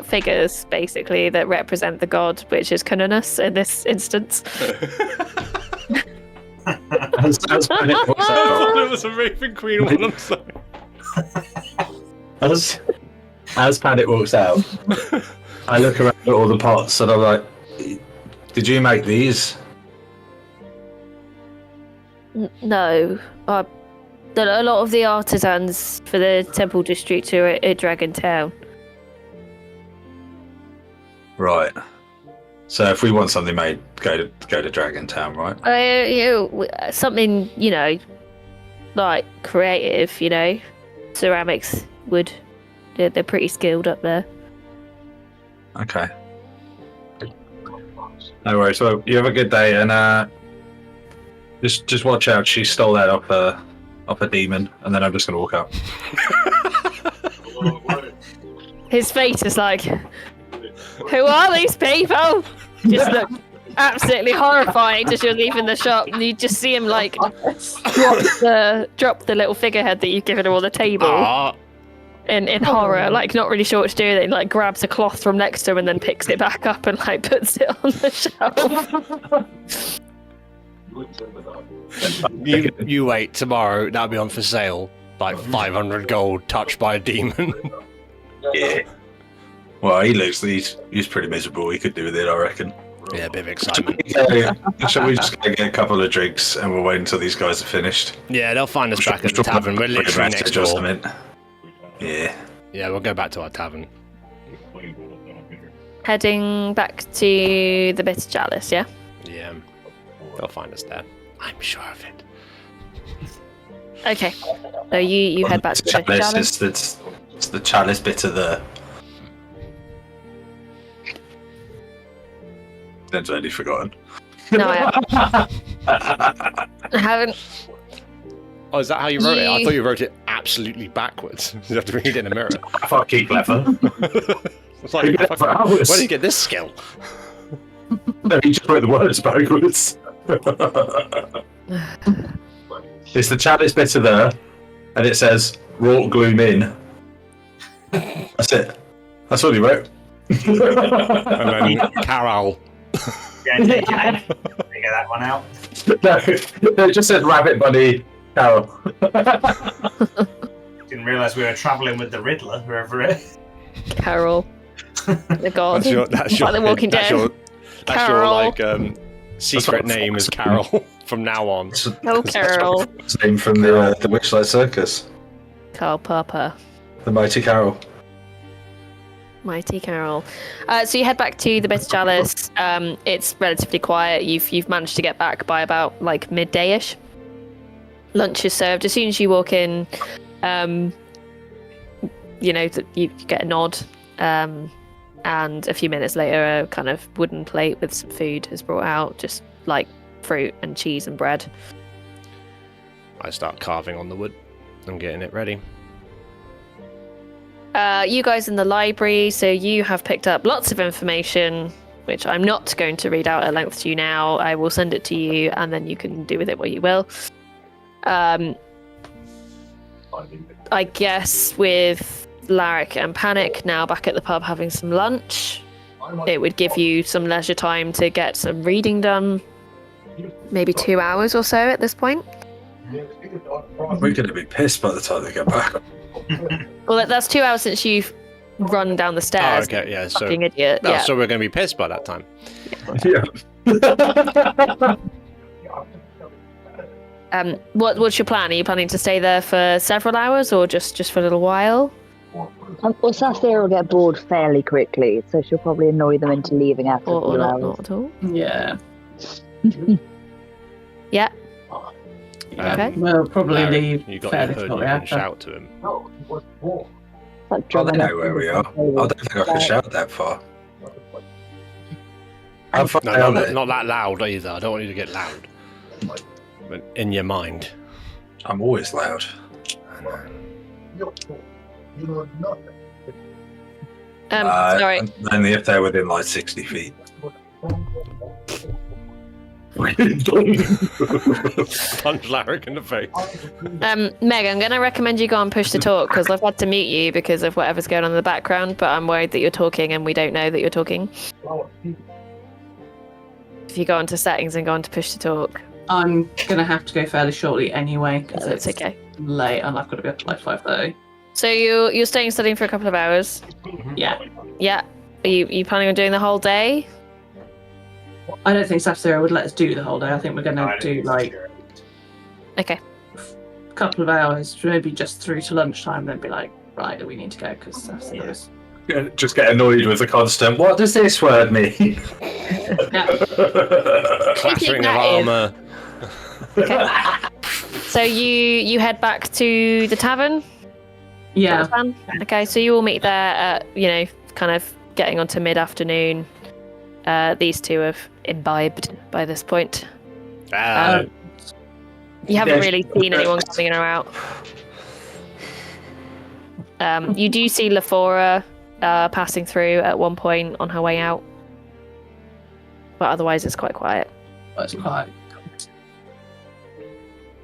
figures, basically, that represent the god, which is Canunus in this instance. As Panic walks out, It was a Raven Queen one, I'm sorry. as Panic walks out, I look around at all the pots and I'm like, "Did you make these?" No. A lot of the artisans for the temple district are at Dragon Town. Right. So if we want something made, go to Dragon Town, right? Something, like creative, ceramics, wood. They're pretty skilled up there. Okay. No worries. Well, you have a good day, and just watch out. She stole that off a demon, and then I'm just gonna walk out. His face is like, who are these people? Just look absolutely horrified as you're leaving the shop, and you just see him like drop the little figurehead that you've given him on the table in horror, like not really sure what to do. Then like grabs a cloth from next to him and then picks it back up and like puts it on the shelf. You wait, tomorrow that'll be on for sale. Like 500 gold, touched by a demon. Yeah. Well, he's pretty miserable. He could do with it, I reckon. Yeah, a bit of excitement. Shall we just go get a couple of drinks and we'll wait until these guys are finished? Yeah, they'll find us back at the tavern. We're literally next or door. something. Yeah. Yeah, we'll go back to our tavern. Heading back to the Bitter Chalice, yeah? Yeah, they'll find us there. I'm sure of it. Okay. So you head back to the Bitter Chalice. It's the chalice bit of the... Dan's already forgotten. No, I haven't. Oh, is that how you wrote it? I thought you wrote it absolutely backwards. You have to read it in a mirror. Fucking clever. It's like, where did you get this skill? No, he just wrote the words backwards. It's the chalice bit of there, and it says wrought gloom in. That's it. That's all he wrote. And then Carol. Yeah, figure that one out. No, it just said rabbit bunny Carol. Didn't realise we were travelling with the Riddler, whoever it is. Carol. The god. That's your Like the Walking Dead. Carol. secret name is Carol from now on. Oh, Carol. It's named from the Witchlight Circus. Carl Papa. The Mighty Carol. Mighty Carol. So you head back to the Bitter Chalice. It's relatively quiet. You've managed to get back by about like midday-ish. Lunch is served. As soon as you walk in, you get a nod. And a few minutes later, a kind of wooden plate with some food is brought out, just like fruit and cheese and bread. I start carving on the wood. I'm getting it ready. You guys in the library, so you have picked up lots of information, which I'm not going to read out at length to you now. I will send it to you, and then you can do with it what you will. I guess with Larrick and Panic now back at the pub having some lunch, it would give you some leisure time to get some reading done. Maybe 2 hours or so at this point. We're going to be pissed by the time they get back. Well, that's 2 hours since you've run down the stairs. Oh, okay, yeah. So, Fucking idiot. no, Yeah. so we're going to be pissed by that time. Yeah. What's your plan? Are you planning to stay there for several hours or just for a little while? Well, Saskia will get bored fairly quickly, so she'll probably annoy them into leaving after a Or few not, hours. not at all? Yeah. Yeah. Yeah. Okay. We'll probably Aaron, leave you got fairly your hood, you shortly can after. shout to him. Like Oh, they drumming know up where we the are. I table. don't think I can shout that far. How far No, are not, they? not that loud either. I don't want you to get loud. But in your mind. I'm always loud. Sorry. Only if they're within like 60 feet. Punch Larrick in the face. Meg, I'm going to recommend you go and push to talk because I've had to mute you because of whatever's going on in the background, but I'm worried that you're talking and we don't know that you're talking. If you go onto settings and go onto push to talk. I'm gonna have to go fairly shortly anyway because That's it's okay. late and I've got to be up at like 5:30. So you're staying studying for a couple of hours. Yeah. Yeah. Are you planning on doing the whole day? I don't think Safsira would let us do the whole day. I think we're No, I gonna don't do think like so. Okay. a couple of hours, maybe just through to lunchtime, then be like, right, we need to go because Safsira's. Just get annoyed with the constant, what does this word mean? Clattering of that is- armour. Okay. So you head back to the tavern? Yeah. Plan? Okay, so you all meet there at, kind of getting onto mid-afternoon. These two have imbibed by this point. You haven't Yes. really seen anyone coming in or out. You do see Lafora passing through at one point on her way out. But otherwise it's quite quiet. That's quite.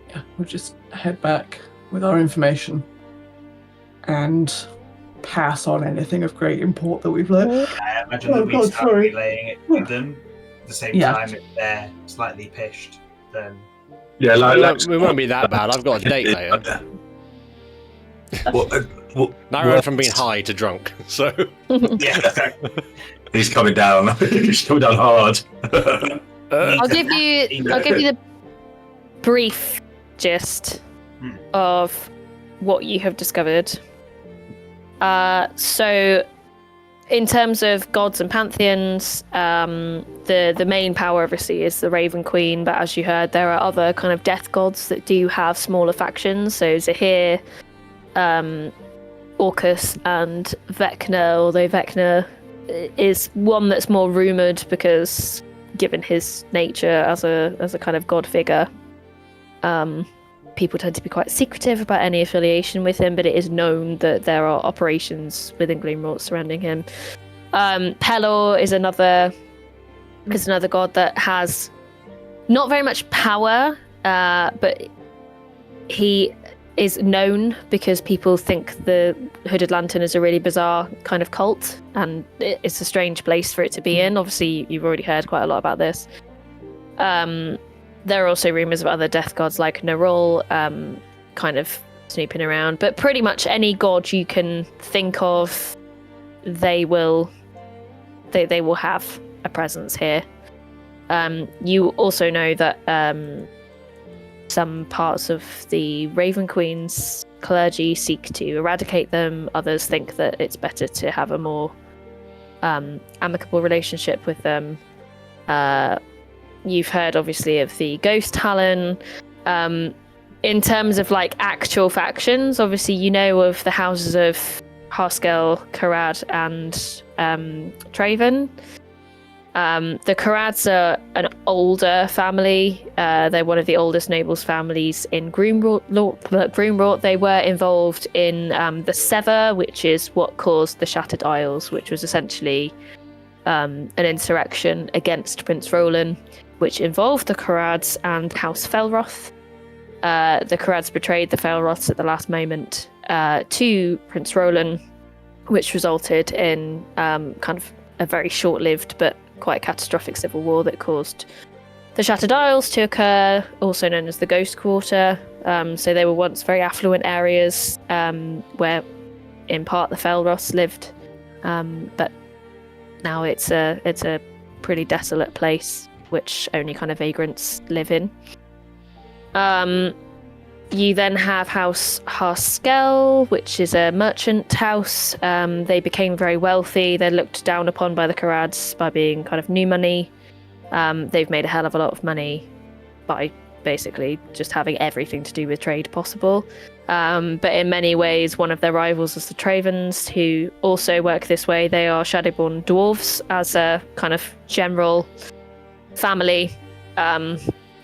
Yeah, we'll just head back with our information and pass on anything of great import that we've learned. I imagine Oh, that we God, start sorry. relaying it to them at the same Yeah. time if they're slightly pished. Then Yeah, like We won't be that bad. I've got a date later. Now I went from being high to drunk, so yeah, he's coming down. He's coming down hard. I'll give you the brief gist of what you have discovered. So in terms of gods and pantheons, the main power obviously is the Raven Queen, but as you heard, there are other kind of death gods that do have smaller factions. So Zahir, Orcus, and Vecna, although Vecna is one that's more rumoured because given his nature as a kind of god figure, people tend to be quite secretive about any affiliation with him, but it is known that there are operations within Gloomrot surrounding him. Pelor is another god that has not very much power, but he is known because people think the Hooded Lantern is a really bizarre kind of cult, and it's a strange place for it to be in. Obviously, you've already heard quite a lot about this. There are also rumours of other death gods like Nerul kind of snooping around, but pretty much any god you can think of, they will have a presence here. You also know that some parts of the Raven Queen's clergy seek to eradicate them. Others think that it's better to have a more amicable relationship with them. You've heard obviously of the Ghost Talon. In terms of like actual factions, obviously you know of the houses of Haskell, Karad, and Traven. The Karads are an older family. They're one of the oldest nobles families in Gloomrot. They were involved in the Sever, which is what caused the Shattered Isles, which was essentially an insurrection against Prince Roland, which involved the Karads and House Felroth. The Karads betrayed the Felroths at the last moment to Prince Roland, which resulted in kind of a very short-lived but quite catastrophic civil war that caused the Shattered Isles to occur, also known as the Ghost Quarter. So they were once very affluent areas where, in part, the Felroths lived. but now it's a pretty desolate place which only kind of vagrants live in. You then have House Haskell, which is a merchant house. They became very wealthy. They're looked down upon by the Karads by being kind of new money. They've made a hell of a lot of money by basically just having everything to do with trade possible. But in many ways, one of their rivals is the Travens, who also work this way. They are Shadowborn dwarves as a kind of general family.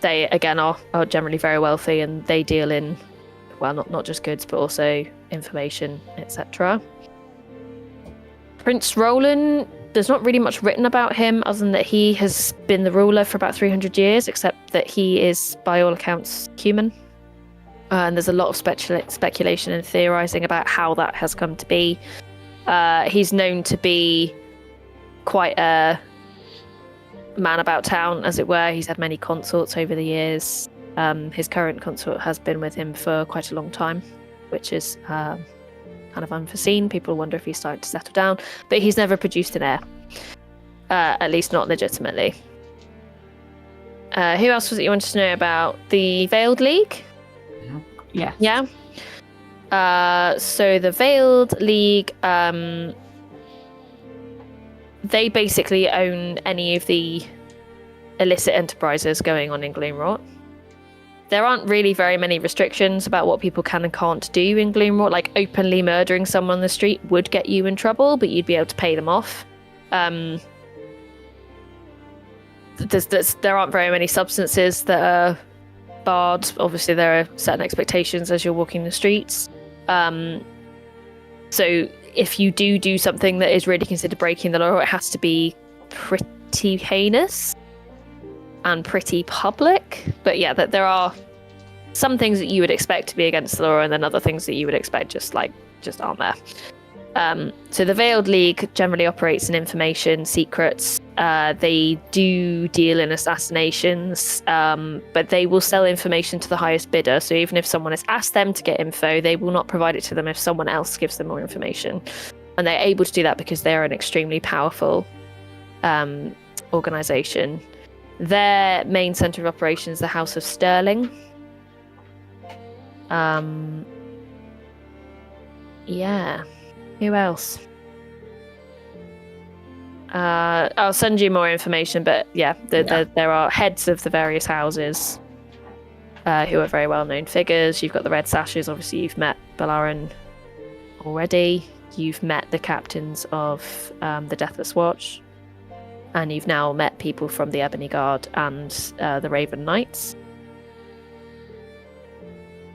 They, again, are generally very wealthy, and they deal in, well, not just goods, but also information, etc. Prince Roland, there's not really much written about him, other than that he has been the ruler for about 300 years, except that he is, by all accounts, human. And there's a lot of speculation and theorizing about how that has come to be. He's known to be quite a man about town, as it were. He's had many consorts over the years. His current consort has been with him for quite a long time, which is kind of unforeseen. People wonder if he's starting to settle down, but he's never produced an heir, at least not legitimately. Who else was it you wanted to know about? The Veiled League? Yeah. So the Veiled League, they basically own any of the illicit enterprises going on in Gloomrot. There aren't really very many restrictions about what people can and can't do in Gloomrot. Like, openly murdering someone on the street would get you in trouble, but you'd be able to pay them off. There aren't very many substances that are barred. Obviously, there are certain expectations as you're walking the streets. So if you do something that is really considered breaking the law, it has to be pretty heinous and pretty public. But yeah, that there are some things that you would expect to be against the law, and then other things that you would expect just aren't there. So the Veiled League generally operates in information, secrets. They do deal in assassinations, but they will sell information to the highest bidder. So even if someone has asked them to get info, they will not provide it to them if someone else gives them more information. And they're able to do that because they're an extremely powerful organization. Their main center of operations is the House of Sterling. Yeah. Who else? I'll send you more information, but yeah, there are heads of the various houses who are very well-known figures. You've got the Red Sashes. Obviously, you've met Balaran already. You've met the captains of the Deathless Watch, and you've now met people from the Ebony Guard and the Raven Knights.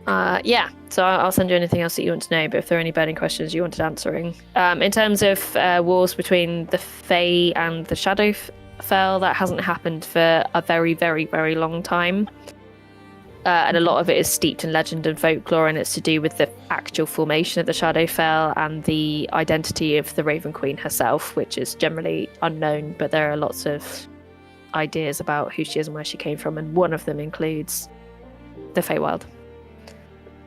So I'll send you anything else that you want to know, but if there are any burning questions you wanted answering. In terms of wars between the Fae and the Shadowfell, that hasn't happened for a very, very, very long time. And a lot of it is steeped in legend and folklore, and it's to do with the actual formation of the Shadowfell and the identity of the Raven Queen herself, which is generally unknown, but there are lots of ideas about who she is and where she came from, and one of them includes the Feywild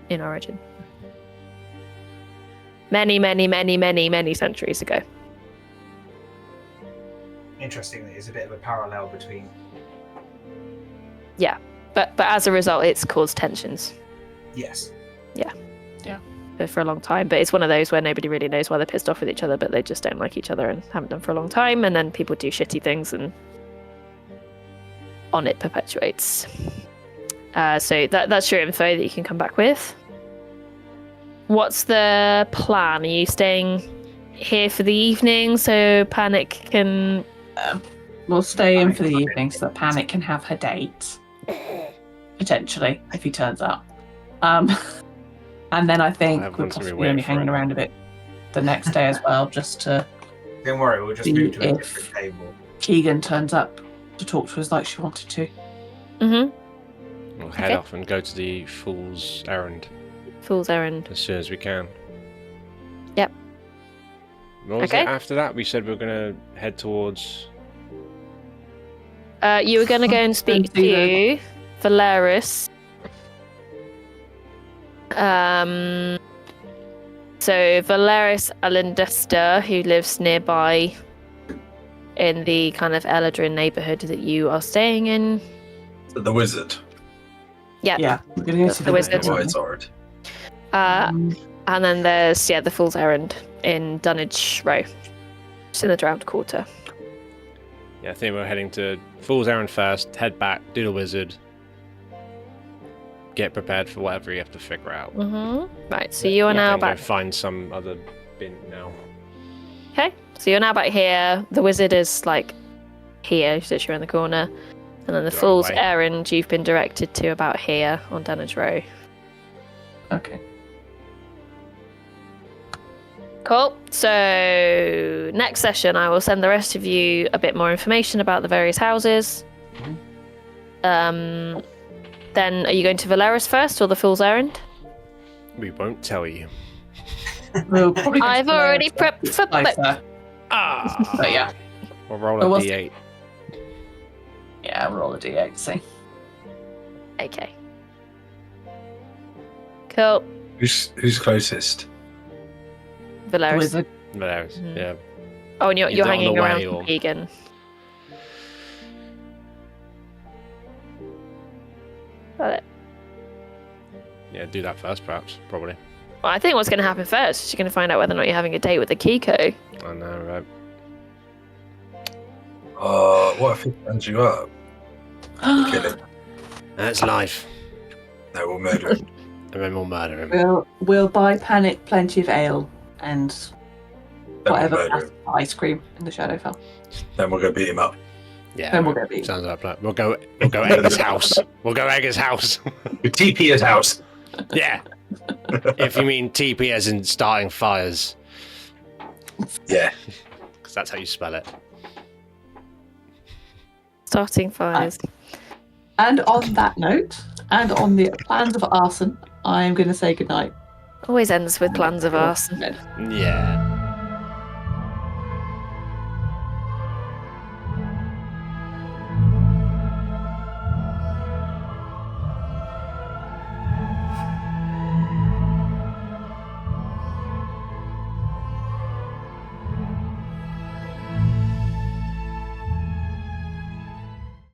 in origin. Many, many, many, many, many centuries ago. Interestingly, it's a bit of a parallel between... Yeah, but as a result, it's caused tensions. Yes. Yeah. For a long time, but it's one of those where nobody really knows why they're pissed off with each other, but they just don't like each other and haven't done for a long time, and then people do shitty things, and on it perpetuates. So that's your info that you can come back with. What's the plan? Are you staying here for the evening so Panic can... We'll stay in for the evening so that Panic can have her date. Potentially, if he turns up. And then I think we're possibly only hanging around a bit the next day as well, just to... Don't worry, we'll just move to a different table. Keegan turns up to talk to us like she wanted to. Mm-hmm. We'll head off and go to the Fool's Errand. Fool's Errand. As soon as we can. Yep. What was it after that? We said we were going to head towards... You were going to go and speak to Valeris. So Valeris Alindester, who lives nearby in the kind of Eladrin neighborhood that you are staying in. The wizard. Yeah. Yeah, we're gonna go to The wizard. White Sword. And then there's the Fool's Errand in Dunnage Row. It's in the Drowned Quarter. Yeah, I think we're heading to Fool's Errand first, head back, do the wizard, get prepared for whatever you have to figure out. Right, so you are now Then go back. find some other bin now. Okay, so you're now back here. The wizard is like here, so you're in the corner. And then the Right Fool's away. Errand you've been directed to about here on Dunnage Row. Okay. Cool. So next session, I will send the rest of you a bit more information about the various houses. Then, are you going to Valeris first or the Fool's Errand? We won't tell you. We'll probably go to I've already Valeris prepped for both. later. Ah! But yeah, We'll roll But a we'll d8. yeah, roll a d8 to see. Okay. Cool. Who's closest? The Valeris. wizard. Valeris, yeah. Oh, and you're Is that on hanging the around way, or- vegan. Got it. Yeah, do that first, perhaps. Probably. Well, I think what's going to happen first is you're going to find out whether or not you're having a date with the Kiko. I know, right? What if he turns you up? Kill him. That's life. No, we'll murder him. And then we'll murder him. We'll buy Panic plenty of ale and Then we'll whatever murder him. ice cream in the Shadowfell. Then we'll go beat him up. Yeah. Then we'll right. go beat. Sounds like a plan. We'll go egg his house. We'll go egg his house. We TP his house. Yeah. If you mean TP as in starting fires, Yeah. because that's how you spell it. Starting fires. And on that note, and on the plans of arson, I'm going to say goodnight. Always ends with plans of arson. Yeah.